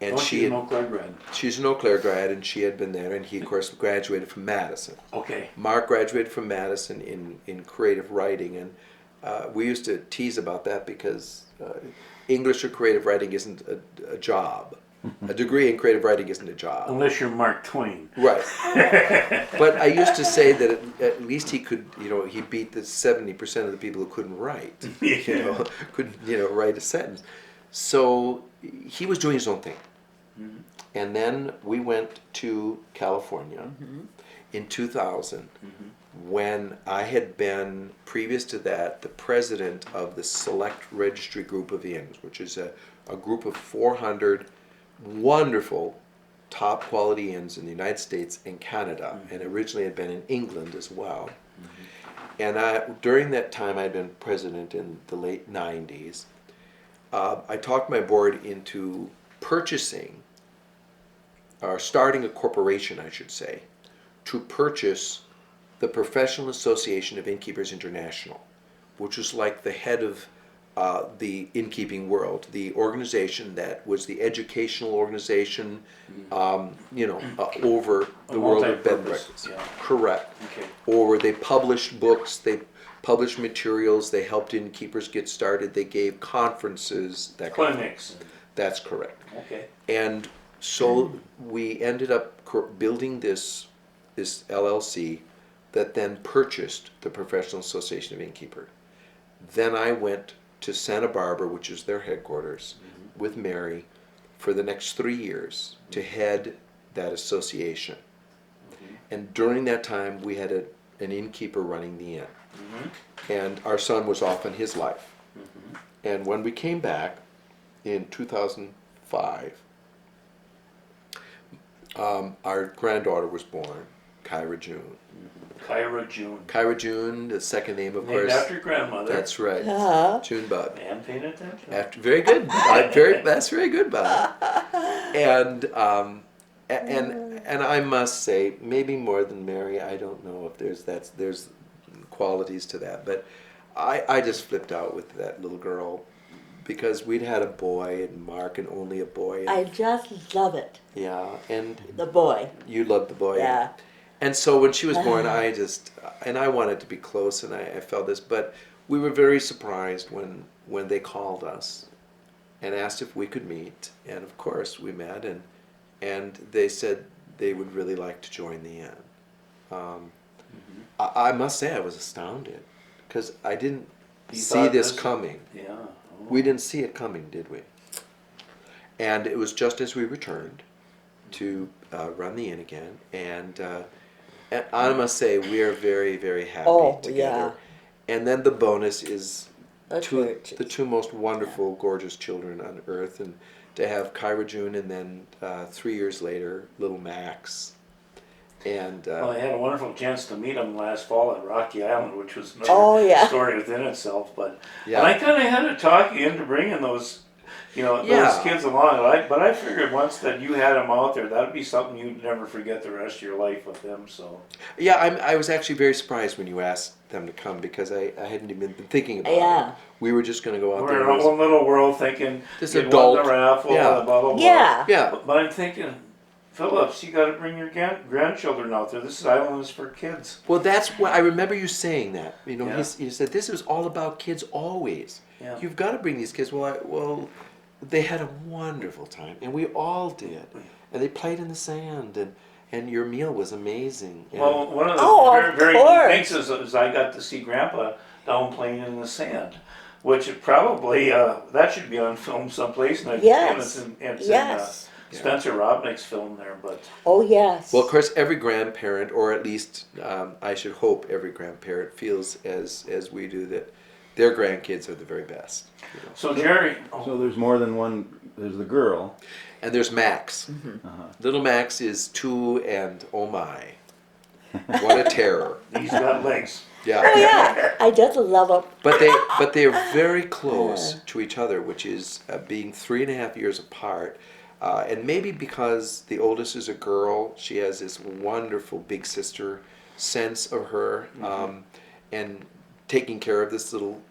and She's an Eau Claire grad. she's an Eau Claire grad, and she had been there, and he of course graduated from Madison. Okay. Mark graduated from Madison in creative writing, and we used to tease about that because English or creative writing isn't a job. A degree in creative writing isn't a job. Unless you're Mark Twain. Right. But I used to say that at least he could, he beat the 70% of the people who couldn't write, couldn't, write a sentence. So he was doing his own thing. And then we went to California in 2000 when I had been, previous to that, the president of the Select Registry Group of Inns, which is a group of 400 wonderful top quality inns in the United States and Canada, and originally had been in England as well. And during that time, I'd been president in the late 90s. I talked my board into purchasing, or starting a corporation, I should say, to purchase the Professional Association of Innkeepers International, which was like the head of the innkeeping world, the organization that was the educational organization, over the world of bed and multi-purpose, breakfast. yeah. Correct. Okay. Or they published books, they published materials, they helped innkeepers get started, they gave conferences, that kind of thing. Clinics. That's correct. Okay. And so we ended up building this LLC that then purchased the Professional Association of Innkeepers. Then I went to Santa Barbara, which is their headquarters, with Mary for the next 3 years to head that association. And during that time, we had an innkeeper running the inn. And our son was off in his life. And when we came back in 2005, our granddaughter was born, Kyra June. Kyra June. Kyra June, the second name, of Named course. after grandmother. That's right. Uh-huh. June Bud. Man paying attention. Very good. That's very good, Bud. And I must say, maybe more than Mary, I don't know if there's qualities to that, but I just flipped out with that little girl because we'd had a boy and Mark and only a boy. And, I just love it. yeah, and The boy. you loved the boy. Yeah. And so when she was born, I wanted to be close, and I felt this, but we were very surprised when they called us and asked if we could meet, and of course we met, and they said they would really like to join the inn. I must say I was astounded because I didn't You see thought this this- coming. Yeah. Oh. We didn't see it coming, did we? And it was just as we returned to run the inn again, and I must say we are very, very happy together. Yeah. And then the bonus is The church. the two most wonderful, gorgeous children on earth, and to have Kyra June, and then 3 years later, little Max. And Well, I had a wonderful chance to meet him last fall at Rocky Island, which was another Oh, yeah. story within itself. But Yeah. and I kind of had to talk you into bringing those, Yeah. those kids along. But I figured once that you had them out there, that would be something you'd never forget the rest of your life with them. So yeah, I was actually very surprised when you asked them to come because I hadn't even been thinking about Yeah. it. We were just going to go out we're there. in our and- own little world thinking This you'd adult- won the raffle, yeah. blah blah blah. Yeah. Yeah. But I'm thinking, Phillips, you got to bring your grandchildren out there. This island is for kids. Well, that's what I remember you saying that. You know, Yeah. you said this is all about kids always. Yeah. You've got to bring these kids. Well, they had a wonderful time, and we all did. And they played in the sand, and your meal was amazing. And Well, one of the Oh, very, of very course. neat things is I got to see Grandpa down playing in the sand, which probably that should be on film someplace. And Yes. it's Yes. in Spencer Robnick's film there, but Oh, yes. well, of course, every grandparent, or at least I should hope every grandparent, feels as we do that their grandkids are the very best. You know? so Jerry. So there's more than one. There's the girl. And there's Max. Little Max is 2, and oh my, what a terror! He's got legs. Yeah. Oh, yeah. I just love them. But they are very close to each other, which is being 3.5 years apart, and maybe because the oldest is a girl, she has this wonderful big sister sense of her, and taking care of this little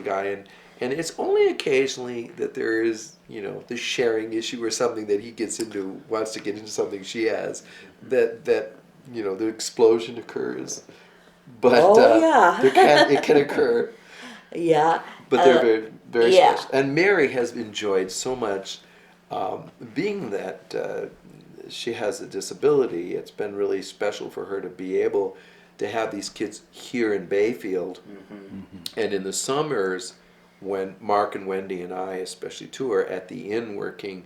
guy, and it's only occasionally that there is the sharing issue or something that he wants to get into something she has, that the explosion occurs. But Oh, yeah. it can occur. Yeah. But they're very, very yeah. special. And Mary has enjoyed so much, being that she has a disability. It's been really special for her to be able to have these kids here in Bayfield. And in the summers, when Mark and Wendy and I, especially too, are at the inn working,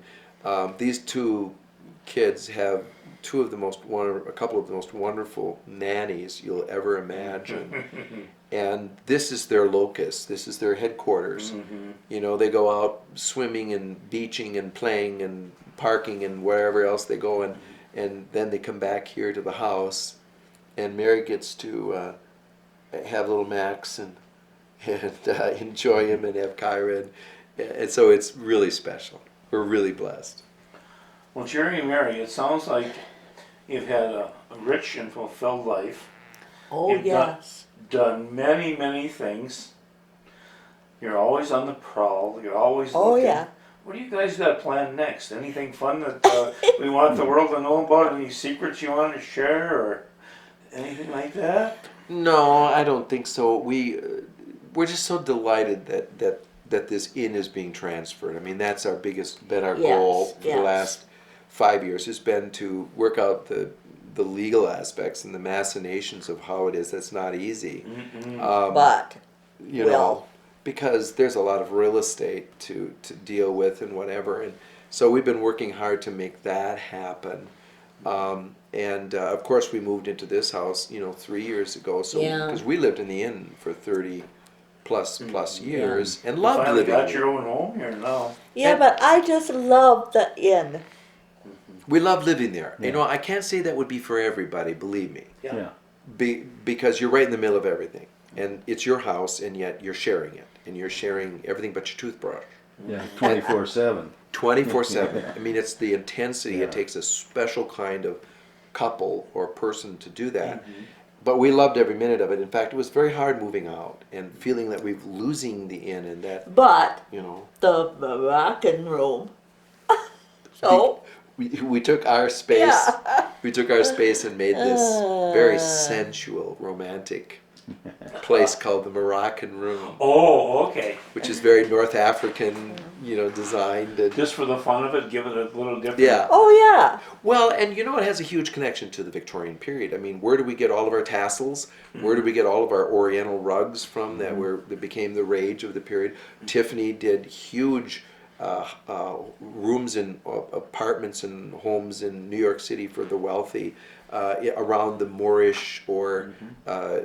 these two kids have a couple of the most wonderful nannies you'll ever imagine. And this is their locus. This is their headquarters. They go out swimming and beaching and playing and parking and wherever else they go, and then they come back here to the house, and Mary gets to have little Max and enjoy him and have Kyra, and so it's really special. We're really blessed. Well, Jerry and Mary, it sounds like you've had a rich and fulfilled life. Oh, You've yes. Done many, many things. You're always on the prowl. You're always Oh, looking. yeah. What do you guys got planned next? Anything fun that we want the world to know about? Any secrets you want to share or anything like that? No, I don't think so. We're just so delighted that this inn is being transferred. I mean, that's been our goal for the yes. last 5 years, has been to work out the legal aspects and the machinations of how it is. That's not easy. But, You Well- know, because there's a lot of real estate to deal with and whatever. And so we've been working hard to make that happen. And of course, we moved into this house, 3 years ago. So Yeah. because we lived in the inn for 30 plus years and You loved finally living. got here. your own home here now. yeah, And- but I just love the inn. We love living there. Yeah. I can't say that would be for everybody. Believe me, Yeah. because you're right in the middle of everything, and it's your house, and yet you're sharing it, and you're sharing everything but your toothbrush. Yeah. 24/7. 24/7. I mean, it's the intensity. Yeah. It takes a special kind of couple or person to do that. But we loved every minute of it. In fact, it was very hard moving out and feeling that we're losing the inn and that, But the Moroccan room. So, we took our space. yeah. We took our space and made this very sensual, romantic place called the Moroccan Room, Oh, okay. which is very North African, designed. And, Just for the fun of it, give it a little different. yeah. Oh, yeah. Well, and it has a huge connection to the Victorian period. I mean, where do we get all of our tassels? Where do we get all of our Oriental rugs from that became the rage of the period? Tiffany did huge rooms and apartments and homes in New York City for the wealthy around the Moorish or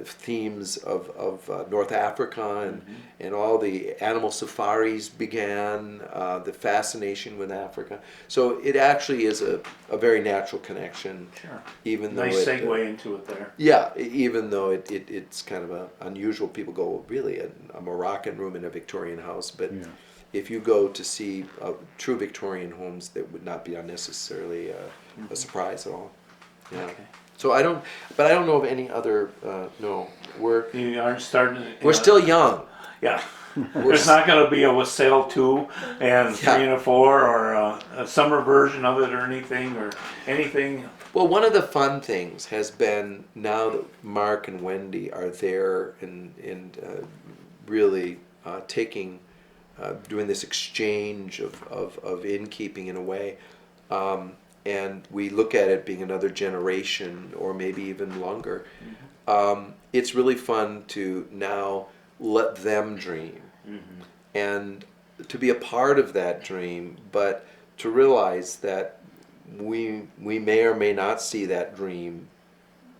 themes of North Africa and all the animal safaris began, the fascination with Africa. So it actually is a very natural connection. Sure. Even though Nice segue into it there. yeah, even though it's kind of unusual. People go, really, a Moroccan room in a Victorian house, but Yeah. if you go to see true Victorian homes, that would not be unnecessarily a surprise at all. Yeah. Okay. So I don't know of any other. No, You aren't starting. we're still young. Yeah. We're There's not going to be a Wassail 2 and 3 Yeah. and a 4 or a summer version of it or anything. Well, one of the fun things has been now that Mark and Wendy are there and really taking, doing this exchange of innkeeping in a way, and we look at it being another generation or maybe even longer. It's really fun to now let them dream and to be a part of that dream, but to realize that we may or may not see that dream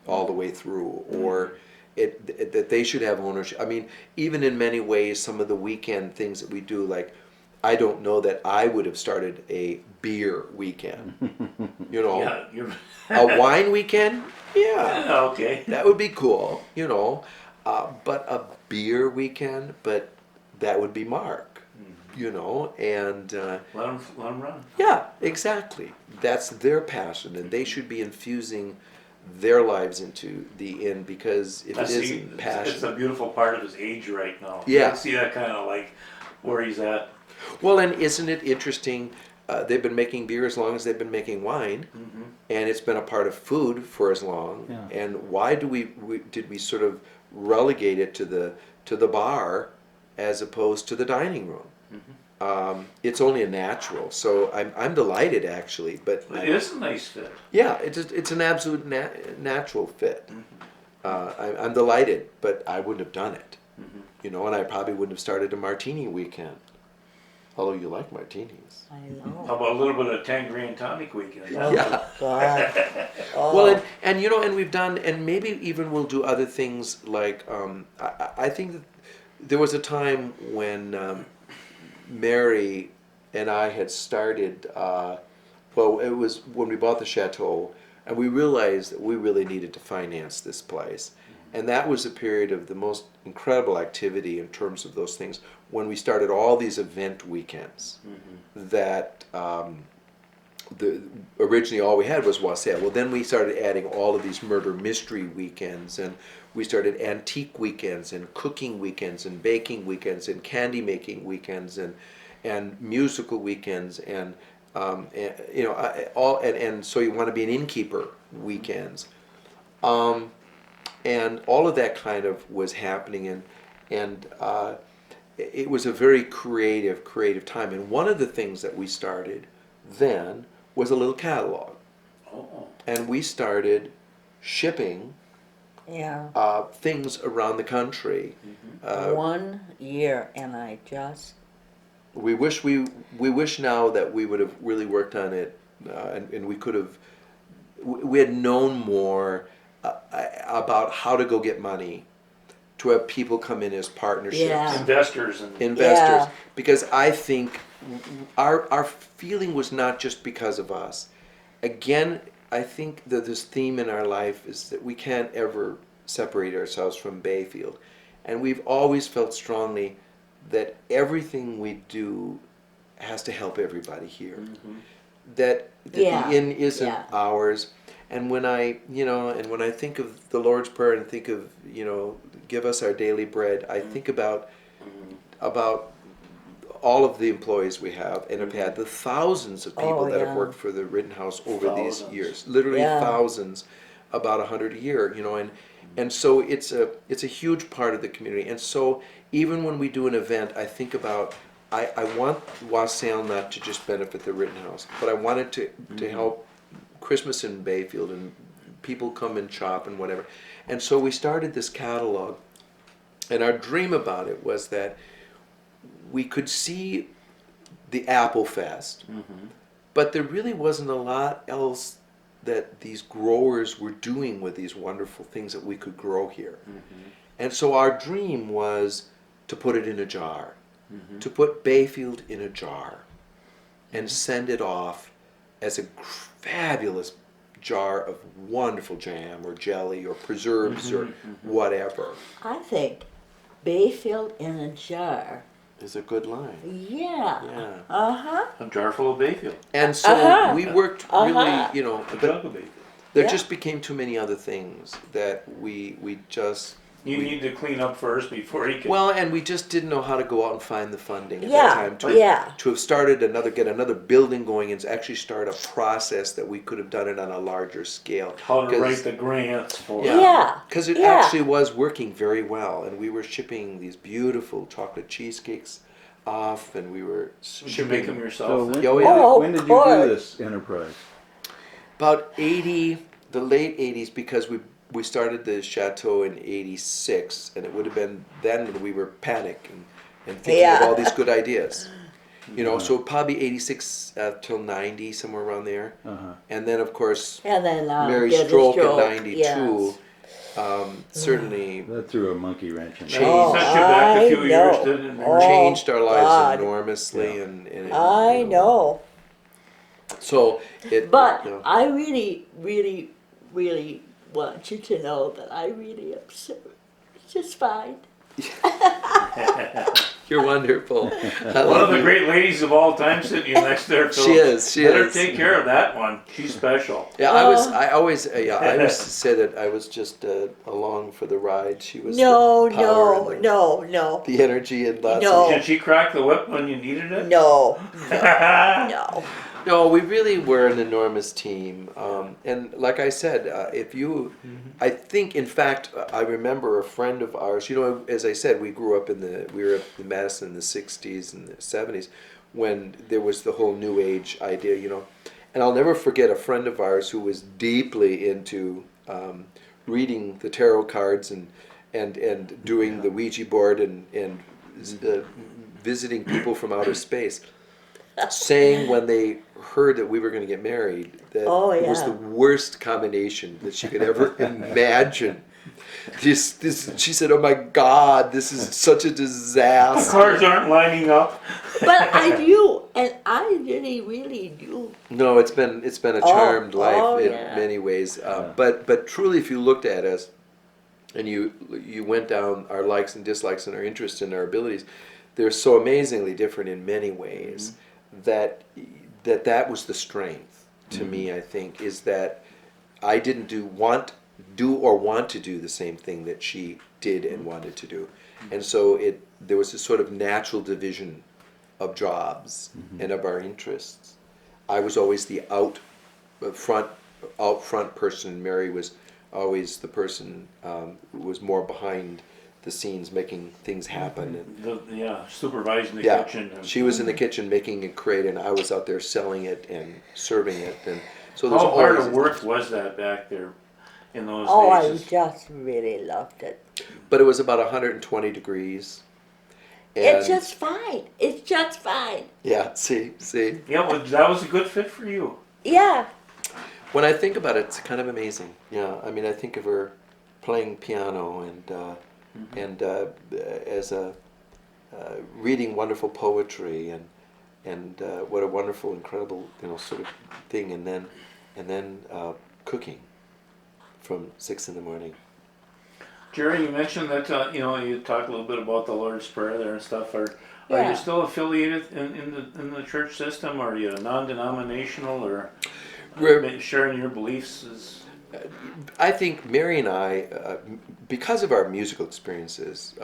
all the way through, or that they should have ownership. I mean, even in many ways, some of the weekend things that we do, like I don't know that I would have started a beer weekend. Yeah, you're A wine weekend, yeah, okay. that would be cool. But a beer weekend, but that would be Mark. And Let them run. yeah, exactly. That's their passion, and they should be infusing their lives into the inn, because if it isn't passion. It's a beautiful part of his age right now. Yeah. You can see that kind of like where he's at. Well, and isn't it interesting? They've been making beer as long as they've been making wine, and it's been a part of food for as long. Yeah. And why did we sort of relegate it to the bar as opposed to the dining room? It's only a natural, so I'm delighted actually. But It is a nice fit. yeah, it's an absolute natural fit. I'm delighted, but I wouldn't have done it. And I probably wouldn't have started a martini weekend. Although you like martinis. I know. How about a little bit of Tangerine and Tonic weekend? Yeah. God. Oh. Well, and we've done, and maybe even we'll do other things like, I think that there was a time when Mary and I had started, it was when we bought the chateau, and we realized that we really needed to finance this place. And that was a period of the most incredible activity in terms of those things. when we started all these event weekends that originally all we had was wassail. Well, then we started adding all of these murder mystery weekends, and we started antique weekends and cooking weekends and baking weekends and candy making weekends and musical weekends and you know and so you want to be an innkeeper weekends, and all of that kind of was happening, and it was a very creative time. And one of the things that we started then was a little catalog, and we started shipping Yeah. things around the country. 1 year, and I just. We wish now that we would have really worked on it, and we could have. We had known more about how to go get money, to have people come in as partnerships, Yeah. Investors and investors, Yeah. because I think our feeling was not just because of us. Again, I think that this theme in our life is that we can't ever separate ourselves from Bayfield, and we've always felt strongly that everything we do has to help everybody here. That Yeah, the inn isn't yeah. ours. And when I think of the Lord's Prayer and think of, give us our daily bread, I think about all of the employees we have and have had, the thousands of people Oh, that have yeah. worked for the Rittenhouse over these Thousands. years, literally Yeah. thousands, about 100 a year, and so it's a huge part of the community. And so even when we do an event, I think about, I want Wassail not to just benefit the Rittenhouse, but I want it to help Christmas in Bayfield, and people come and shop and whatever. And so we started this catalog, and our dream about it was that we could see the Apple Fest, but there really wasn't a lot else that these growers were doing with these wonderful things that we could grow here. And so our dream was to put it in a jar, to put Bayfield in a jar and send it off as a fabulous jar of wonderful jam or jelly or preserves or whatever. I think Bayfield in a jar. Is a good line. Yeah. Yeah. Uh-huh. a jar full of Bayfield. And so Uh-huh. we worked Uh-huh. really, A but jug of Bayfield. there Yeah. just became too many other things that we just You need to clean up first before you can. well, and we just didn't know how to go out and find the funding at Yeah, that time to have started get another building going and actually start a process that we could have done it on a larger scale. how to 'Cause- write the grants for it. Yeah. Because it Yeah. actually was working very well, and we were shipping these beautiful chocolate cheesecakes off, and we were Did you make them So yourself? Oh, yeah. when did you course. do this enterprise? about 80, the late 80s, because we started the chateau in 86, and it would have been then when we were panicking and thinking Yeah. of all these good ideas. So probably 86 till 90, somewhere around there. And then, of course, And then Mary's get a stroke in stroke, 92 certainly That threw a monkey wrench in. That Oh, set you back a few I years, know. didn't it? Oh, changed our lives God. enormously. Yeah. And I know. So it. But you know, I really, really, really want you to know that I really am so just fine. you're wonderful. I One love of the you. great ladies of all time sitting next there, Phillips. She is. She Better is. take care of that one. She's special. Yeah, I always say that I was just along for the ride. She was No, the power and no, the energy and lots No. Did she crack the whip when you needed it? no, no. No, we really were an enormous team, and like I said, I think, in fact, I remember a friend of ours. As I said, we were up in Madison in the '60s and the '70s, when there was the whole New Age idea, and I'll never forget a friend of ours who was deeply into reading the tarot cards and doing the Ouija board and visiting people from outer space, saying when they heard that we were going to get married that Oh, it was yeah. the worst combination that she could ever imagine. She said, "Oh my God, this is such a The disaster." cards aren't lining up. But I do, and I really, really do. No, it's been a charmed life oh, in yeah. many ways. But truly, if you looked at us and you went down our likes and dislikes and our interests and our abilities, they're so amazingly different in many ways that that was the strength to me, I think, is that I didn't want to do the same thing that she did and wanted to do. And so there was a sort of natural division of jobs and of our interests. I was always the out front person. Mary was always the person who was more behind the scenes, making things happen. And Supervising the kitchen. she was in the kitchen making it great, and I was out there selling it and serving it. And so there's How hard always of work was that back there in those Oh, I days? just really loved it. But it was about 120 degrees. It's just fine. It's just fine. Yeah, see. Yeah, well, that was a good fit for you. Yeah. When I think about it, it's kind of amazing. Yeah, I mean, I think of her playing piano and as a reading wonderful poetry and what a wonderful, incredible, sort of thing, and then cooking from 6 in the morning. Jerry, you mentioned that you talked a little bit about the Lord's Prayer there and stuff. Are Yeah. you still affiliated in the church system? Or are you non-denominational, or sharing your beliefs? I think Mary and I, because of our musical experiences,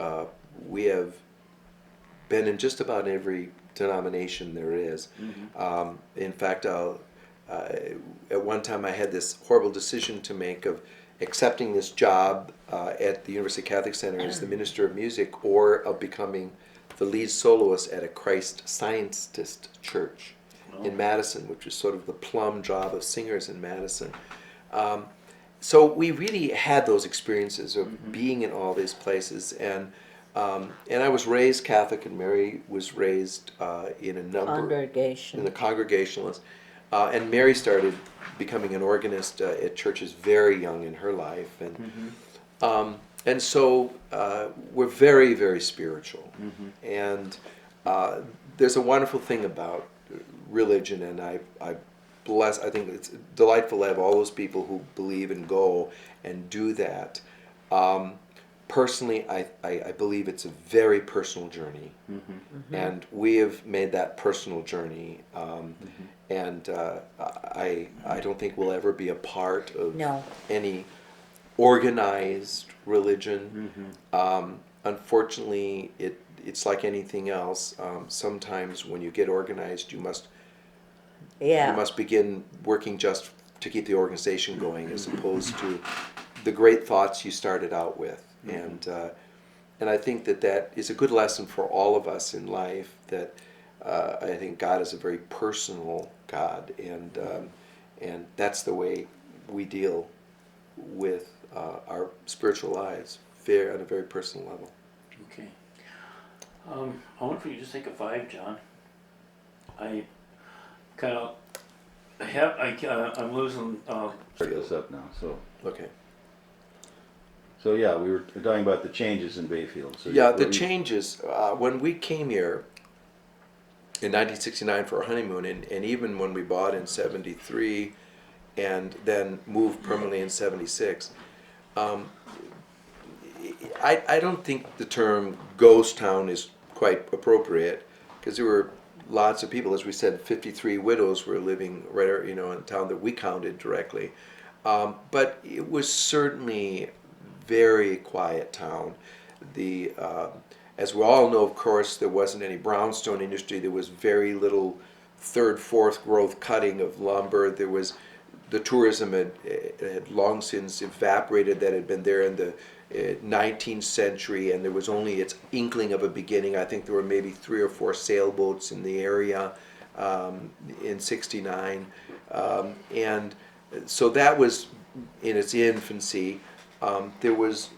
we have been in just about every denomination there is. In fact, at one time I had this horrible decision to make of accepting this job at the University Catholic Center as the minister of music, or of becoming the lead soloist at a Christ Scientist church in Madison, which is sort of the plum job of singers in Madison. So we really had those experiences of being in all these places, and I was raised Catholic, and Mary was raised in a number in the Congregationalists, and Mary started becoming an organist at churches very young in her life, and so we're very, very spiritual, and there's a wonderful thing about religion, and I think it's delightful to have all those people who believe and go and do that. Personally, I believe it's a very personal journey, and we have made that personal journey, and I don't think we'll ever be a part of any organized religion. Unfortunately, it's like anything else. Sometimes when you get organized, you must begin working just to keep the organization going, as opposed to the great thoughts you started out with. And I think that is a good lesson for all of us in life, that I think God is a very personal God, and that's the way we deal with our spiritual lives, on a very personal level. Okay. I wonder if you just take a 5, John. I'm losing. Start this up now. Okay. So yeah, we were talking about the changes in Bayfield. So The changes, when we came here in 1969 for our honeymoon, and even when we bought in 73 and then moved permanently in 76, I don't think the term ghost town is quite appropriate, because there were lots of people, as we said, 53 widows were living right, in a town that we counted directly. But it was certainly very quiet town. As we all know, of course, there wasn't any brownstone industry. There was very little third, fourth growth cutting of lumber. There was the tourism had long since evaporated that had been there in the 19th century, and there was only its inkling of a beginning. I think there were maybe 3 or 4 sailboats in the area in '69, and so that was in its infancy. There was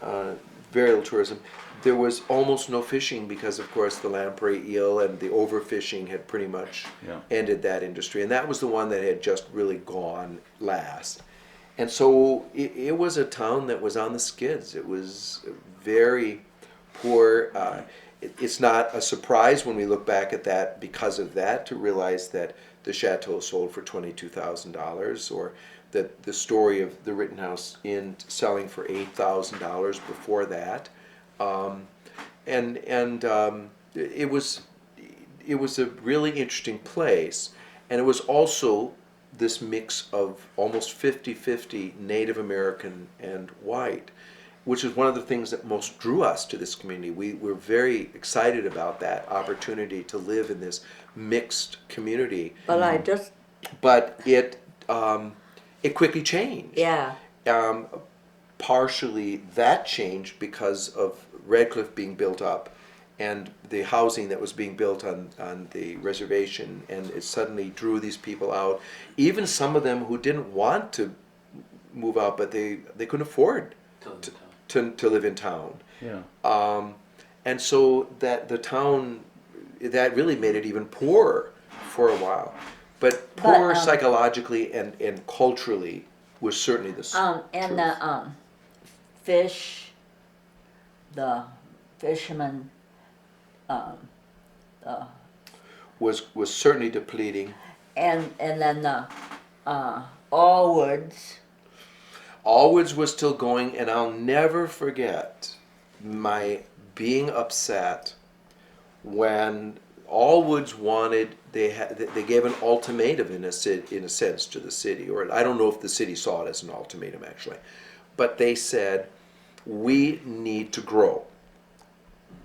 very little tourism. There was almost no fishing, because, of course, the lamprey eel and the overfishing had pretty much ended that industry. And that was the one that had just really gone last. And so it was a town that was on the skids. It was very poor. It's not a surprise when we look back at that, because of that, to realize that the chateau sold for $22,000, or that the story of the Rittenhouse Inn selling for $8,000 before that. it was a really interesting place, and it was also this mix of almost 50-50 Native American and white, which is one of the things that most drew us to this community. We were very excited about that opportunity to live in this mixed community, But I just, but it quickly changed. yeah, Partially that changed because of Redcliffe being built up and the housing that was being built on the reservation, and it suddenly drew these people out. Even some of them who didn't want to move out, but they couldn't afford to live in town. Yeah. And so that the town, that really made it even poorer for a while. But poorer psychologically and culturally was certainly the and truth. the fishermen, was certainly depleting. and then the Allwoods. Allwoods was still going, and I'll never forget my being upset when Allwoods wanted, they gave an ultimatum in a sense to the city, or I don't know if the city saw it as an ultimatum actually, but they said, we need to grow.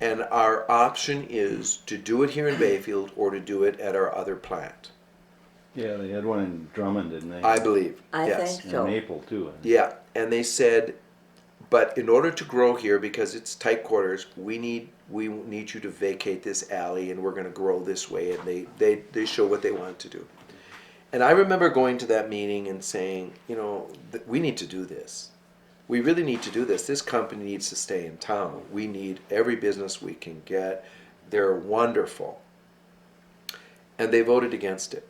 And our option is to do it here in Bayfield or to do it at our other plant. Yeah, they had one in Drummond, didn't they? I believe. I yes. think And so. Maple too. Yeah, and they said, but in order to grow here, because it's tight quarters, we need you to vacate this alley, and we're going to grow this way. And they show what they want to do. And I remember going to that meeting and saying, we need to do this. We really need to do this. This company needs to stay in town. We need every business we can get. They're wonderful. And they voted against it.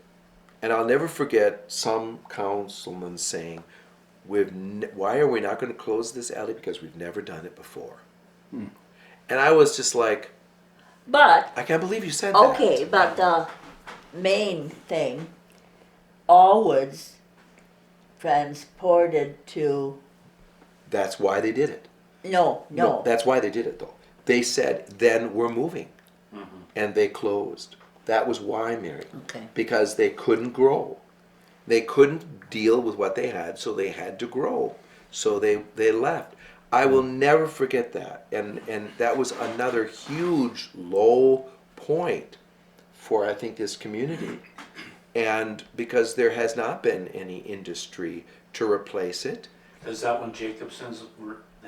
And I'll never forget some councilman saying, why are we not going to close this alley? Because we've never done it before. And I was just like, But, I can't believe you said that. okay, but the main thing, Allwoods transported to, That's why they did it. no, That's why they did it, though. They said, then we're moving. And they closed. That was why, Mary. Okay. Because they couldn't grow. They couldn't deal with what they had, so they had to grow. So they left. I will never forget that. And that was another huge low point for, I think, this community. And because there has not been any industry to replace it. Is that when Jacobson's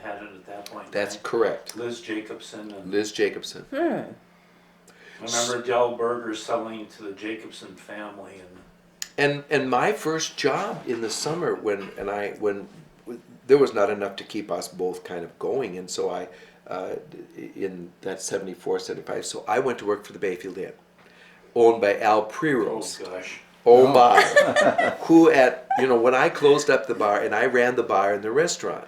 had it at that point? That's right? correct. Liz Jacobson and Liz Jacobson. I remember Del Berger selling to the Jacobson family, and And my first job in the summer when there was not enough to keep us both kind of going, and so I in that 74, 75, so I went to work for the Bayfield Inn, owned by Al oh Prerost. gosh, Oh my! Who when I closed up the bar, and I ran the bar and the restaurant,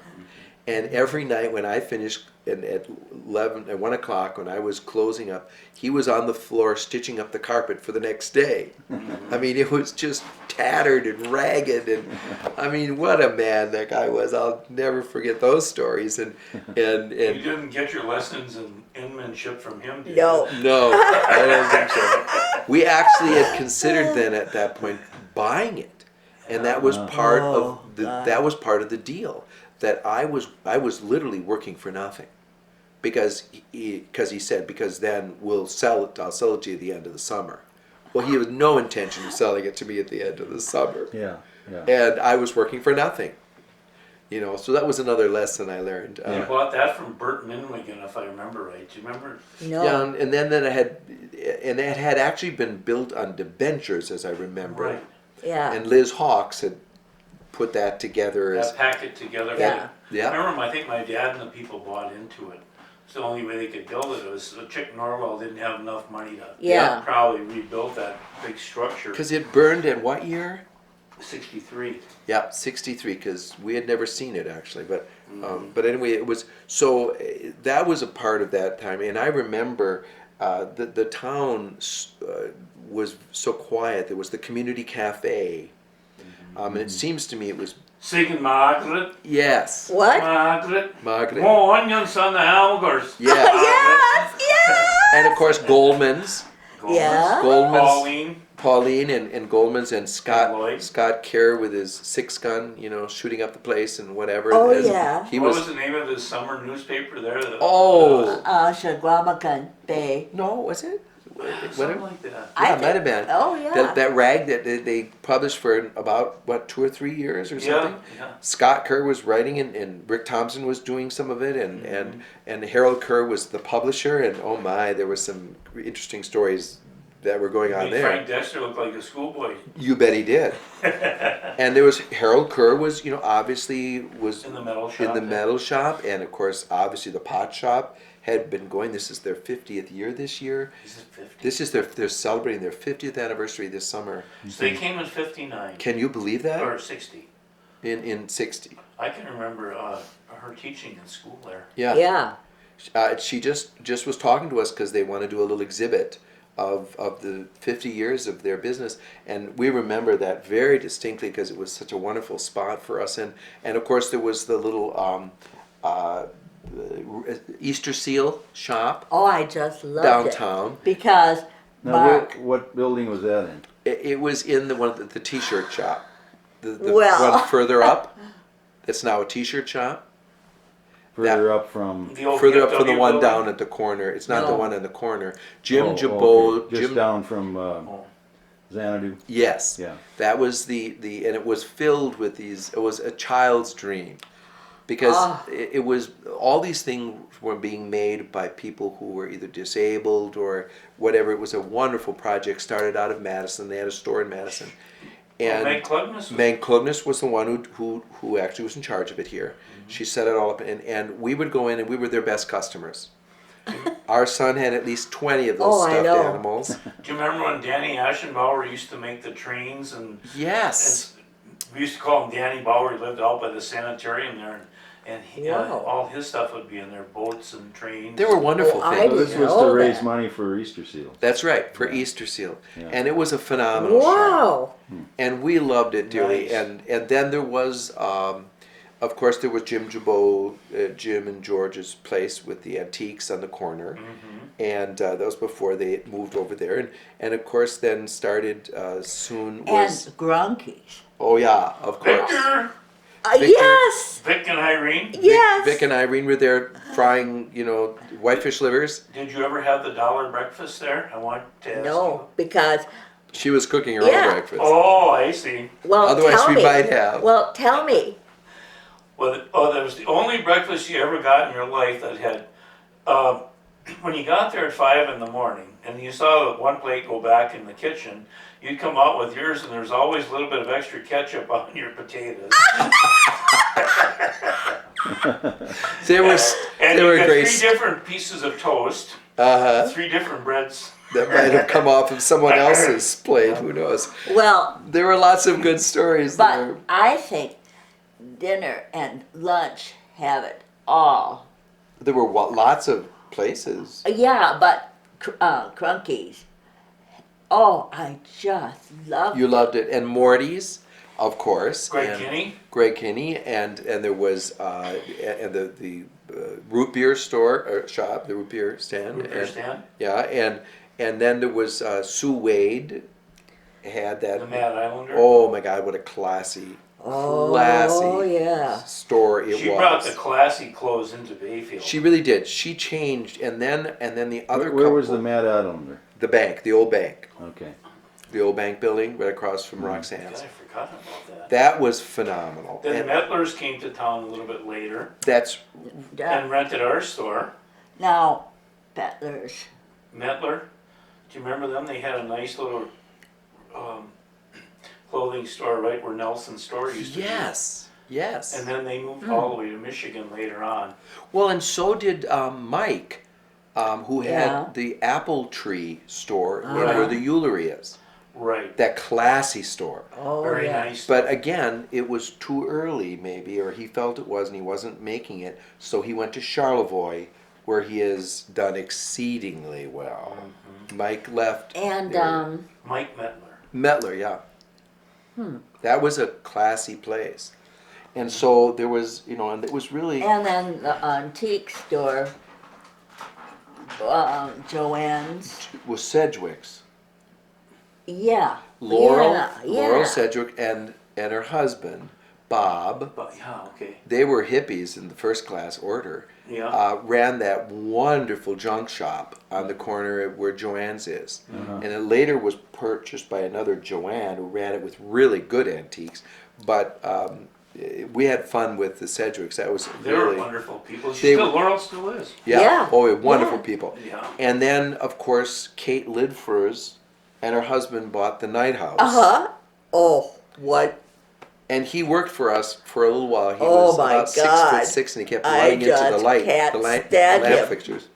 and every night when I finished at 1 o'clock when I was closing up, he was on the floor stitching up the carpet for the next day. I mean, it was just tattered and ragged, and I mean, what a man that guy was. I'll never forget those stories. And you didn't get your lessons in inmanship from him, did no. you? no, I don't think so. We actually had considered then at that point buying it, and that was part of the deal. That I was literally working for nothing, because he said, because then I'll sell it to you at the end of the summer. Well, he had no intention of selling it to me at the end of the summer. Yeah. And I was working for nothing. So that was another lesson I learned. You bought that from Bert Minwigan, if I remember right. Do you remember? No. Yeah, and then it had actually been built on debentures, as I remember. Right. Yeah. And Liz Hawks had put that together as That packet together. Yeah. Yeah. I remember. I think my dad and the people bought into it. It's the only way they could build it. It was Chick Norwell didn't have enough money to Yeah. probably rebuild that big structure. because it burned in what year? 63. Yeah, 63, because we had never seen it actually, but anyway, it was, so that was a part of that time, and I remember the town was so quiet. There was the community cafe, and it seems to me it was, Singing Margaret, yes, What? Margaret, Margaret, more onions on the hamburgers. yeah, Yes, yes. And of course Goldman's, Yeah. Goldman's, Pauline and Goldman's and And Lloyd. Scott Kerr with his 6-gun, you know, shooting up the place and whatever. Oh, As yeah. He What was, was the name of his summer newspaper there? Oh. Shaguamacan Bay. no, was it? Something like that. Yeah, it might have been. Oh, yeah. That rag that they published for about, what, 2 or 3 years or something? Yeah. Scott Kerr was writing and Rick Thompson was doing some of it and Harold Kerr was the publisher and oh my, there was some interesting stories that were going on Made there. Frank Dexter look like a schoolboy You bet he did. And there was Harold Kerr was, you know, obviously was in the metal shop. in the metal shop and of course obviously the pot shop had been going. This is their 50th year this year. Is it 50? This is they're celebrating their 50th anniversary this summer. So they came in 59 Can you believe that? or 60. In 60. I can remember her teaching in school there. Yeah. Yeah. She just was talking to us because they want to do a little exhibit of the 50 years of their business, and we remember that very distinctly because it was such a wonderful spot for us. And of course there was the little Easter seal shop Oh, I just loved downtown. it. Because Now, Mark, what building was that in? It was in the one of the T-shirt shop, the Well. one further up. It's now a T-shirt shop. Further up from. The old Further up from the VFW one building? down at the corner. It's not the No. one in the corner. Jim Oh, Jabot. okay. Just down from Xanadu. Yes. Yeah. That was the and it was filled with these. It was a child's dream, because it was all these things were being made by people who were either disabled or whatever. It was a wonderful project. Started out of Madison. They had a store in Madison, and Meg Klugmas was Meg Klugnas was the one who actually was in charge of it here. She set it all up, and we would go in, and we were their best customers. Our son had at least 20 of those Oh, I stuffed know. animals. Do you remember when Danny Aschenbauer used to make the trains and Yes. we used to call him Danny Bauer. He lived out by the sanitarium there, and he, Wow. all his stuff would be in there, boats and trains. They were wonderful Oh, I things. So this didn't was to know raise that. money for Easter seals. That's right, for Easter seal. Yeah. And it was a phenomenal show. wow. And we loved it dearly. Nice. And then there was, of course, there was Jim Jabot, Jim and George's place with the antiques on the corner. And that was before they moved over there. And of course, then started soon was, And Grunkies. oh yeah, of course. Victor, Victor. Yes. Vic and Irene. Yes. Vic and Irene were there frying, you know, whitefish livers. Did you ever have the dollar breakfast there? I want to ask No, because She was cooking her Yeah. own breakfast. you. Oh, I see. well, Otherwise, tell we me. might have. Well, tell me. Well, that was the only breakfast you ever got in your life that had. When you got there at 5 in the morning and you saw one plate go back in the kitchen, you'd come out with yours, and there's always a little bit of extra ketchup on your potatoes. There was, And there you were got great. 3 different pieces of toast, 3 different breads. That might have come off of someone else's plate. Who knows? Well, There were lots of good stories but there. I think dinner and lunch have it all. There were lots of places. Yeah, but Crunkies. Oh, I just love You loved it, and Morty's, of course. Greg and Kinney. Greg Kinney, and there was and the root beer store or shop, the root beer stand. Root beer and- stand. Yeah, and then there was Sue Wade had that. The Mad Islander. Oh my God, what a classy Oh, yeah. store it She was. brought the classy clothes into Bayfield. She really did. She changed, and then the other Where was couple- the Mad Islander? the bank, the old bank, Okay. the old bank building right across from God, Roxanne's. I forgot about that. That was phenomenal. Then And the Metlers came to town a little bit later that's and rented our store. Now, Betlers. Metler, do you remember them? They had a nice little clothing store right where Nelson's store used to yes. be. Yes. And then they moved all the way to Michigan later on. Well, and so did Mike, who Yeah. had the apple tree store in Right. where the Eulery is. Right. That classy store. Oh, Very yeah. nice. But again, it was too early, maybe, or he felt it was, and he wasn't making it. So he went to Charlevoix, where he has done exceedingly well. Mike left. And there. Mike Metler. Metler, yeah. That was a classy place. And so there was, and it was really. and then the antique store. Joanne's. Was Sedgwick's. Yeah. Laurel, Yeah, Laurel yeah. Sedgwick and her husband, Bob, But yeah, okay. they were hippies in the first class order. Yeah. Ran that wonderful junk shop on the corner where Joanne's is. And it later was purchased by another Joanne who ran it with really good antiques. But we had fun with the Sedgwicks. That was They were really, wonderful people. They- Laurel still is. yeah, Yeah, oh, wonderful yeah. people. Yeah. And then, of course, Kate Lidfors and her husband bought the Night House. Uh-huh. Oh, what? And he worked for us for a little while. He Oh, was my about God. 6'6", and he kept I running into the just light, can't the lamp stand him. fixtures.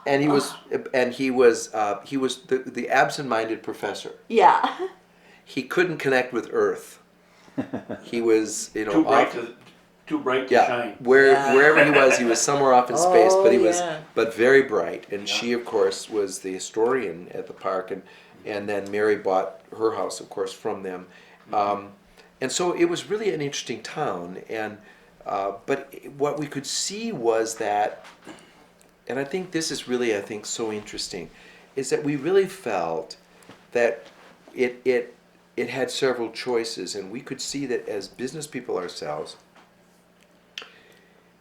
And he was, the absent-minded professor. Yeah. He couldn't connect with Earth. He was, Too bright to yeah, shine. wherever he was somewhere off in space, Oh, but he was, yeah. but very bright. And Yeah. she, of course, was the historian at the park, and then Mary bought her house, of course, from them. And so it was really an interesting town, and but what we could see was that, and I think this is really, so interesting, is that we really felt that it had several choices, and we could see that as business people ourselves,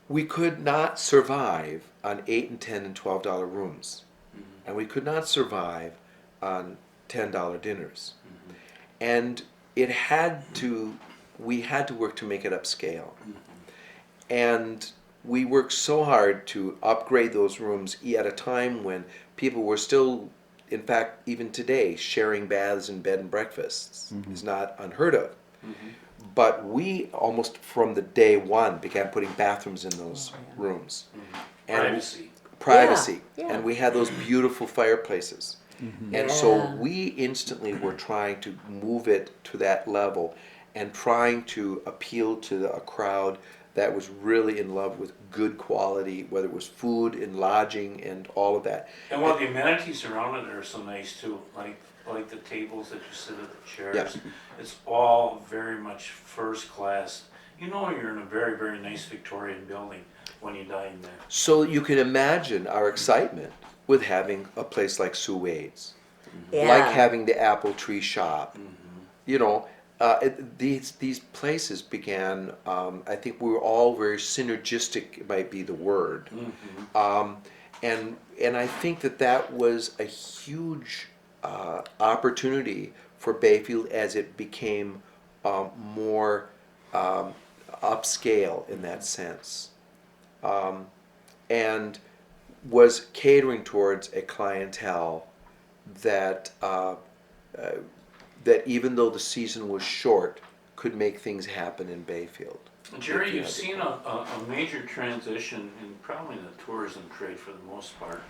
we could not survive on $8 and $10 and $12 rooms, and we could not survive on $10 dinners, and we had to work to make it upscale, and we worked so hard to upgrade those rooms at a time when people were still, in fact, even today, sharing baths and bed and breakfasts is not unheard of. But we almost from the day one began putting bathrooms in those rooms. And privacy. Yeah, yeah. And we had those beautiful fireplaces. And so we instantly were trying to move it to that level and trying to appeal to a crowd that was really in love with good quality, whether it was food and lodging and all of that. And well, the amenities around it are so nice too, like the tables that you sit at, the chairs. Yeah. It's all very much first class. You know you're in a very, very nice Victorian building when you dine there. So you can imagine our excitement with having a place like Sue Wade's, Yeah. like having the Apple Tree Shop. You know, these places began. I think we were all very synergistic. Might be the word, and I think that was a huge opportunity for Bayfield as it became more upscale in that sense, and was catering towards a clientele that that even though the season was short, could make things happen in Bayfield. Jerry, you've seen a major transition in probably the tourism trade for the most part.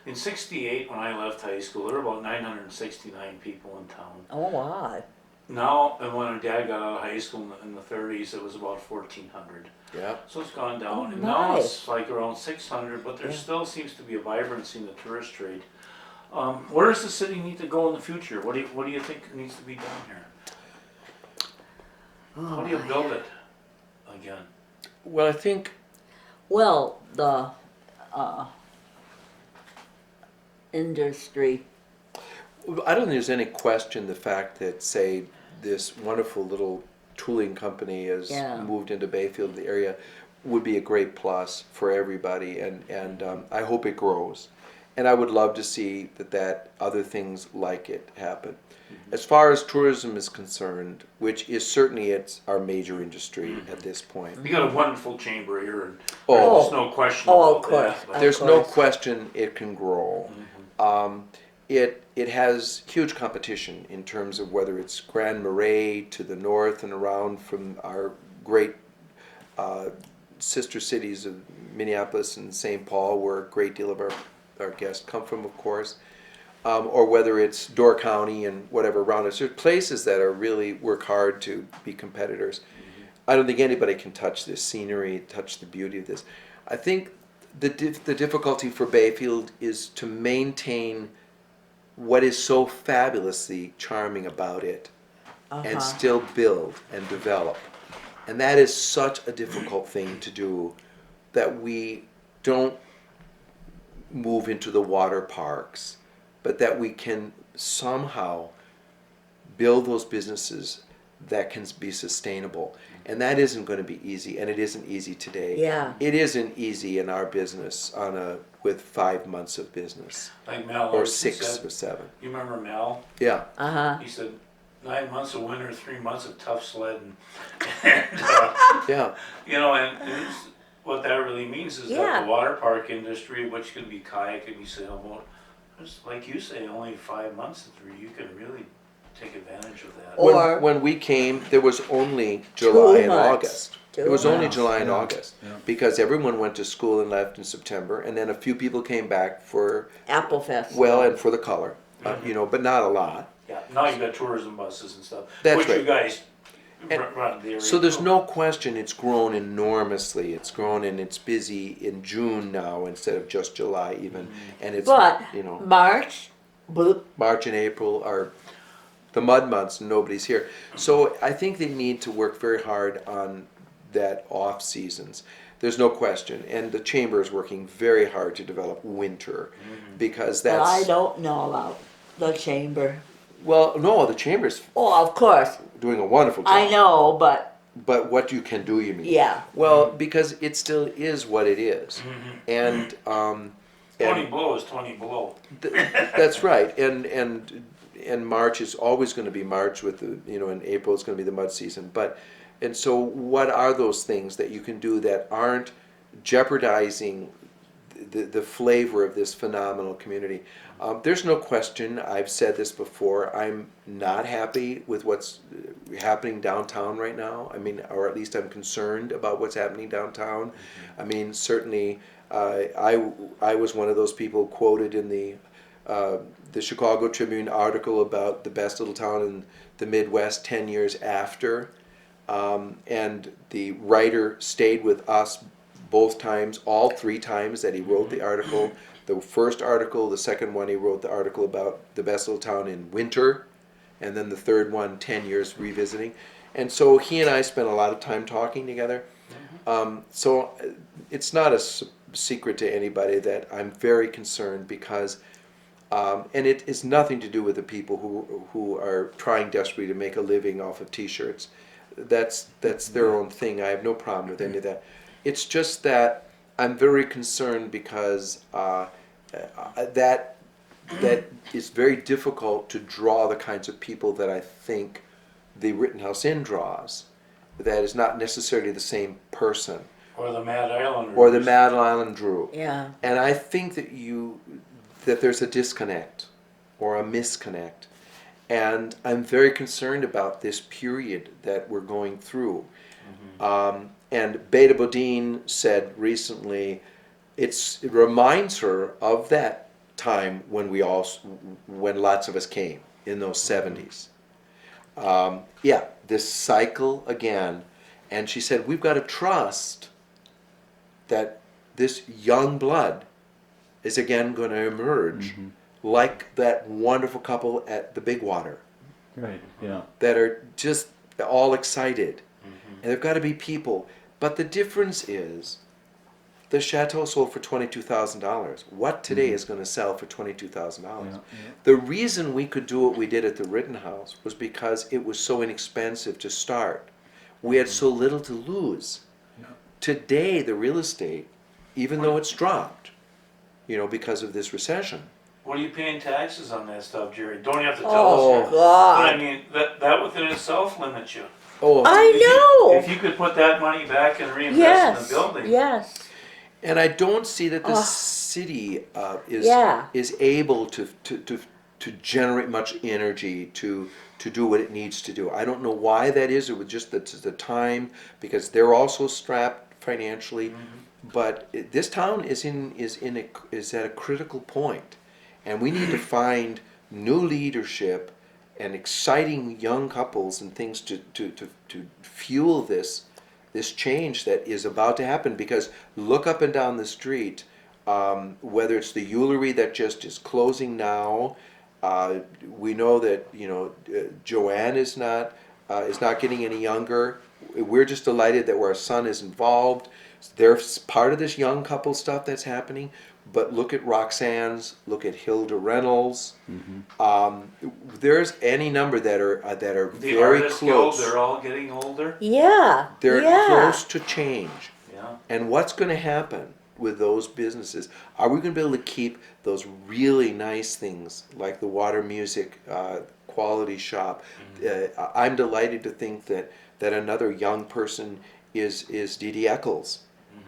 In '68, when I left high school, there were about 969 people in town. Oh, wow. Now, and when our dad got out of high school in the 30s, it was about 1,400. Yeah. So it's gone down, Oh, and now nice. it's like around 600, but there Yeah. still seems to be a vibrancy in the tourist trade. Where does the city need to go in the future? What do you think needs to be done here? How do you build it again? Well, I think Well, the industry. I don't think there's any question the fact that, say, this wonderful little tooling company has Yeah. moved into Bayfield, the area, would be a great plus for everybody, and I hope it grows. And I would love to see that other things like it happen. As far as tourism is concerned, which is certainly it's our major industry at this point, You got a wonderful chamber here, and Oh. there's no question Oh, about of course. that. but- there's no course. question it can grow. It has huge competition in terms of whether it's Grand Marais to the north and around from our great sister cities of Minneapolis and St. Paul, where a great deal of our guests come from, of course, or whether it's Door County and whatever around us. There's places that are really work hard to be competitors. I don't think anybody can touch this scenery, touch the beauty of this. I think the difficulty for Bayfield is to maintain what is so fabulously charming about it and still build and develop. And that is such a difficult thing to do that we don't move into the water parks, but that we can somehow build those businesses that can be sustainable. And that isn't going to be easy, and it isn't easy today. Yeah. It isn't easy in our business with 5 months of business, Like Mel or Larson 6 said, or 7. you remember Mel? Yeah. Uh-huh. He said 9 months of winter, 3 months of tough sledding. Yeah. You know, and what that really means is Yeah. that the water park industry, which can be kayak and sailboat, it's like you say, only 5 months where you can really take advantage of that. Or- When we came, there was only July and months. August. 2 It was only months. July and Yeah. August Yeah. because everyone went to school and left in September, and then a few people came back for, Apple Fest. well, and for the color, you know, but not a lot. Yeah, now you got tourism buses and stuff, That's which right. you guys And run the area. So there's too. no question it's grown enormously. It's grown and it's busy in June now instead of just July even. And it's, But you know, March, bloop, March and April are the mud months and nobody's here. So I think they need to work very hard on that off seasons. There's no question. And the chamber is working very hard to develop winter because but I that's, don't know about the chamber. well, no, the chamber's Oh, of course, doing a wonderful job. I know, but But what you can do, you mean? yeah. Well, because it still is what it is. And, 20 below is 20 below. that's right. And March is always going to be March with the, you know, and April is going to be the mud season. But, and so what are those things that you can do that aren't jeopardizing the flavor of this phenomenal community? There's no question, I've said this before, I'm not happy with what's happening downtown right now. I mean, or at least I'm concerned about what's happening downtown. I mean, certainly, I was one of those people quoted in the Chicago Tribune article about the best little town in the Midwest 10 years after. And the writer stayed with us both times, all 3 times that he wrote the article. The first article, the second one, he wrote the article about the best little town in winter, and then the third one, 10 years revisiting. And so he and I spent a lot of time talking together. So it's not a secret to anybody that I'm very concerned because, and it is nothing to do with the people who are trying desperately to make a living off of T-shirts. That's their own thing. I have no problem with any of that. It's just that I'm very concerned because that is very difficult to draw the kinds of people that I think the Rittenhouse Inn draws. That is not necessarily the same person. Or the Mad Islanders. Or the Mad Island Drew. Yeah. And I think that there's a disconnect or a misconnect. And I'm very concerned about this period that we're going through. And Beta Bodine said recently, it reminds her of that time when lots of us came in those 70s. Yeah, this cycle again. And she said, we've got to trust that this young blood is again going to emerge like that wonderful couple at the Big Water Right, yeah. that are just all excited. And there've got to be people. But the difference is the chateau sold for $22,000. What today is going to sell for $22,000? Yeah, The reason we could do what we did at the Rittenhouse was because it was so inexpensive to start. We had so little to lose. Yeah. Today, the real estate, even though it's dropped, you know, because of this recession. What are you paying taxes on that stuff, Jerry? Don't you have to tell Oh, us here? But I God. mean, that within itself limits you. Oh, I If know. you could put that money back and reinvest in Yes. the building. Yes. and I don't see that the Oh. city Yeah. is able to generate much energy to do what it needs to do. I don't know why that is. It was just the time, because they're also strapped financially. But this town is at a critical point, and we need to find new leadership and exciting young couples and things to fuel this change that is about to happen. Because look up and down the street, whether it's the Eulery that just is closing now, we know that Joanne is not getting any younger. We're just delighted that our son is involved. They're part of this young couple stuff that's happening. but look at Roxanne's, look at Hilda Reynolds. There's any number that are The very artist guild, close. they're all getting older. Yeah. They're yeah. close to change. Yeah. And what's going to happen with those businesses? Are we going to be able to keep those really nice things like the Water Music Quality Shop? I'm delighted to think that another young person is Dee Dee Eccles,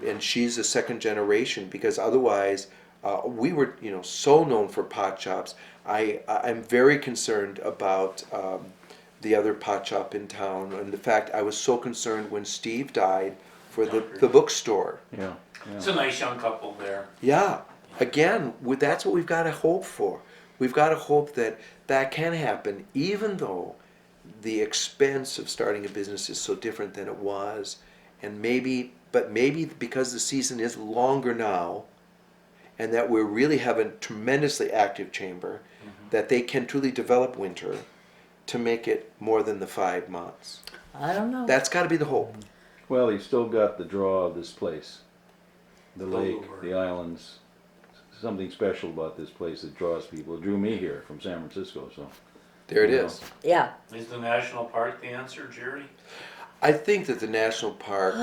and she's a second generation, because otherwise we were so known for pot shops. I'm very concerned about the other pot shop in town, and the fact I was so concerned when Steve died for the bookstore. Yeah. It's a nice young couple there. Yeah, again, that's what we've got to hope for. We've got to hope that that can happen, even though the expense of starting a business is so different than it was, and maybe because the season is longer now, and that we really have a tremendously active chamber, that they can truly develop winter to make it more than the 5 months. I don't know. That's got to be the hope. Well, you've still got the draw of this place. The All lake, over. the islands, something special about this place that draws people. It drew me here from San Francisco, so. There it Yeah. is. Yeah. Is the national park the answer, Jerry? I think that the national park,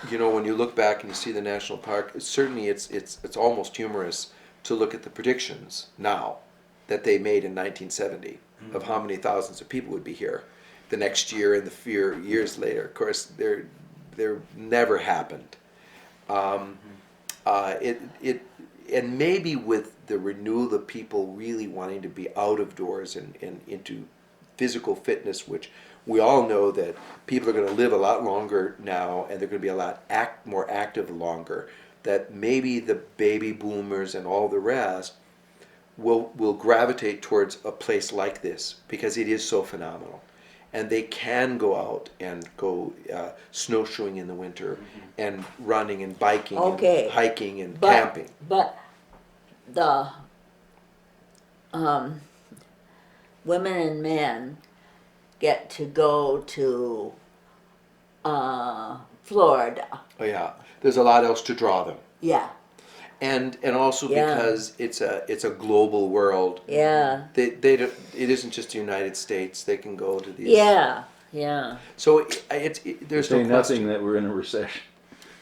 when you look back and you see the national park, it's almost humorous to look at the predictions now that they made in 1970 of how many thousands of people would be here the next year and the years later. Of course, they're never happened. And maybe with the renewal of people really wanting to be out of doors and into physical fitness, which we all know that people are going to live a lot longer now, and they're going to be a lot more active longer, that maybe the baby boomers and all the rest will gravitate towards a place like this, because it is so phenomenal. And they can go out and go snowshoeing in the winter, and running and biking Okay. and hiking and But, camping. But the women and men get to go to Florida. Oh yeah, there's a lot else to draw them, Yeah. and also Yeah. because it's a global world. Yeah. They don't, it isn't just the United States. They can go to these. Yeah. Yeah. So there's Say no nothing question. that we're in a recession.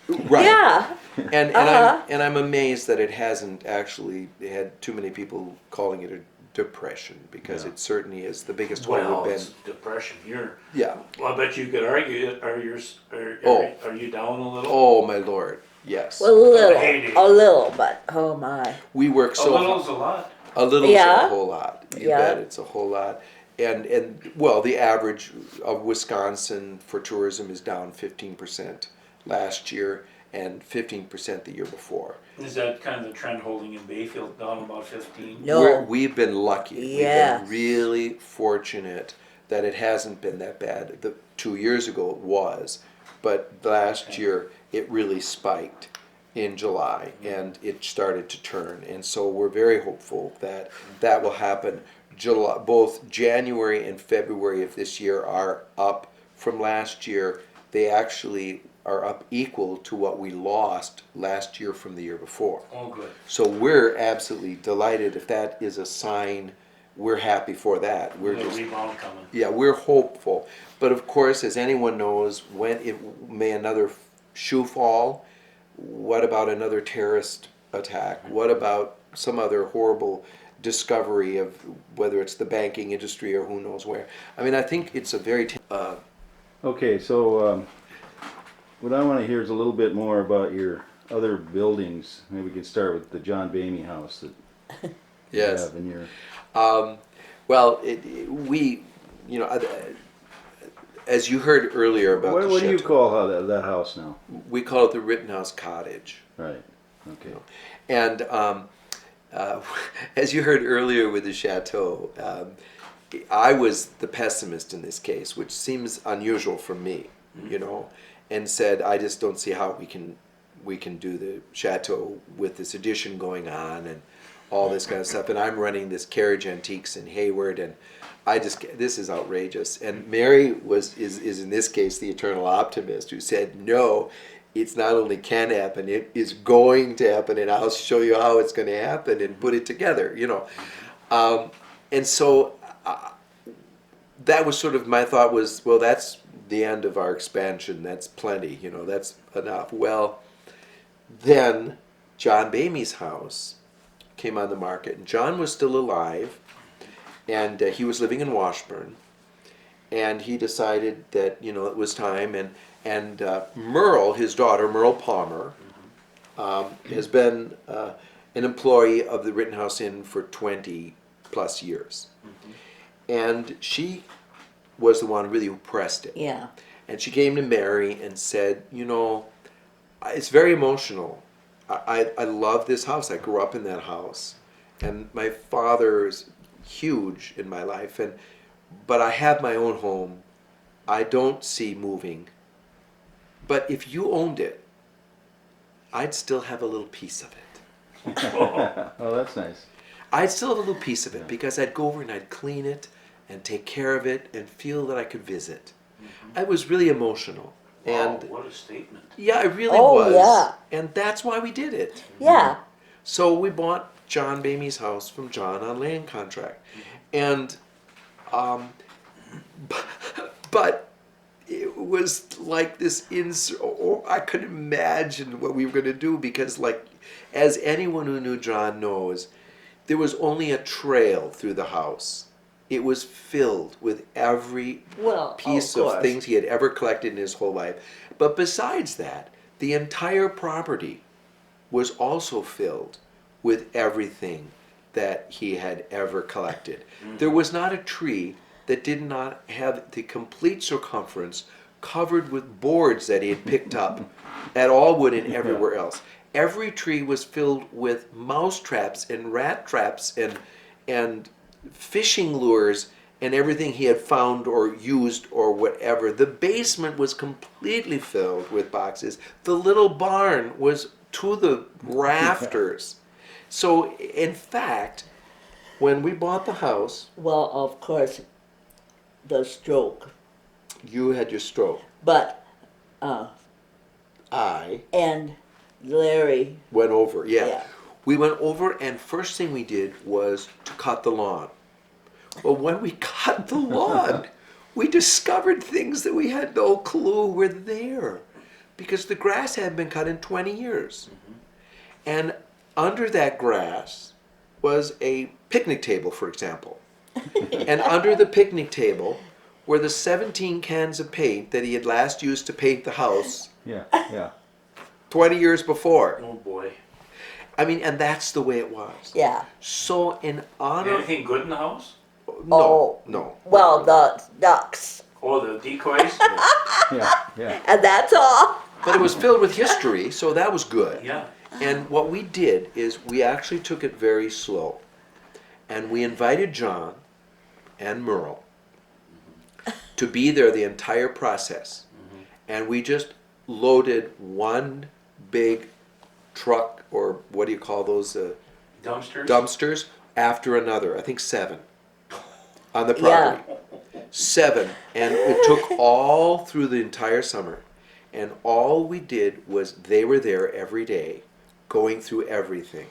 Right. Yeah. And I'm amazed that it hasn't actually had too many people calling it a depression, because Yeah. it certainly is the biggest one Well, we've it's been. depression. Yeah. Well, I bet you could argue it. Oh. Are you down a little? Oh my Lord. Yes. Well, Heyday. a little, but oh my. We work A so little's a lot. A little is Yeah. a whole lot. You Yeah. bet it's a whole lot. And well, the average of Wisconsin for tourism is down 15% last year and 15% the year before. Is that kind of the trend holding in Bayfield, down about 15? No. We've been lucky. Yes. We've been really fortunate that it hasn't been that bad. 2 years ago it was, but last year it really spiked in July, and it started to turn. And so we're very hopeful that that will happen. Both January and February of this year are up from last year. They actually are up equal to what we lost last year from the year before. Oh, good. So we're absolutely delighted. If that is a sign, we're happy for that. We're Little just, rebound coming. yeah, we're hopeful. But of course, as anyone knows, when may another shoe fall, what about another terrorist attack? What about some other horrible discovery of whether it's the banking industry or who knows where? I mean, I think it's a very Okay, so what I want to hear is a little bit more about your other buildings. Maybe we could start with the John Bamey house that you yes. have in your. Well, as you heard earlier about the What do you chateau, call that house now? we call it the Rittenhouse Cottage. Right. Okay. And as you heard earlier with the chateau, I was the pessimist in this case, which seems unusual for me, and said, I just don't see how we can do the chateau with this addition going on and all this kind of stuff. And I'm running this Carriage Antiques in Hayward, and this is outrageous. And Mary is in this case the eternal optimist, who said, no, it's not only can happen, it is going to happen, and I'll show you how it's going to happen and put it together, you know. And so that was sort of my thought was, well, that's the end of our expansion. That's plenty, you know, that's enough. Well, then John Bamey's house came on the market, and John was still alive, and he was living in Washburn, and he decided that, you know, it was time, and Merle, his daughter, Merle Palmer, has been an employee of the Rittenhouse Inn for 20 plus years. And she was the one really who pressed it. Yeah. And she came to Mary and said, you know, it's very emotional. I love this house. I grew up in that house. And my father's huge in my life. But I have my own home. I don't see moving. But if you owned it, I'd still have a little piece of it. Oh, that's nice. I'd still have a little piece of it because I'd go over and I'd clean it and take care of it and feel that I could visit. I was really emotional. Wow, And what a statement. yeah, it really Oh, was. yeah. And that's why we did it. Yeah. So we bought John Bamey's house from John on land contract. And, but it was like this, I couldn't imagine what we were going to do because, like, as anyone who knew John knows, there was only a trail through the house. It was filled with every Well, piece of of course. things he had ever collected in his whole life. But besides that, the entire property was also filled with everything that he had ever collected. There was not a tree that did not have the complete circumference covered with boards that he had picked up at Allwood and everywhere else. Every tree was filled with mouse traps and rat traps and fishing lures and everything he had found or used or whatever. The basement was completely filled with boxes. The little barn was to the rafters. So, in fact, when we bought the house, Well, of course, the stroke. you had your stroke. But, I and Larry, went over, yeah. Yeah. We went over, and first thing we did was to cut the lawn. Well, when we cut the lawn, we discovered things that we had no clue were there because the grass hadn't been cut in 20 years. And under that grass was a picnic table, for example. And under the picnic table were the 17 cans of paint that he had last used to paint the house Yeah, yeah. 20 years before. Oh boy. I mean, and that's the way it was. yeah. So in honor... Anything good in the house? No, Oh. no. Well, the ducks. Oh, the decoys? Yeah, yeah. And that's all. But it was filled with history, so that was good. Yeah. And what we did is we actually took it very slow. And we invited John and Merle to be there the entire process. And we just loaded one big truck, or what do you call those, Dumpsters? dumpsters, after another. I think 7 on the property. 7. And it took all through the entire summer. And all we did was they were there every day, going through everything.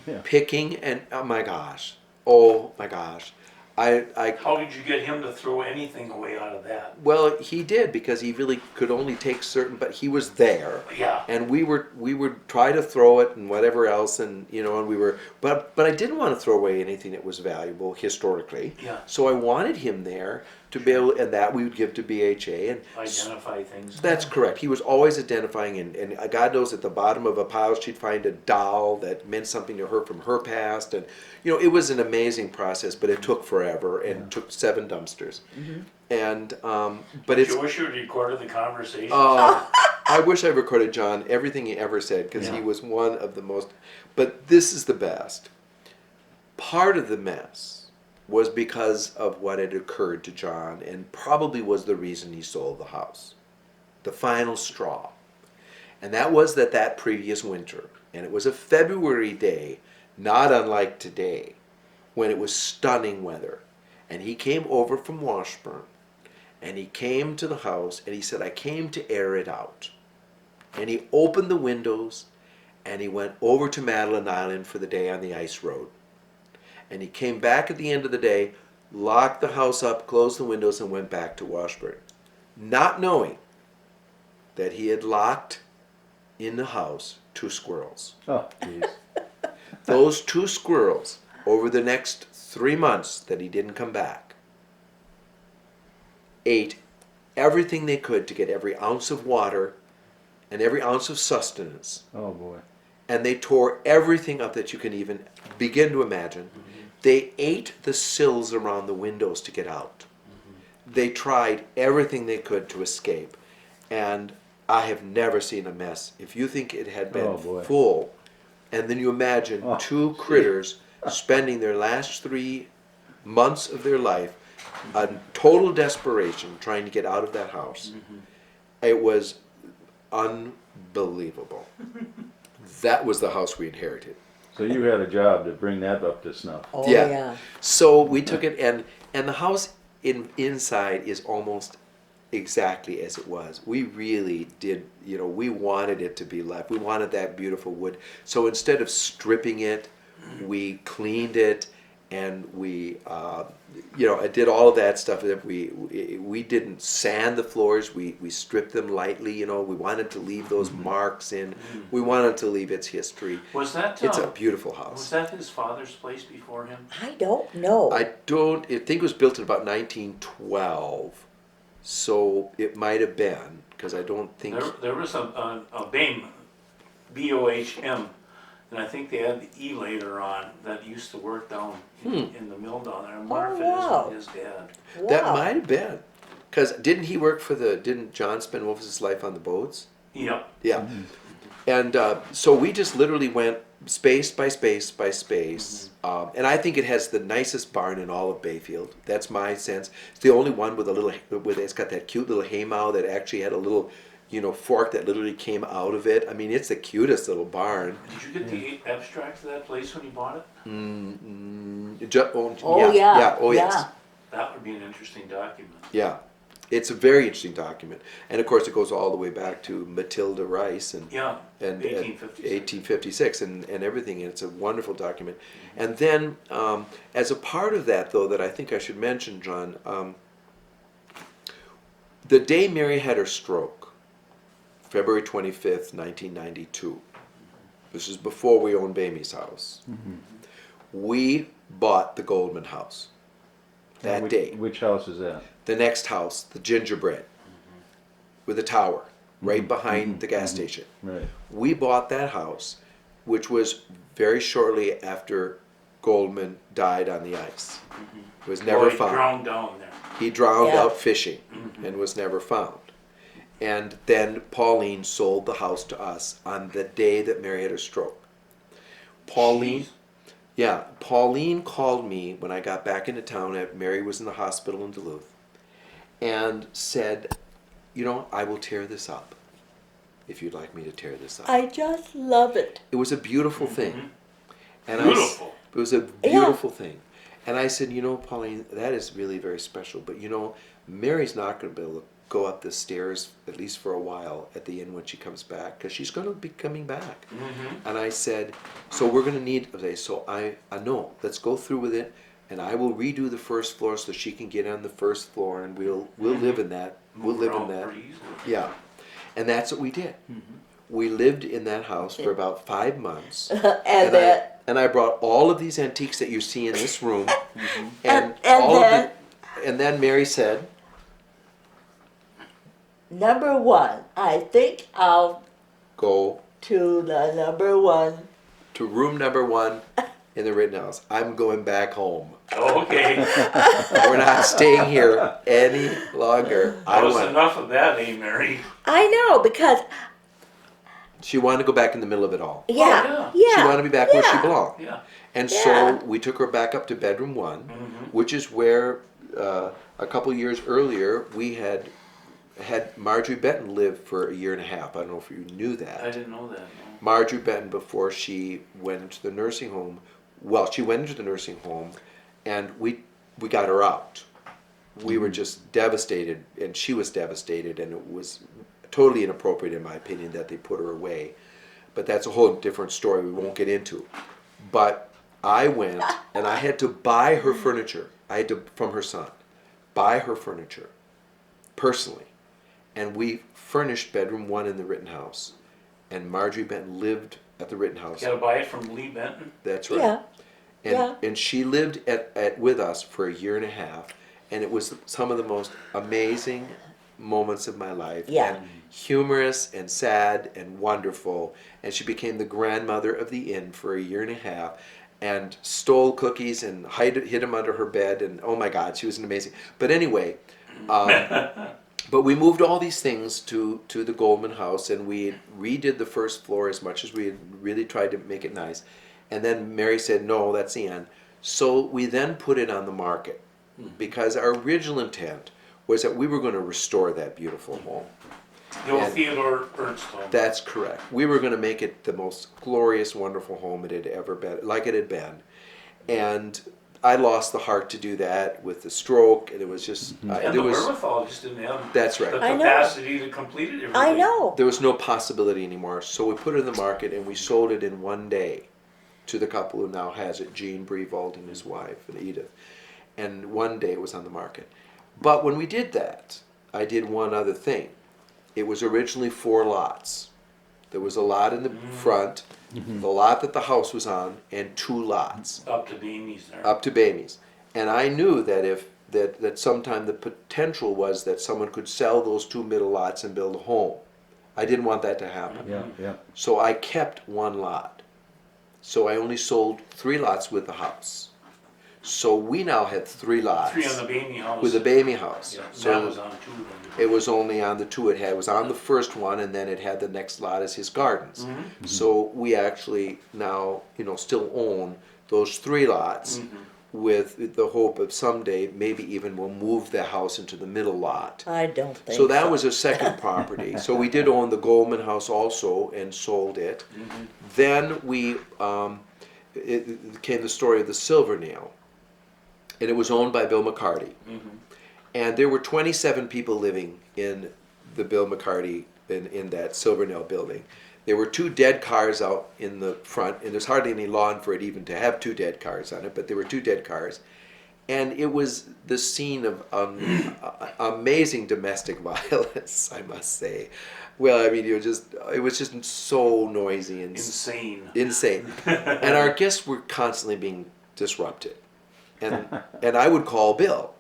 Yeah. Picking and, oh my gosh. I How did you get him to throw anything away out of that? well, he did because he really could only take certain, but he was there. Yeah. And we would try to throw it and whatever else, and you know, and we were, but I didn't want to throw away anything that was valuable historically. Yeah. So I wanted him there to be able, and that we would give to BHA, and Identify things. that's correct. He was always identifying, and God knows at the bottom of a pile she'd find a doll that meant something to her from her past, and you know, it was an amazing process, but it took forever, and it took 7 dumpsters, and but it's. You wish you had recorded the conversation. I wish I recorded John everything he ever said because he Yeah. was one of the most. But this is the best. Part of the mess was because of what had occurred to John, and probably was the reason he sold the house. The final straw. And that was that previous winter, and it was a February day, not unlike today, when it was stunning weather. And he came over from Washburn, and he came to the house, and he said, I came to air it out. And he opened the windows and he went over to Madeline Island for the day on the ice road. And he came back at the end of the day, locked the house up, closed the windows, and went back to Washburn, not knowing that he had locked in the house 2 squirrels. Oh, geez. Those 2 squirrels, over the next 3 months that he didn't come back, ate everything they could to get every ounce of water and every ounce of sustenance. Oh, boy. And they tore everything up that you can even begin to imagine. They ate the sills around the windows to get out. They tried everything they could to escape. And I have never seen a mess. If you think it had been Oh, boy. full, and then you imagine Oh, 2 critters spending their last 3 months of their life on total desperation trying to get out of that house. It was unbelievable. That was the house we inherited. So you had a job to bring that up to snuff. Oh, Yeah. yeah. So we took it, and the house inside is almost exactly as it was. We really did, we wanted it to be left. We wanted that beautiful wood. So instead of stripping it, we cleaned it, and we, I did all of that stuff. We didn't sand the floors. We stripped them lightly. We wanted to leave those marks in. We wanted to leave its history. Was that, It's a beautiful was house. that his father's place before him? I don't know. I think it was built in about 1912, so it might have been, because I don't think. There was a BAM, B-O-H-M, and I think they had the E later on that used to work down in the mill down there. I wonder if it wow. is his dad. That Wow. might have been, because didn't he work didn't John spend most of his life on the boats? Yep. Yeah. And so we just literally went space by space by space. And I think it has the nicest barn in all of Bayfield. That's my sense. It's the only one with it's got that cute little haymow that actually had a little, fork that literally came out of it. I mean, it's the cutest little barn. Did you get the abstract of that place when you bought it? Oh, yeah. Oh, yes. Yeah. That would be an interesting document. Yeah. It's a very interesting document. And of course, it goes all the way back to Matilda Rice and Yeah, and 1856. 1856 and everything. And it's a wonderful document. And then, as a part of that, though, that I think I should mention, John, the day Mary had her stroke, February 25th, 1992. This is before we owned Bamy's house. We bought the Goldman house that day. Which house is that? The next house, the gingerbread, with a tower right behind the gas station. Right. We bought that house, which was very shortly after Goldman died on the ice. It was never Boy, found. drowned down there. He drowned Yeah. out fishing and was never found. And then Pauline sold the house to us on the day that Mary had her stroke. Pauline, Jeez. yeah, Pauline called me when I got back into town. Mary was in the hospital in Duluth, and said, I will tear this up if you'd like me to tear this up. I just love it. It was a beautiful thing. And Beautiful. it was a beautiful thing. And I said, Pauline, that is really very special. But Mary's not going to be able to go up the stairs, at least for a while, at the inn when she comes back, because she's going to be coming back. And I said, so we're going to need, so I know, let's go through with it, and I will redo the first floor so she can get on the first floor, and we'll live in that. We'll live in that. Pretty easily. Yeah. And that's what we did. We lived in that house for about 5 months. And I brought all of these antiques that you see in this room, and then Mary said, Number 1, I think I'll go to the number 1. to room number 1 in the Rittenhouse. I'm going back home. Okay. We're not staying here any longer. That was enough of that, Mary? I know, because, She wanted to go back in the middle of it all. yeah. She wanted to be back where she yeah. belonged. Yeah. And Yeah. so we took her back up to bedroom 1, which is where a couple years earlier we had Marjorie Benton live for a year and a half. I don't know if you knew that. I didn't know that. No. Marjorie Benton, before she went into the nursing home, she went into the nursing home, and we got her out. We were just devastated, and she was devastated, and it was totally inappropriate in my opinion that they put her away. But that's a whole different story we won't get into. But I went and I had to buy her furniture. I had to, from her son, buy her furniture personally. And we furnished bedroom 1 in the Rittenhouse. And Marjorie Benton lived at the Rittenhouse. You gotta buy it from Lee Benton. That's right. Yeah. And, Yeah. and she lived with us for a year and a half, and it was some of the most amazing moments of my life. Yeah. And humorous and sad and wonderful. And she became the grandmother of the inn for a year and a half, and stole cookies and hid them under her bed. And oh my God, she was an amazing. But anyway, but we moved all these things to the Goldman house, and we redid the first floor as much as we had really tried to make it nice. And then Mary said, no, that's the end. So we then put it on the market, because our original intent was that we were going to restore that beautiful home. The old And- Theodore Ernst home. That's correct. We were going to make it the most glorious, wonderful home it had ever been, like it had been. And I lost the heart to do that with the stroke, and it was just, And there the was, wherewithal just didn't have that's right. the I know. capacity to complete it. I know. There was no possibility anymore. So we put it in the market, and we sold it in one day to the couple who now has it, Gene Brevald and his wife, and Edith. And one day it was on the market. But when we did that, I did one other thing. It was originally 4 lots. There was a lot in the front, the lot that the house was on, and 2 lots Up to Beamy's there. up to Bamey's. And I knew that if that sometime the potential was that someone could sell those 2 middle lots and build a home. I didn't want that to happen. Yeah, yeah. So I kept 1 lot. So I only sold 3 lots with the house. So we now had 3 lots 3 on the Beamy house. with the Bamey house. Yeah, So that was on 2 then. it was only on the 2 it was on the first one, and then it had the next lot as his gardens. So we actually now, still own those 3 lots with the hope of someday maybe even we'll move the house into the middle lot. I don't think So that was a second property. So we did own the Goldman house also and sold it. Then it came the story of the Silver Nail, and it was owned by Bill McCarty. And there were 27 people living in the Bill McCarty in that Silver Nail building. There were 2 dead cars out in the front, and there's hardly any lawn for it even to have 2 dead cars on it, but there were 2 dead cars. And it was the scene of amazing domestic violence, I must say. Well, I mean, it was just so noisy and Insane. And our guests were constantly being disrupted. And I would call Bill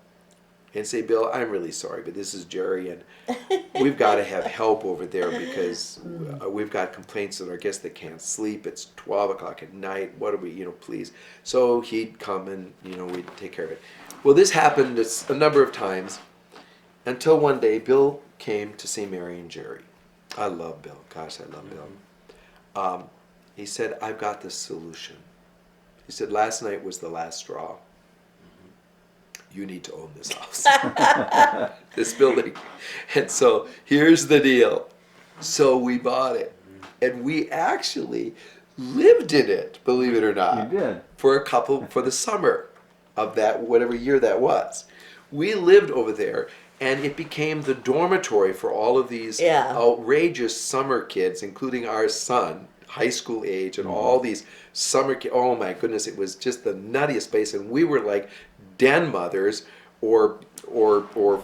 and say, Bill, I'm really sorry, but this is Jerry, and we've got to have help over there because we've got complaints that our guests that can't sleep. It's 12 o'clock at night. What do we, please? So he'd come and, we'd take care of it. Well, this happened a number of times until one day Bill came to see Mary and Jerry. I love Bill. Gosh, I love Bill. He said, I've got the solution. He said, last night was the last straw. You need to own this house, this building. And so here's the deal. So we bought it, and we actually lived in it, believe it or not. You did. For the summer of that, whatever year that was. We lived over there, and it became the dormitory for all of these outrageous summer kids, including our son, high school age, and all these summer kids. Oh my goodness, it was just the nuttiest place, and we were like den mothers or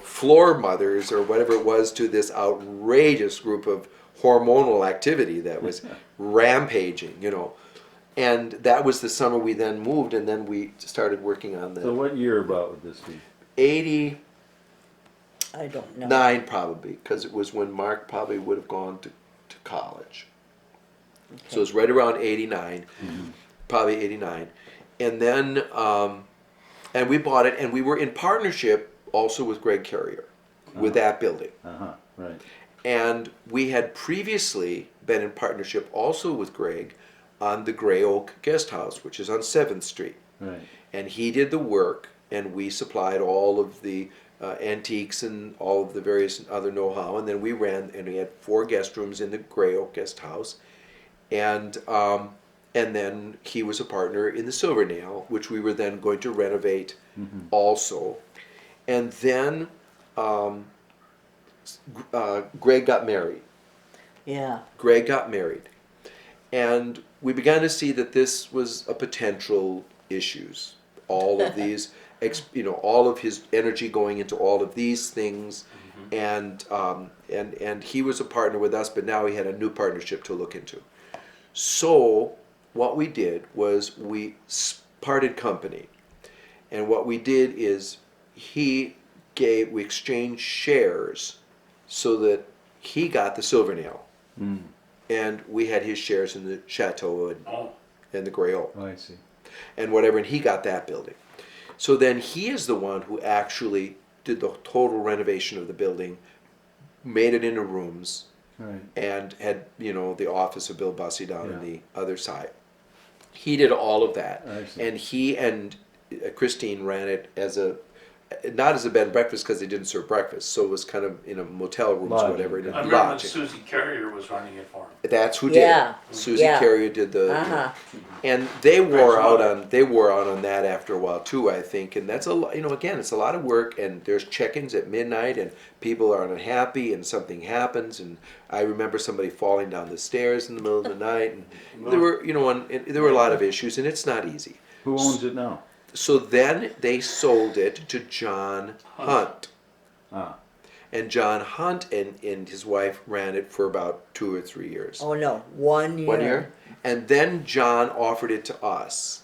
floor mothers or whatever it was to this outrageous group of hormonal activity that was rampaging, And that was the summer we then moved, and then we started working on So what year about would this be? 89 I don't know. probably, because it was when Mark probably would have gone to college. So it was right around 89, probably 89. And then, and we bought it, and we were in partnership also with Greg Carrier, with that building. Right. And we had previously been in partnership also with Greg on the Gray Oak Guest House, which is on 7th Street. Right. And he did the work, and we supplied all of the antiques and all of the various other know-how. And then we had 4 guest rooms in the Gray Oak Guest House. And then he was a partner in the Silver Nail, which we were then going to renovate also. And then Greg got married. Yeah. Greg got married. And we began to see that this was a potential issues. All of these, all of his energy going into all of these things, and he was a partner with us, but now he had a new partnership to look into. So what we did was we parted company, and what we did is we exchanged shares, so that he got the Silvernail, and we had his shares in the Chateau and the Grey Oak. Oh, I see. And whatever, and he got that building. So then he is the one who actually did the total renovation of the building, made it into rooms, Right. and had, the office of Bill Bussey down on Yeah. the other side. He did all of that. I see. And he and Christine ran it not as a bed and breakfast, because they didn't serve breakfast, so it was kind of in a motel rooms, Lodging. whatever. I And remember when lodging. Susie Carrier was running it for him. That's who did Yeah. it. Susie Yeah. Carrier did the. Uh-huh. And they wore Greg's out on that after a while too, I think. And that's again, it's a lot of work, and there's check-ins at midnight, and people are unhappy, and something happens. And I remember somebody falling down the stairs in the middle of the night, and there were, there were a lot of issues, and it's not easy. Who owns it now? So then they sold it to John Hunt. Ah, And John Hunt and his wife ran it for about 2 or 3 years. Oh no, 1 year. 1 year. And then John offered it to us.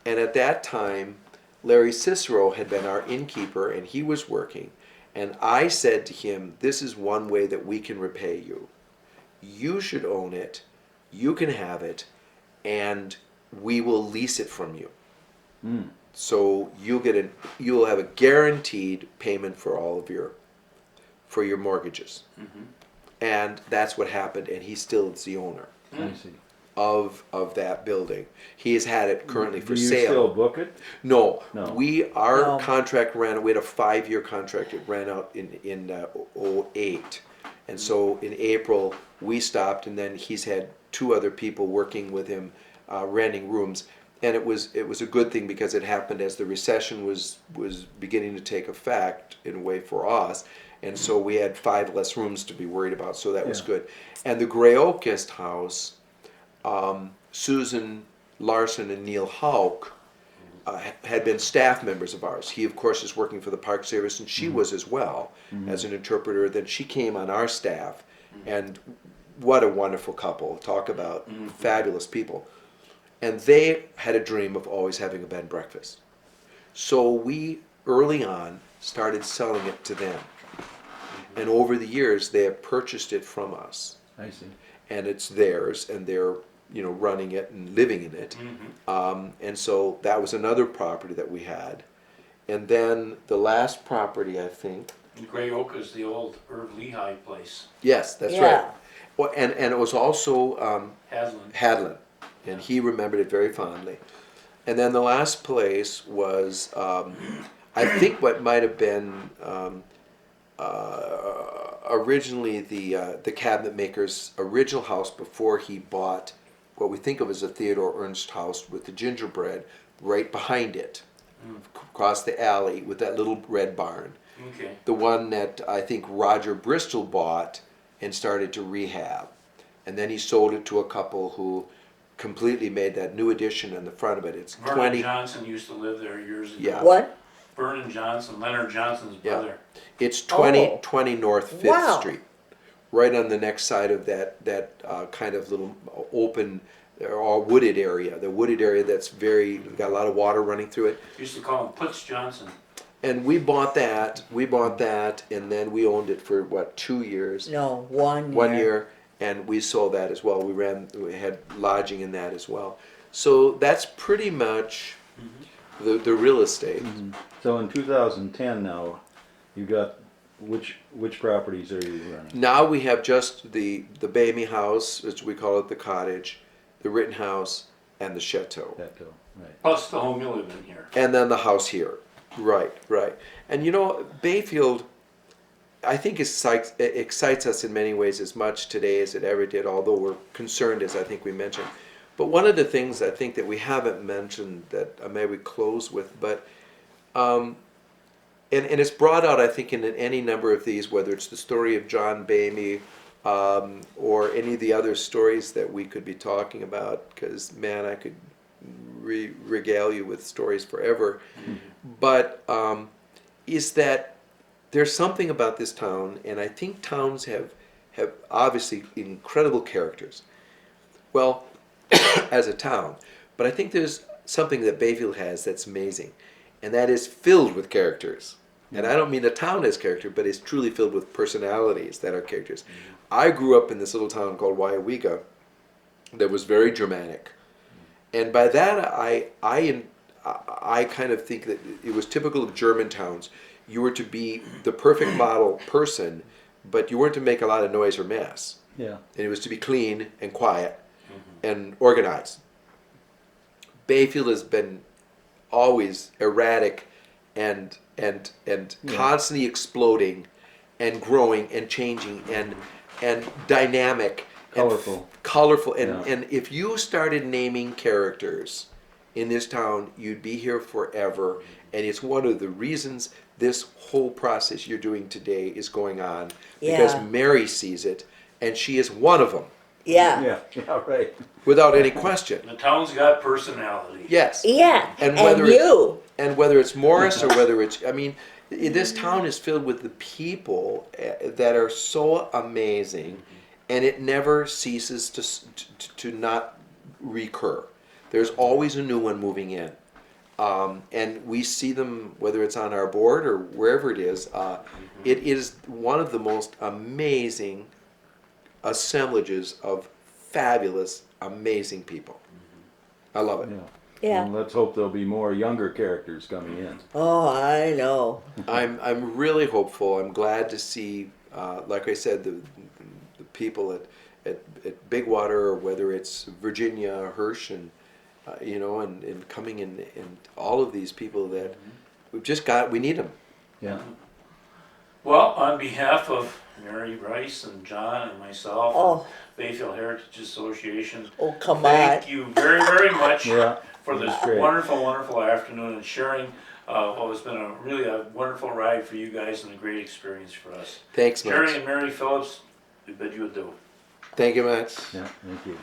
And at that time, Larry Cicero had been our innkeeper, and he was working. And I said to him, this is one way that we can repay you. You should own it, you can have it, and we will lease it from you. So you'll have a guaranteed payment for all of your mortgages. And that's what happened, and he still is the owner I see. of that building. He has had it currently for Do you sale. still book it? No, No. our No. contract we had a 5-year contract. It ran out in 2008, and so in April we stopped, and then he's had 2 other people working with him, renting rooms, and it was a good thing, because it happened as the recession was beginning to take effect in a way for us, and so we had 5 less rooms to be worried about, so that was Yeah. good. And the Grey Oak Guest House, Susan Larson and Neil Hauk had been staff members of ours. He, of course, is working for the Park Service, and she was as well as an interpreter. Then she came on our staff, and what a wonderful couple. Talk about fabulous people. And they had a dream of always having a bed and breakfast. So we, early on, started selling it to them. And over the years, they have purchased it from us. I see. And it's theirs, and they're running it and living in it. And so that was another property that we had. And then the last property, I think, And Grey Oak is the old Irv Lehigh place, yes, that's Yeah. right. Well, and it was also Haslam. Hadlin, and he remembered it very fondly. And then the last place was, I think, what might have been originally the cabinet maker's original house before he bought what we think of as a Theodore Ernst house with the gingerbread right behind it, across the alley with that little red barn. Okay. The one that I think Roger Bristol bought and started to rehab. And then he sold it to a couple who completely made that new addition in the front of it. It's Vernon 20. Johnson used to live there years ago. Yeah. What? Vernon Johnson, Leonard Johnson's Yeah. brother. It's 20, Oh. 20 North 5th Wow. Street. Right on the next side of that kind of little open or wooded area. The wooded area that's got a lot of water running through it. Used to call him Putz Johnson. And we bought that, and then we owned it for, 2 years? No, 1 year. 1 year, and we sold that as well. We had lodging in that as well. So that's pretty much the real estate. So in 2010 now, you got, which properties are you running? Now we have just the Bamey house, as we call it, the cottage, the Rittenhouse, and the chateau. Petco, right. Plus the home you live in here. And then the house here. Right. And Bayfield, I think excites us in many ways as much today as it ever did, although we're concerned, as I think we mentioned. But one of the things I think that we haven't mentioned that maybe we close with, but and it's brought out, I think, in any number of these, whether it's the story of John Bamey, or any of the other stories that we could be talking about, because man, I could regale you with stories forever. But is that there's something about this town, and I think towns have obviously incredible characters. Well, as a town, but I think there's something that Bayfield has that's amazing, and that is filled with characters. And I don't mean a town has character, but it's truly filled with personalities that are characters. I grew up in this little town called Wyawega that was very Germanic. And by that, I kind of think that it was typical of German towns. You were to be the perfect model person, but you weren't to make a lot of noise or mess. Yeah. And it was to be clean and quiet and organized. Bayfield has been always erratic and constantly exploding and growing and changing and dynamic, Colorful. colorful. Yeah. And if you started naming characters in this town, you'd be here forever. And it's one of the reasons this whole process you're doing today is going on, because Yeah. Mary sees it, and she is one of them, Yeah. Yeah, right. without any question. The town's got personality. Yes. Yeah. And And, whether it's- you. And whether it's Morris or whether it's, I mean, this town is filled with the people that are so amazing, and it never ceases to not recur. There's always a new one moving in. And we see them, whether it's on our board or wherever it is. It is one of the most amazing assemblages of fabulous, amazing people. I love it. Yeah. Yeah. And let's hope there'll be more younger characters coming in. Oh, I know. I'm really hopeful. I'm glad to see, like I said, the people at Bigwater, or whether it's Virginia Hirsch, and and coming in, and all of these people that we need them. Yeah. Well, on behalf of Mary Rice and John and myself, Oh. and Bayfield Heritage Association, Oh, come thank on. you very, very much Yeah. for this That's great. wonderful, wonderful afternoon and sharing what has been a wonderful ride for you guys and a great experience for us. Thanks, Jerry Max. and Mary Phillips, we bid you adieu. Thank you, Max. Yeah, thank you.